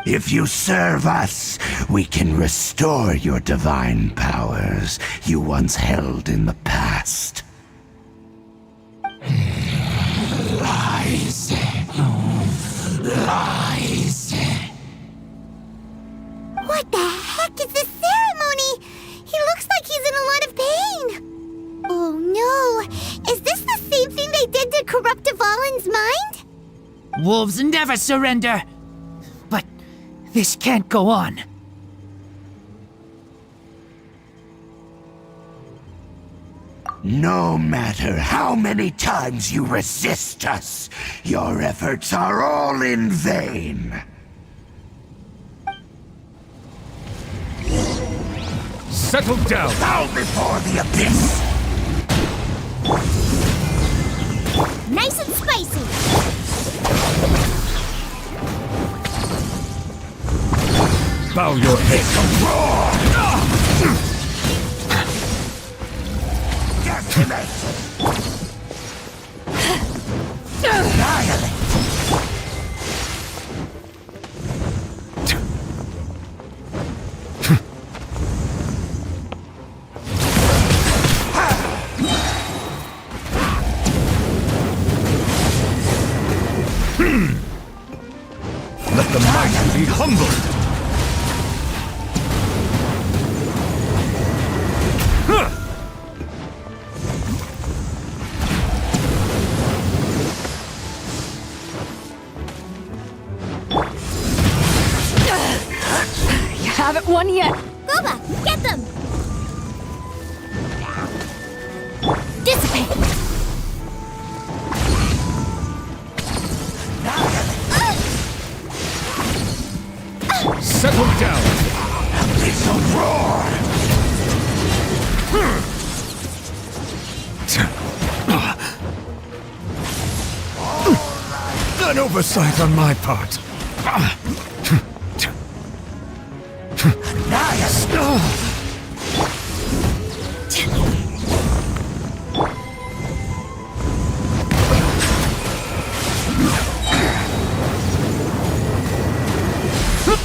[SPEAKER 18] If you serve us, we can restore your divine powers you once held in the past. Lies. Lies.
[SPEAKER 3] What the heck is this ceremony? He looks like he's in a lot of pain. Oh no, is this the same thing they did to corrupt Dvalin's mind?
[SPEAKER 17] Wolves never surrender! But this can't go on.
[SPEAKER 18] No matter how many times you resist us, your efforts are all in vain.
[SPEAKER 13] Settle down!
[SPEAKER 18] Bow before the abyss!
[SPEAKER 3] Nice and spicy!
[SPEAKER 13] Bow your head!
[SPEAKER 18] Decimate! Annihilate!
[SPEAKER 13] Let the mighty be humbled!
[SPEAKER 16] You haven't won yet.
[SPEAKER 3] Boba, get them! Dissipate!
[SPEAKER 13] Settle down!
[SPEAKER 18] It's a roar!
[SPEAKER 13] An oversight on my part.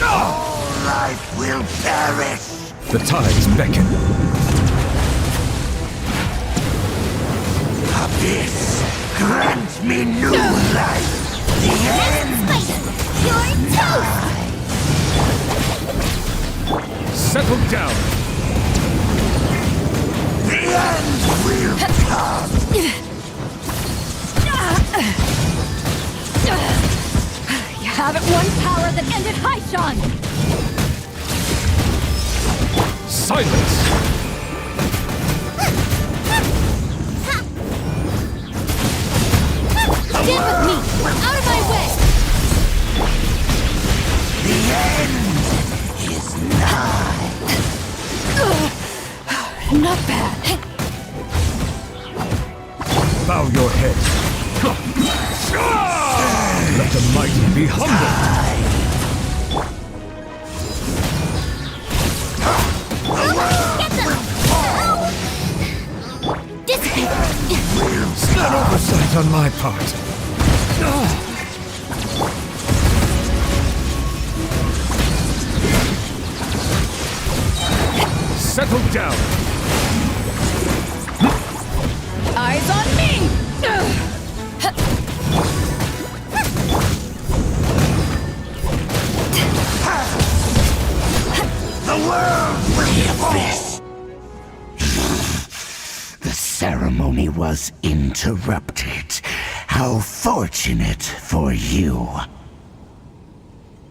[SPEAKER 18] All life will perish!
[SPEAKER 13] The tides beckon.
[SPEAKER 18] Abyss, grant me new life! The end!
[SPEAKER 3] You're toast!
[SPEAKER 13] Settle down!
[SPEAKER 18] The end will come!
[SPEAKER 16] You haven't won power that ended Haishan!
[SPEAKER 13] Silence!
[SPEAKER 16] Stand with me! Out of my way!
[SPEAKER 18] The end is nigh!
[SPEAKER 16] Not bad.
[SPEAKER 13] Bow your head. Let the mighty be humbled.
[SPEAKER 3] Get them! Dissipate!
[SPEAKER 13] An oversight on my part. Settle down.
[SPEAKER 16] Eyes on me!
[SPEAKER 18] The world will be abyss! The ceremony was interrupted. How fortunate for you.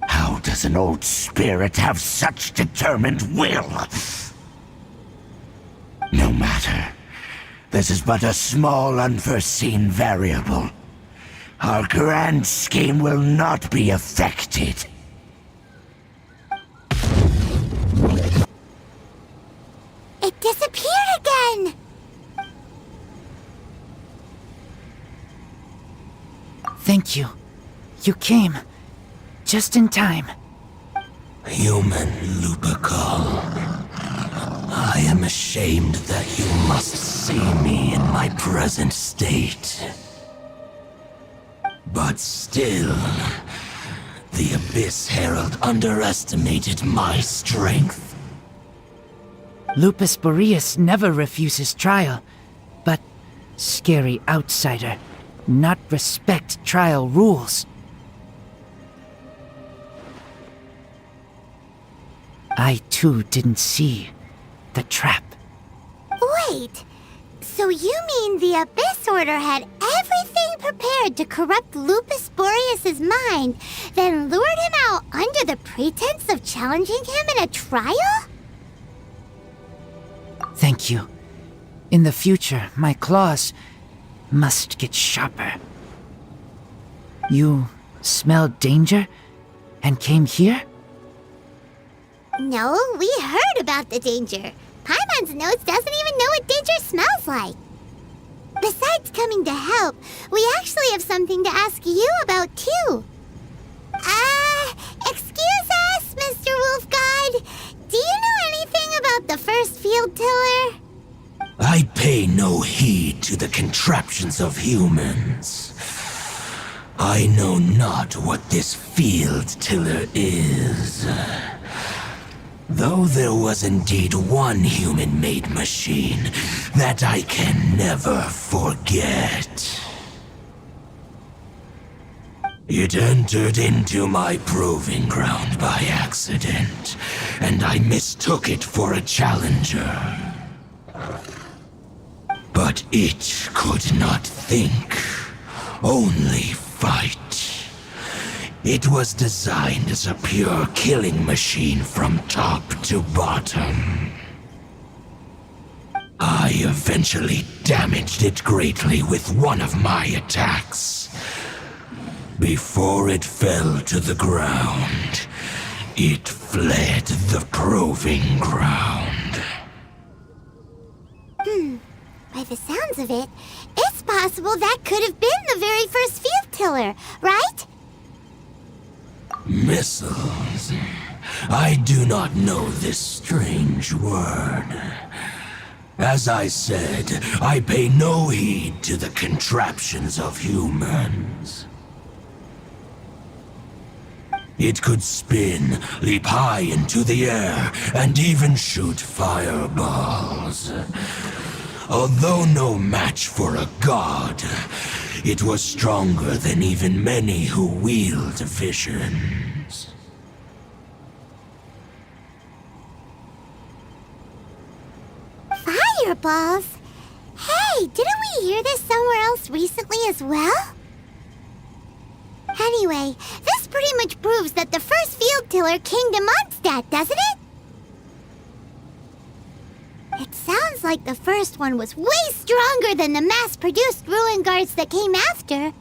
[SPEAKER 18] How does an old spirit have such determined will? No matter. This is but a small unforeseen variable. Our grand scheme will not be affected.
[SPEAKER 3] It disappeared again!
[SPEAKER 17] Thank you. You came. Just in time.
[SPEAKER 18] Human Lupercal. I am ashamed that you must see me in my present state. But still, the Abyss Herald underestimated my strength.
[SPEAKER 17] Lupus Boreas never refuses trial, but scary outsider, not respect trial rules. I too didn't see the trap.
[SPEAKER 3] Wait, so you mean the Abyss Order had everything prepared to corrupt Lupus Boreas' mind, then lured him out under the pretense of challenging him in a trial?
[SPEAKER 17] Thank you. In the future, my claws must get sharper. You smelled danger and came here?
[SPEAKER 3] No, we heard about the danger. Paimon's notes doesn't even know what danger smells like. Besides coming to help, we actually have something to ask you about too. Excuse us, Mr. Wolf God. Do you know anything about the first field tiller?
[SPEAKER 18] I pay no heed to the contraptions of humans. I know not what this field tiller is. Though there was indeed one human-made machine that I can never forget. It entered into my proving ground by accident, and I mistook it for a challenger. But it could not think, only fight. It was designed as a pure killing machine from top to bottom. I eventually damaged it greatly with one of my attacks. Before it fell to the ground, it fled the proving ground.
[SPEAKER 3] By the sounds of it, it's possible that could have been the very first field tiller, right?
[SPEAKER 18] Missiles. I do not know this strange word. As I said, I pay no heed to the contraptions of humans. It could spin, leap high into the air, and even shoot fireballs. Although no match for a god, it was stronger than even many who wield visions.
[SPEAKER 3] Fireballs? Hey, didn't we hear this somewhere else recently as well? Anyway, this pretty much proves that the first field tiller came to Mondstadt, doesn't it? It sounds like the first one was way stronger than the mass-produced ruin guards that came after.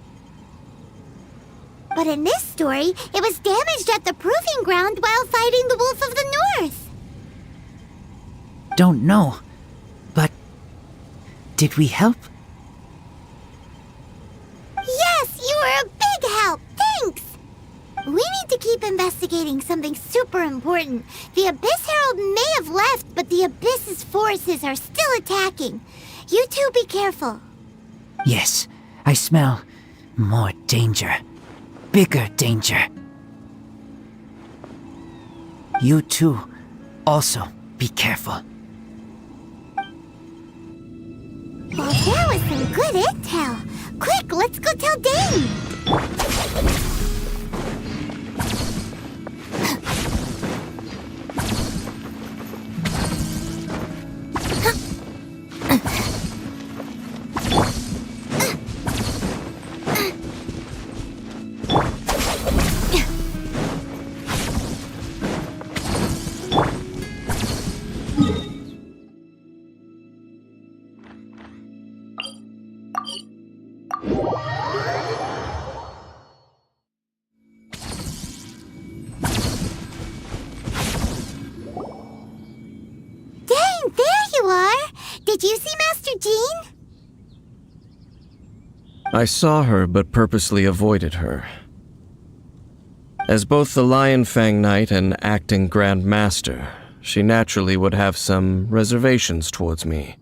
[SPEAKER 3] But in this story, it was damaged at the proving ground while fighting the Wolf of the North.
[SPEAKER 17] Don't know. But did we help?
[SPEAKER 3] Yes, you were a big help. Thanks. We need to keep investigating something super important. The Abyss Herald may have left, but the Abyss's forces are still attacking. You two be careful.
[SPEAKER 17] Yes, I smell more danger. Bigger danger. You two also be careful.
[SPEAKER 3] Well, there was some good intel. Quick, let's go tell Dane. Did you see Master Jean?
[SPEAKER 8] I saw her, but purposely avoided her. As both the Lion Fang Knight and acting Grand Master, she naturally would have some reservations towards me.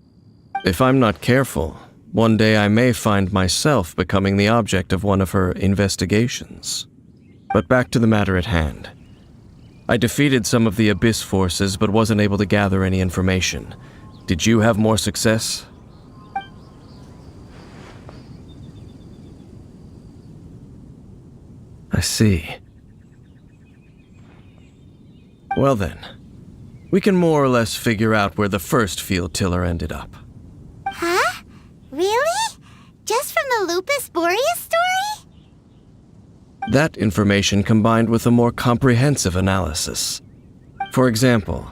[SPEAKER 8] If I'm not careful, one day I may find myself becoming the object of one of her investigations. But back to the matter at hand. I defeated some of the Abyss forces, but wasn't able to gather any information. Did you have more success? I see. Well then, we can more or less figure out where the first field tiller ended up.
[SPEAKER 3] Huh? Really? Just from the Lupus Boreas story?
[SPEAKER 8] That information combined with a more comprehensive analysis. For example,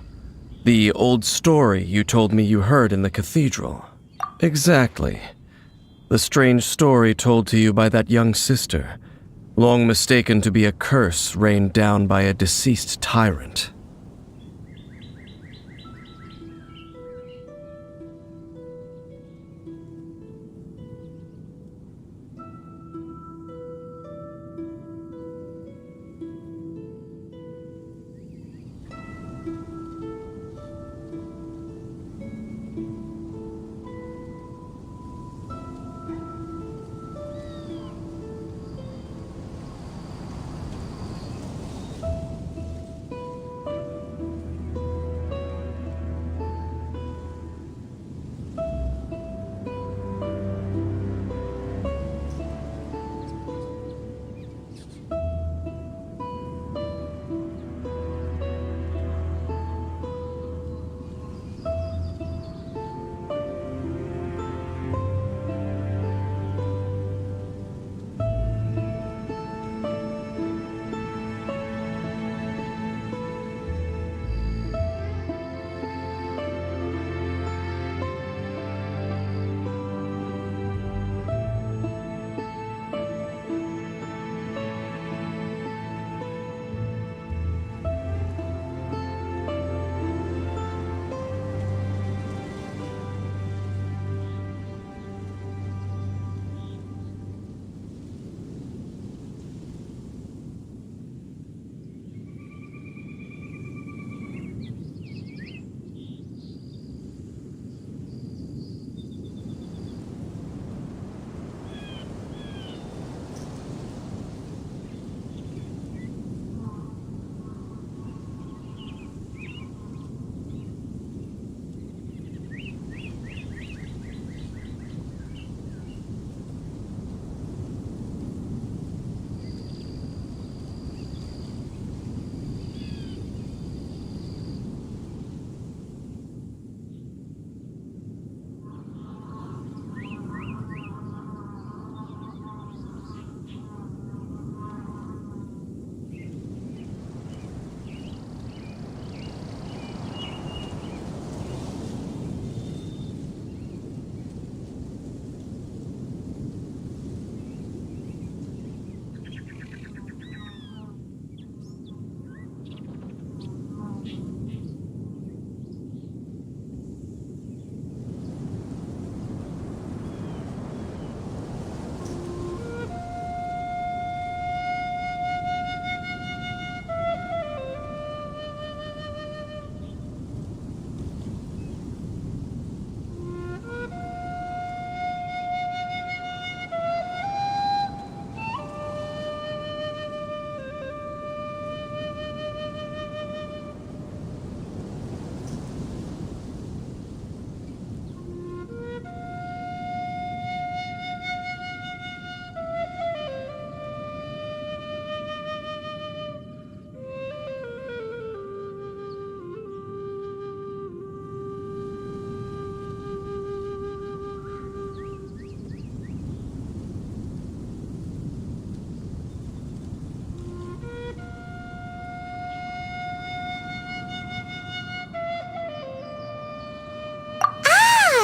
[SPEAKER 8] the old story you told me you heard in the cathedral. Exactly. The strange story told to you by that young sister, long mistaken to be a curse rained down by a deceased tyrant.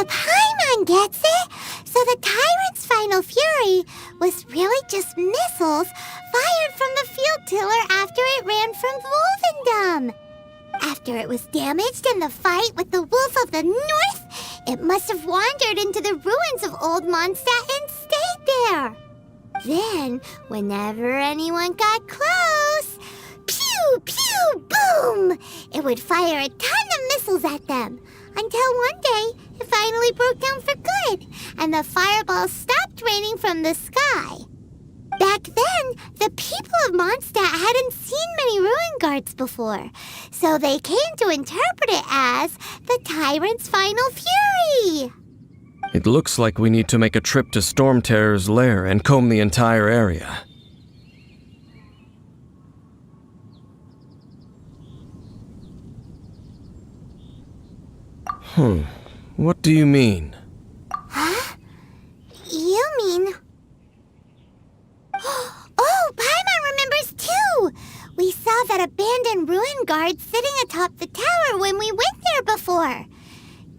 [SPEAKER 3] Paimon gets it! So the tyrant's final fury was really just missiles fired from the field tiller after it ran from Wolvendom. After it was damaged in the fight with the Wolf of the North, it must have wandered into the ruins of Old Mondstadt and stayed there. Then, whenever anyone got close, pew, pew, boom! It would fire a ton of missiles at them, until one day it finally broke down for good, and the fireballs stopped raining from the sky. Back then, the people of Mondstadt hadn't seen many ruin guards before, so they came to interpret it as the tyrant's final fury.
[SPEAKER 8] It looks like we need to make a trip to Storm Terror's lair and comb the entire area. What do you mean?
[SPEAKER 3] Huh? You mean... Oh, Paimon remembers too! We saw that abandoned ruin guard sitting atop the tower when we went there before.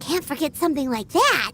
[SPEAKER 3] Can't forget something like that.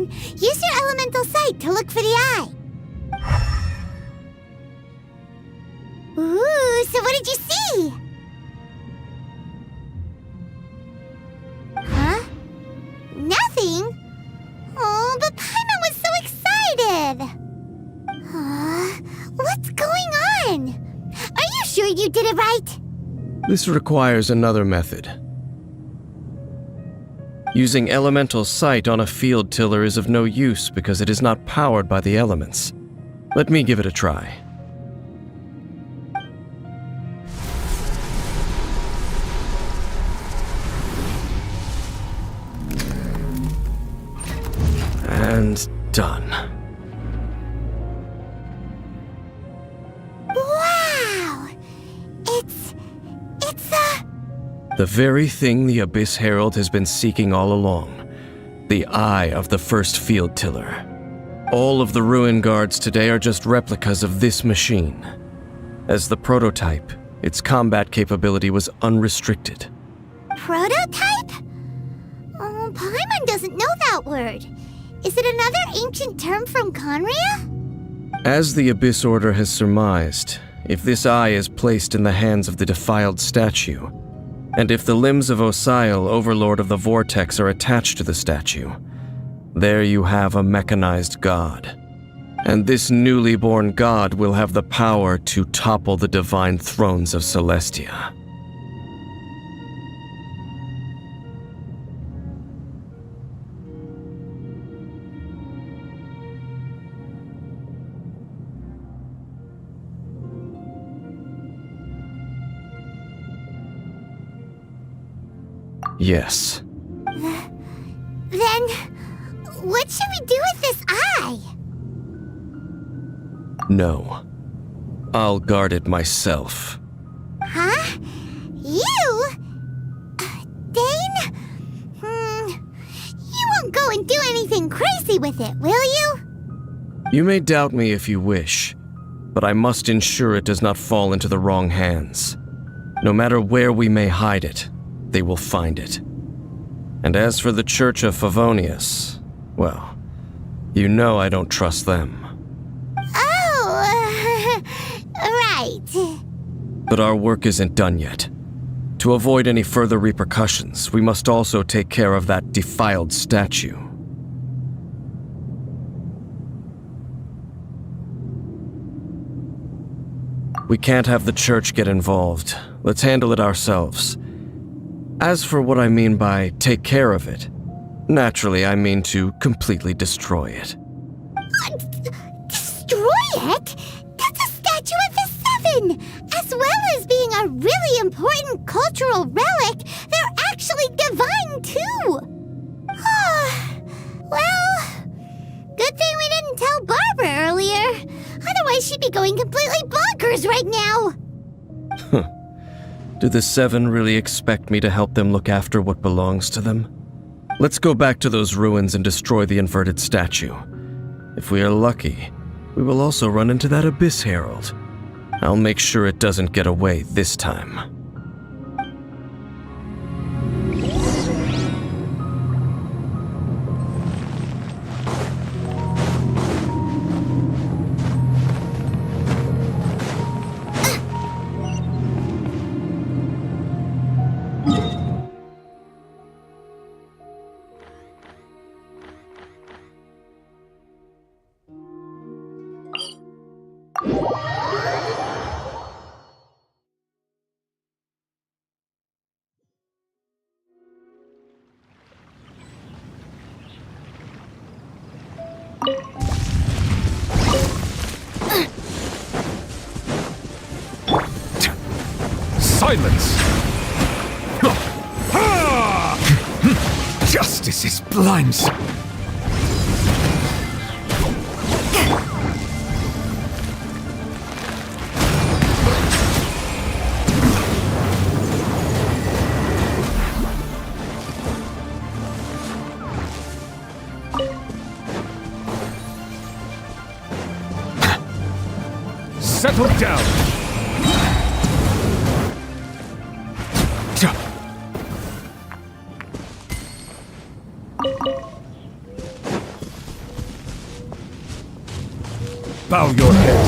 [SPEAKER 3] on. Use your elemental sight to look for the eye. Ooh, so what did you see? Huh? Nothing? Oh, but Paimon was so excited! What's going on? Are you sure you did it right?
[SPEAKER 8] This requires another method. Using elemental sight on a field tiller is of no use because it is not powered by the elements. Let me give it a try. And done.
[SPEAKER 3] Wow! It's
[SPEAKER 8] The very thing the Abyss Herald has been seeking all along. The eye of the first field tiller. All of the ruin guards today are just replicas of this machine. As the prototype, its combat capability was unrestricted.
[SPEAKER 3] prototype? Oh, Paimon doesn't know that word. Is it another ancient term from Conria?
[SPEAKER 8] As the Abyss Order has surmised, if this eye is placed in the hands of the defiled statue, and if the limbs of Osial, Overlord of the Vortex, are attached to the statue, there you have a mechanized god. And this newly born god will have the power to topple the divine thrones of Celestia. Yes.
[SPEAKER 3] Then, what should we do with this eye?
[SPEAKER 8] No. I'll guard it myself.
[SPEAKER 3] Huh? You? Dane? You won't go and do anything crazy with it, will you?
[SPEAKER 8] You may doubt me if you wish, but I must ensure it does not fall into the wrong hands. No matter where we may hide it, they will find it. And as for the Church of Favonius, well, you know I don't trust them.
[SPEAKER 3] Oh, right.
[SPEAKER 8] But our work isn't done yet. To avoid any further repercussions, we must also take care of that defiled statue. We can't have the church get involved. Let's handle it ourselves. As for what I mean by take care of it, naturally I mean to completely destroy it.
[SPEAKER 3] Destroy it? That's a statue of the Seven! As well as being a really important cultural relic, they're actually divine too! Well, good thing we didn't tell Barbara earlier. Otherwise she'd be going completely bonkers right now!
[SPEAKER 8] Do the Seven really expect me to help them look after what belongs to them? Let's go back to those ruins and destroy the inverted statue. If we are lucky, we will also run into that Abyss Herald. I'll make sure it doesn't get away this time.
[SPEAKER 13] Silence! Justice is blind. Settle down! Bow your head.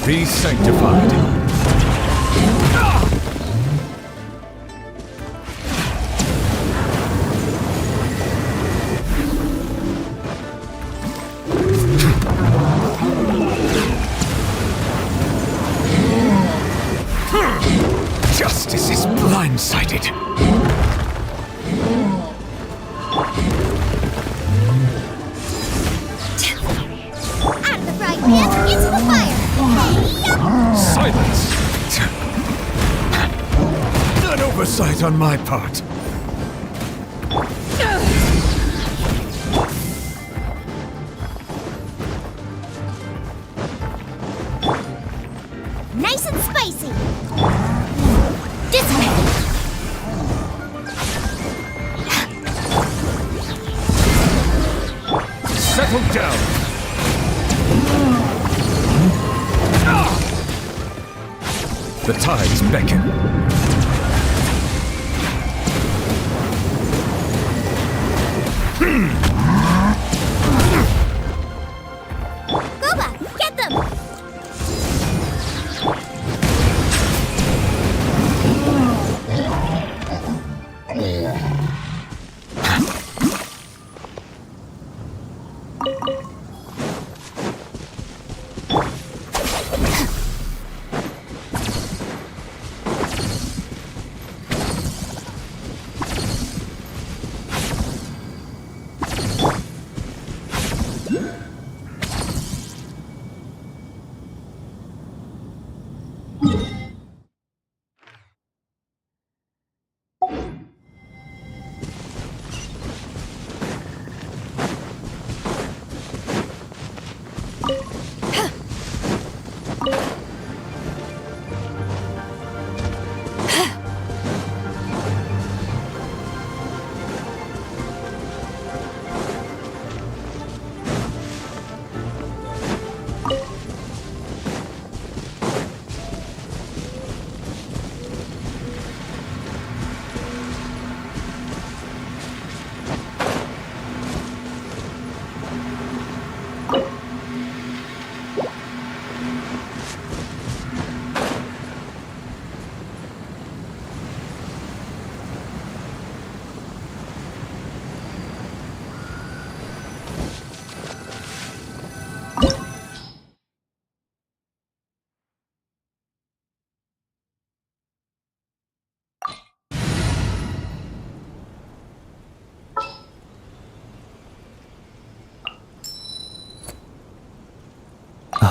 [SPEAKER 13] Be sanctified. Justice is blindsided.
[SPEAKER 3] Out of the frying pan, into the fire!
[SPEAKER 13] Silence! An oversight on my part.
[SPEAKER 3] Nice and spicy! This way!
[SPEAKER 13] Settle down! The tides beckon.
[SPEAKER 3] Goba, get them!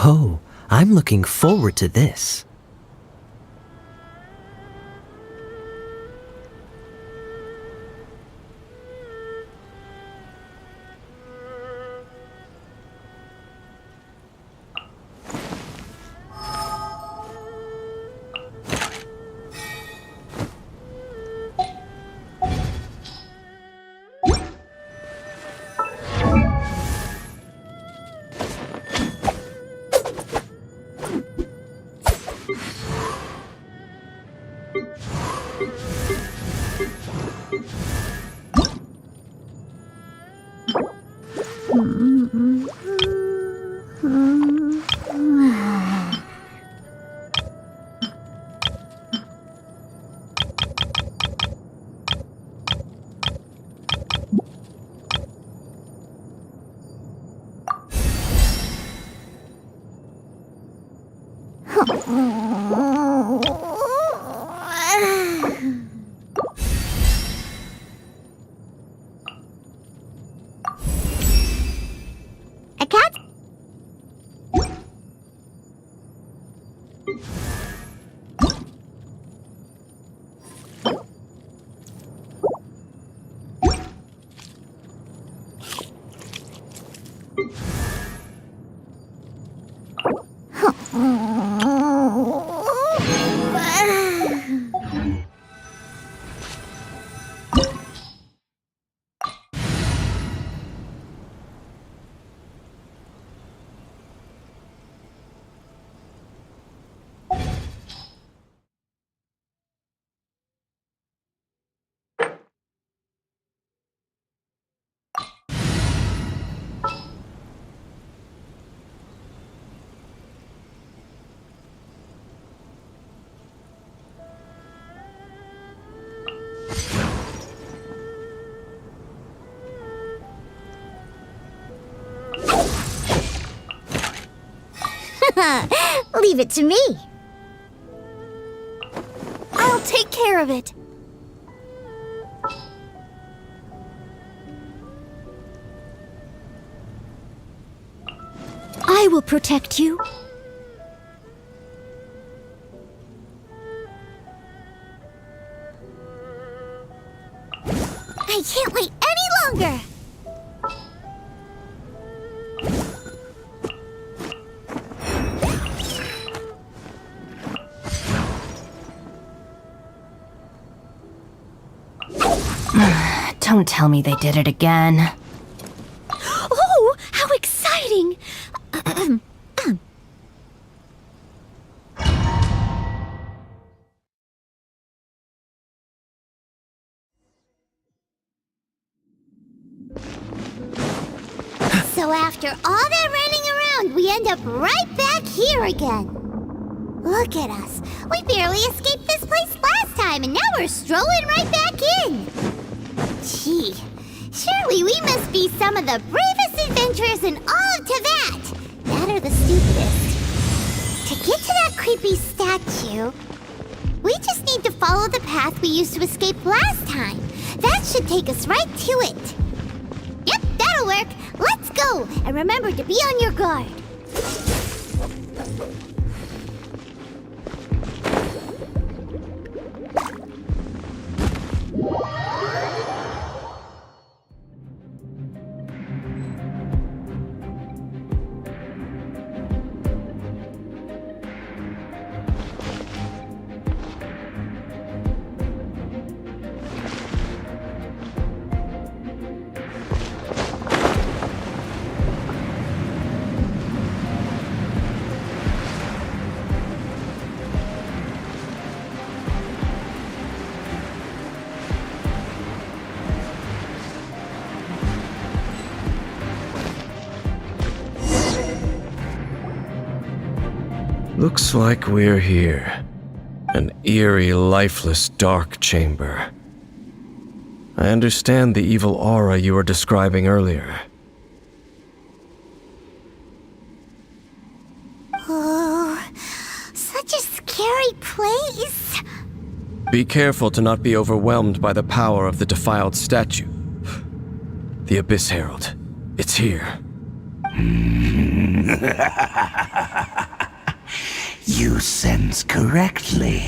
[SPEAKER 19] Oh, I'm looking forward to this.
[SPEAKER 3] A cat? Leave it to me.
[SPEAKER 2] I'll take care of it. I will protect you.
[SPEAKER 3] I can't wait any longer.
[SPEAKER 20] Don't tell me they did it again.
[SPEAKER 2] Oh, how exciting!
[SPEAKER 3] So after all that running around, we end up right back here again. Look at us. We barely escaped this place last time, and now we're strolling right back in. Gee, surely we must be some of the bravest adventurers in all of Teyvat. That or the stupidest. To get to that creepy statue, we just need to follow the path we used to escape last time. That should take us right to it. Yep, that'll work. Let's go, and remember to be on your guard.
[SPEAKER 8] Looks like we're here. An eerie, lifeless, dark chamber. I understand the evil aura you were describing earlier.
[SPEAKER 3] Oh, such a scary place.
[SPEAKER 8] Be careful to not be overwhelmed by the power of the defiled statue. The Abyss Herald. It's here.
[SPEAKER 18] You sense correctly.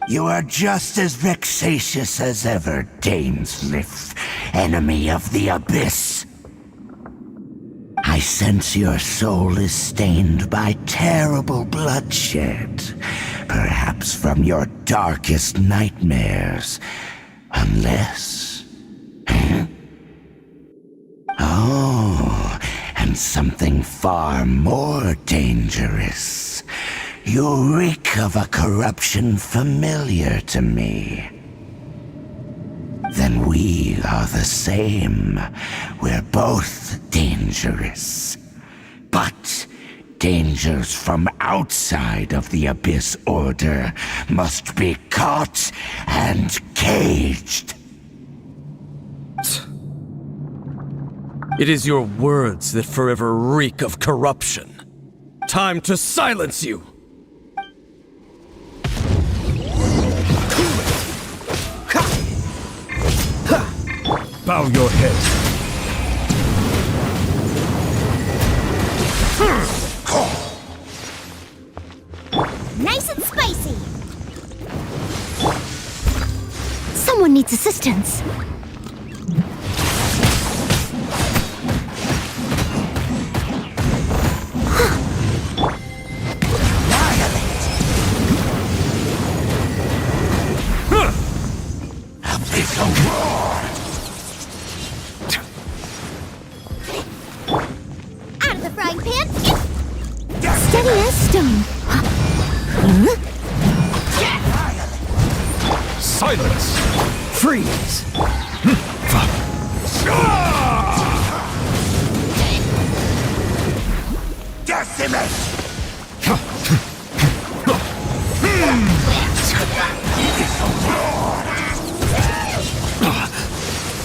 [SPEAKER 18] You are just as vexatious as ever, Daneslif, enemy of the Abyss. I sense your soul is stained by terrible bloodshed, perhaps from your darkest nightmares, unless... Oh, and something far more dangerous. You reek of a corruption familiar to me. Then we are the same. We're both dangerous. But dangers from outside of the Abyss Order must be caught and caged.
[SPEAKER 8] It is your words that forever reek of corruption. Time to silence you!
[SPEAKER 13] Bow your head.
[SPEAKER 2] Nice and spicy. Someone needs assistance.
[SPEAKER 3] Out of the frying pan.
[SPEAKER 2] Steady as stone.
[SPEAKER 13] Silence!
[SPEAKER 18] Freeze! Decimate!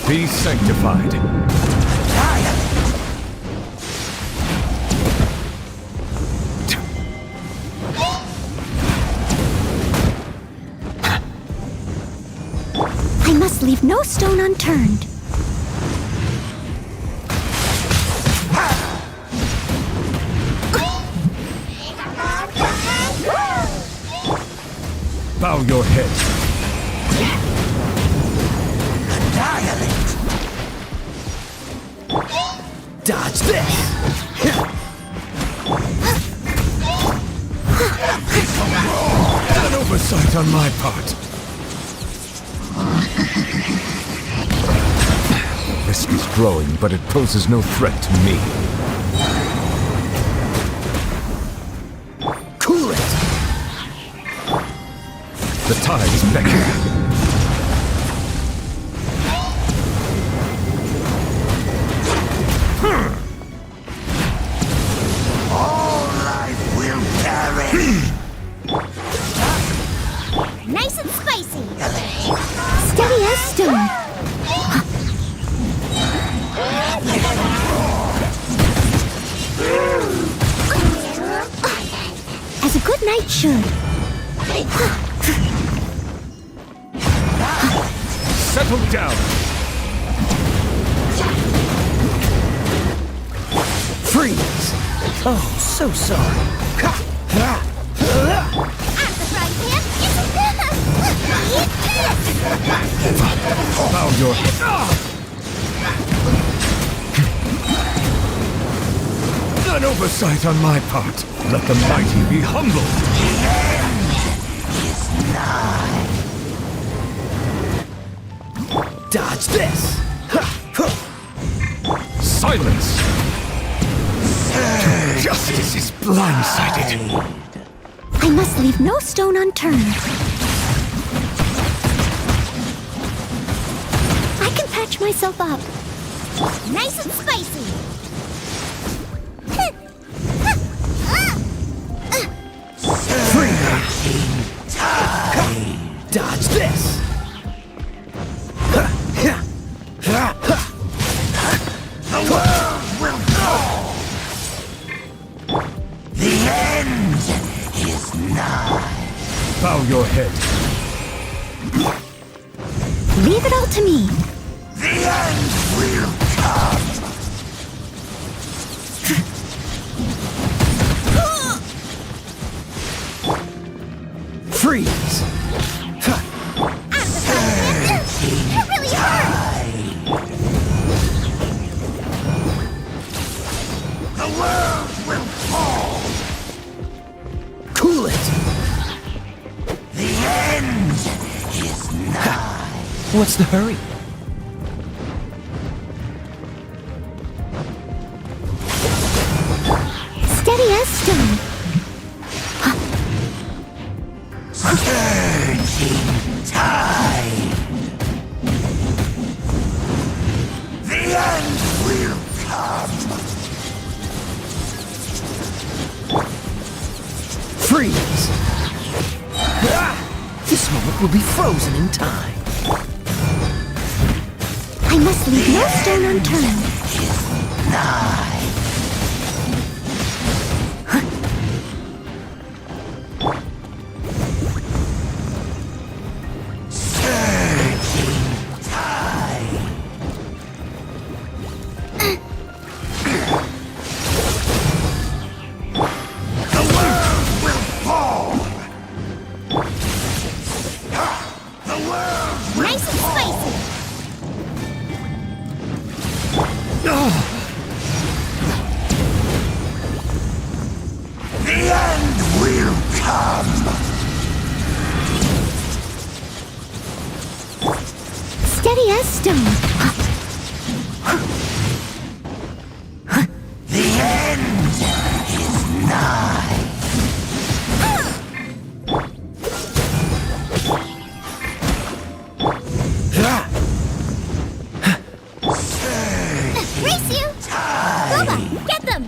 [SPEAKER 13] Be sanctified.
[SPEAKER 2] stone unturned.
[SPEAKER 13] Bow your head.
[SPEAKER 18] Annihilate!
[SPEAKER 17] Dodge this!
[SPEAKER 13] An oversight on my part. Risk is growing, but it poses no threat to me.
[SPEAKER 17] Cool it!
[SPEAKER 13] The tide is beckoning.
[SPEAKER 18] All life will perish!
[SPEAKER 3] Nice and spicy.
[SPEAKER 2] Steady as stone. As a good knight should.
[SPEAKER 13] Settle down.
[SPEAKER 17] Freeze! Oh, so sorry.
[SPEAKER 3] I'm the frying pan. Eat this!
[SPEAKER 13] Bow your head. An oversight on my part. Let the mighty be humbled.
[SPEAKER 17] Dodge this!
[SPEAKER 13] Silence! Justice is blindsided.
[SPEAKER 2] I must leave no stone unturned. I can patch myself up.
[SPEAKER 3] Nice and spicy.
[SPEAKER 17] Dodge this!
[SPEAKER 18] The world will go! The end is nigh.
[SPEAKER 13] Bow your head.
[SPEAKER 2] Leave it all to me.
[SPEAKER 18] The end will come.
[SPEAKER 17] Freeze!
[SPEAKER 3] It really hurt.
[SPEAKER 18] The world will fall.
[SPEAKER 17] Cool it!
[SPEAKER 18] The end is nigh.
[SPEAKER 17] What's the hurry?
[SPEAKER 2] Steady as stone.
[SPEAKER 18] Surging tide. The end will come.
[SPEAKER 17] Freeze! This moment will be frozen in time.
[SPEAKER 2] I must leave no stone unturned.
[SPEAKER 18] Nigh.
[SPEAKER 3] Nice and spicy.
[SPEAKER 18] The end will come.
[SPEAKER 2] Steady as stone.
[SPEAKER 18] The end is nigh.
[SPEAKER 3] Race you! Boba, get them!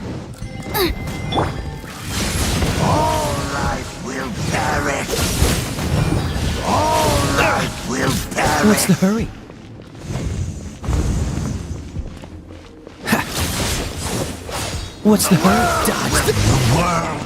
[SPEAKER 18] All life will perish. All life will perish.
[SPEAKER 17] What's the hurry? What's the hurry? Dodge the
[SPEAKER 18] world.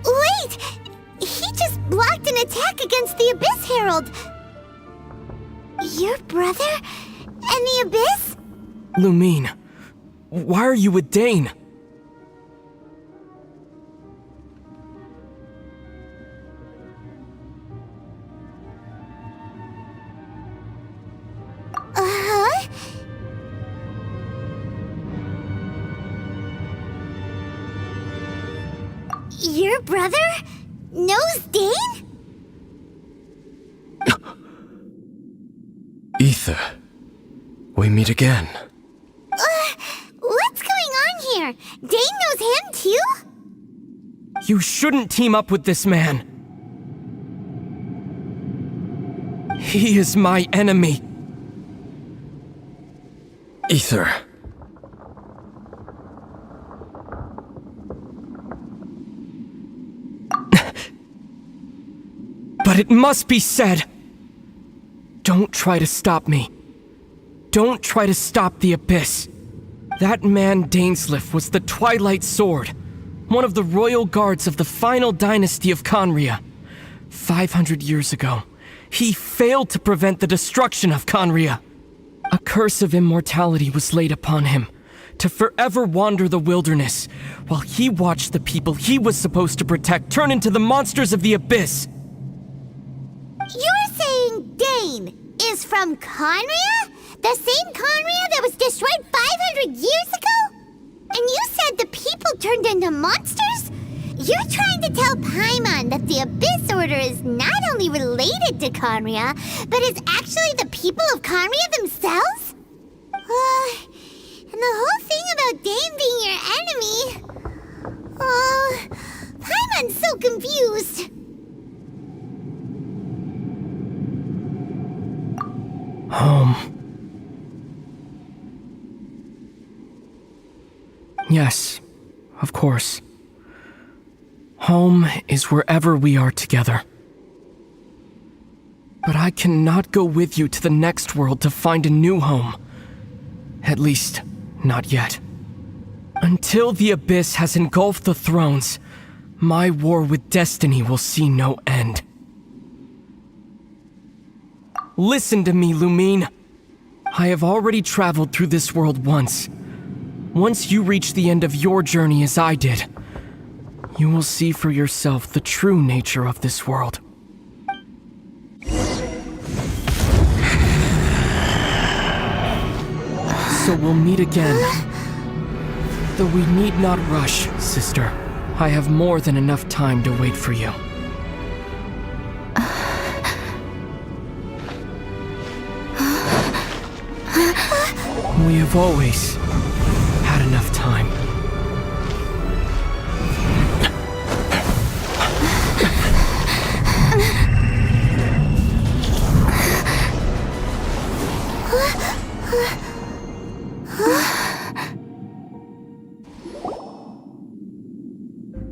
[SPEAKER 3] Wait! He just blocked an attack against the Abyss Herald! Your brother? And the Abyss?
[SPEAKER 6] Lumine, why are you with Dane?
[SPEAKER 3] Uh-huh? Your brother knows Dane?
[SPEAKER 8] Ether, we meet again.
[SPEAKER 3] What's going on here? Dane knows him too?
[SPEAKER 6] You shouldn't team up with this man. He is my enemy.
[SPEAKER 8] Ether.
[SPEAKER 6] But it must be said. Don't try to stop me. Don't try to stop the Abyss. That man Dainsleif was the Twilight Sword, one of the royal guards of the final dynasty of Conria. 500 years ago, he failed to prevent the destruction of Conria. A curse of immortality was laid upon him, to forever wander the wilderness, while he watched the people he was supposed to protect turn into the monsters of the Abyss.
[SPEAKER 3] You're saying Dane is from Conria? The same Conria that was destroyed 500 years ago? And you said the people turned into monsters? You're trying to tell Paimon that the Abyss Order is not only related to Conria, but is actually the people of Conria themselves? And the whole thing about Dane being your enemy... Paimon's so confused.
[SPEAKER 6] Home. Yes, of course. Home is wherever we are together. But I cannot go with you to the next world to find a new home. At least, not yet. Until the Abyss has engulfed the thrones, my war with destiny will see no end. Listen to me, Lumine. I have already traveled through this world once. Once you reach the end of your journey as I did, you will see for yourself the true nature of this world. So we'll meet again. Though we need not rush, sister. I have more than enough time to wait for you. We have always had enough time.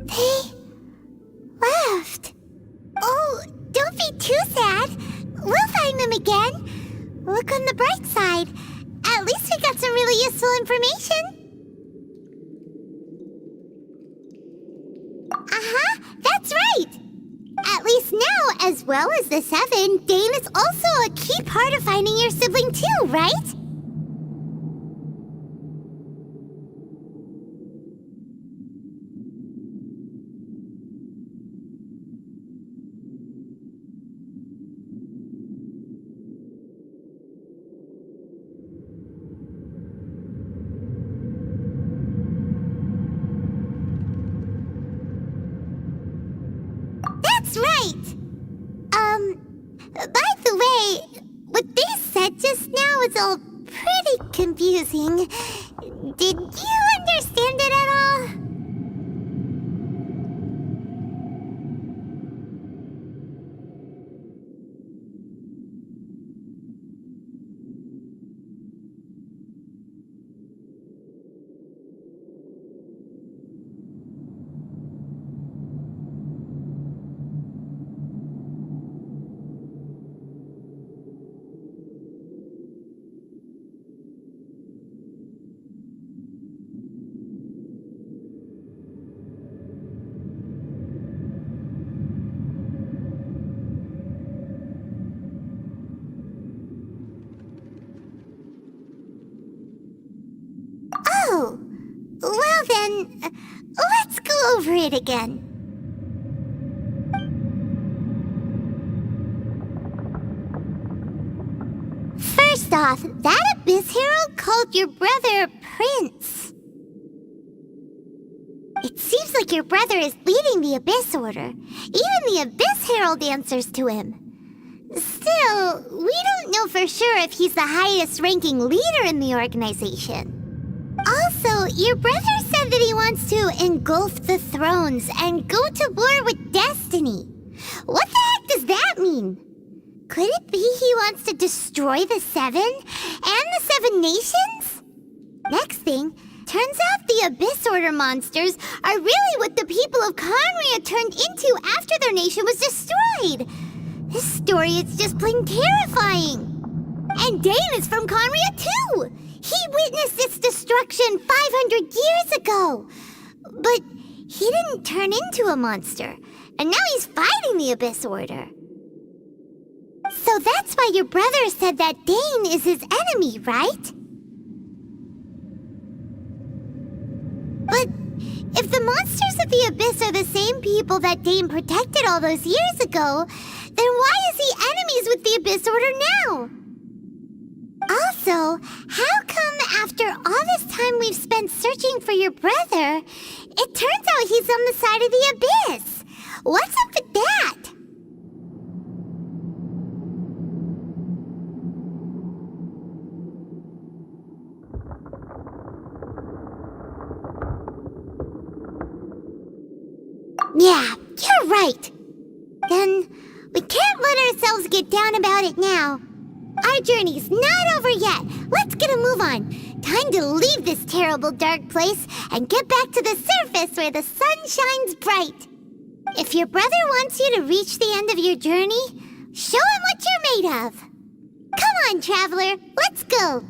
[SPEAKER 3] They left. Oh, don't be too sad. We'll find them again. Look on the bright side. At least we got some really useful information. Uh-huh, that's right. At least now, as well as the Seven, Dane is also a key part of finding your sibling too, right? That's right! By the way, what they said just now is all pretty confusing. Did you understand it at all? Then, let's go over it again. First off, that Abyss Herald called your brother Prince. It seems like your brother is leading the Abyss Order. Even the Abyss Herald answers to him. Still, we don't know for sure if he's the highest-ranking leader in the organization. Also, your brother said that he wants to engulf the thrones and go to war with Destiny. What the heck does that mean? Could it be he wants to destroy the Seven and the Seven Nations? Next thing, turns out the Abyss Order monsters are really what the people of Conria turned into after their nation was destroyed. This story is just plain terrifying. And Dane is from Conria too. He witnessed its destruction 500 years ago. But he didn't turn into a monster. And now he's fighting the Abyss Order. So that's why your brother said that Dane is his enemy, right? But if the monsters of the Abyss are the same people that Dane protected all those years ago, then why is he enemies with the Abyss Order now? Also, how come after all this time we've spent searching for your brother, it turns out he's on the side of the Abyss? What's up with that? Yeah, you're right. Then, we can't let ourselves get down about it now. Our journey's not over yet. Let's get a move on. Time to leave this terrible dark place and get back to the surface where the sun shines bright. If your brother wants you to reach the end of your journey, show him what you're made of. Come on, traveler, let's go.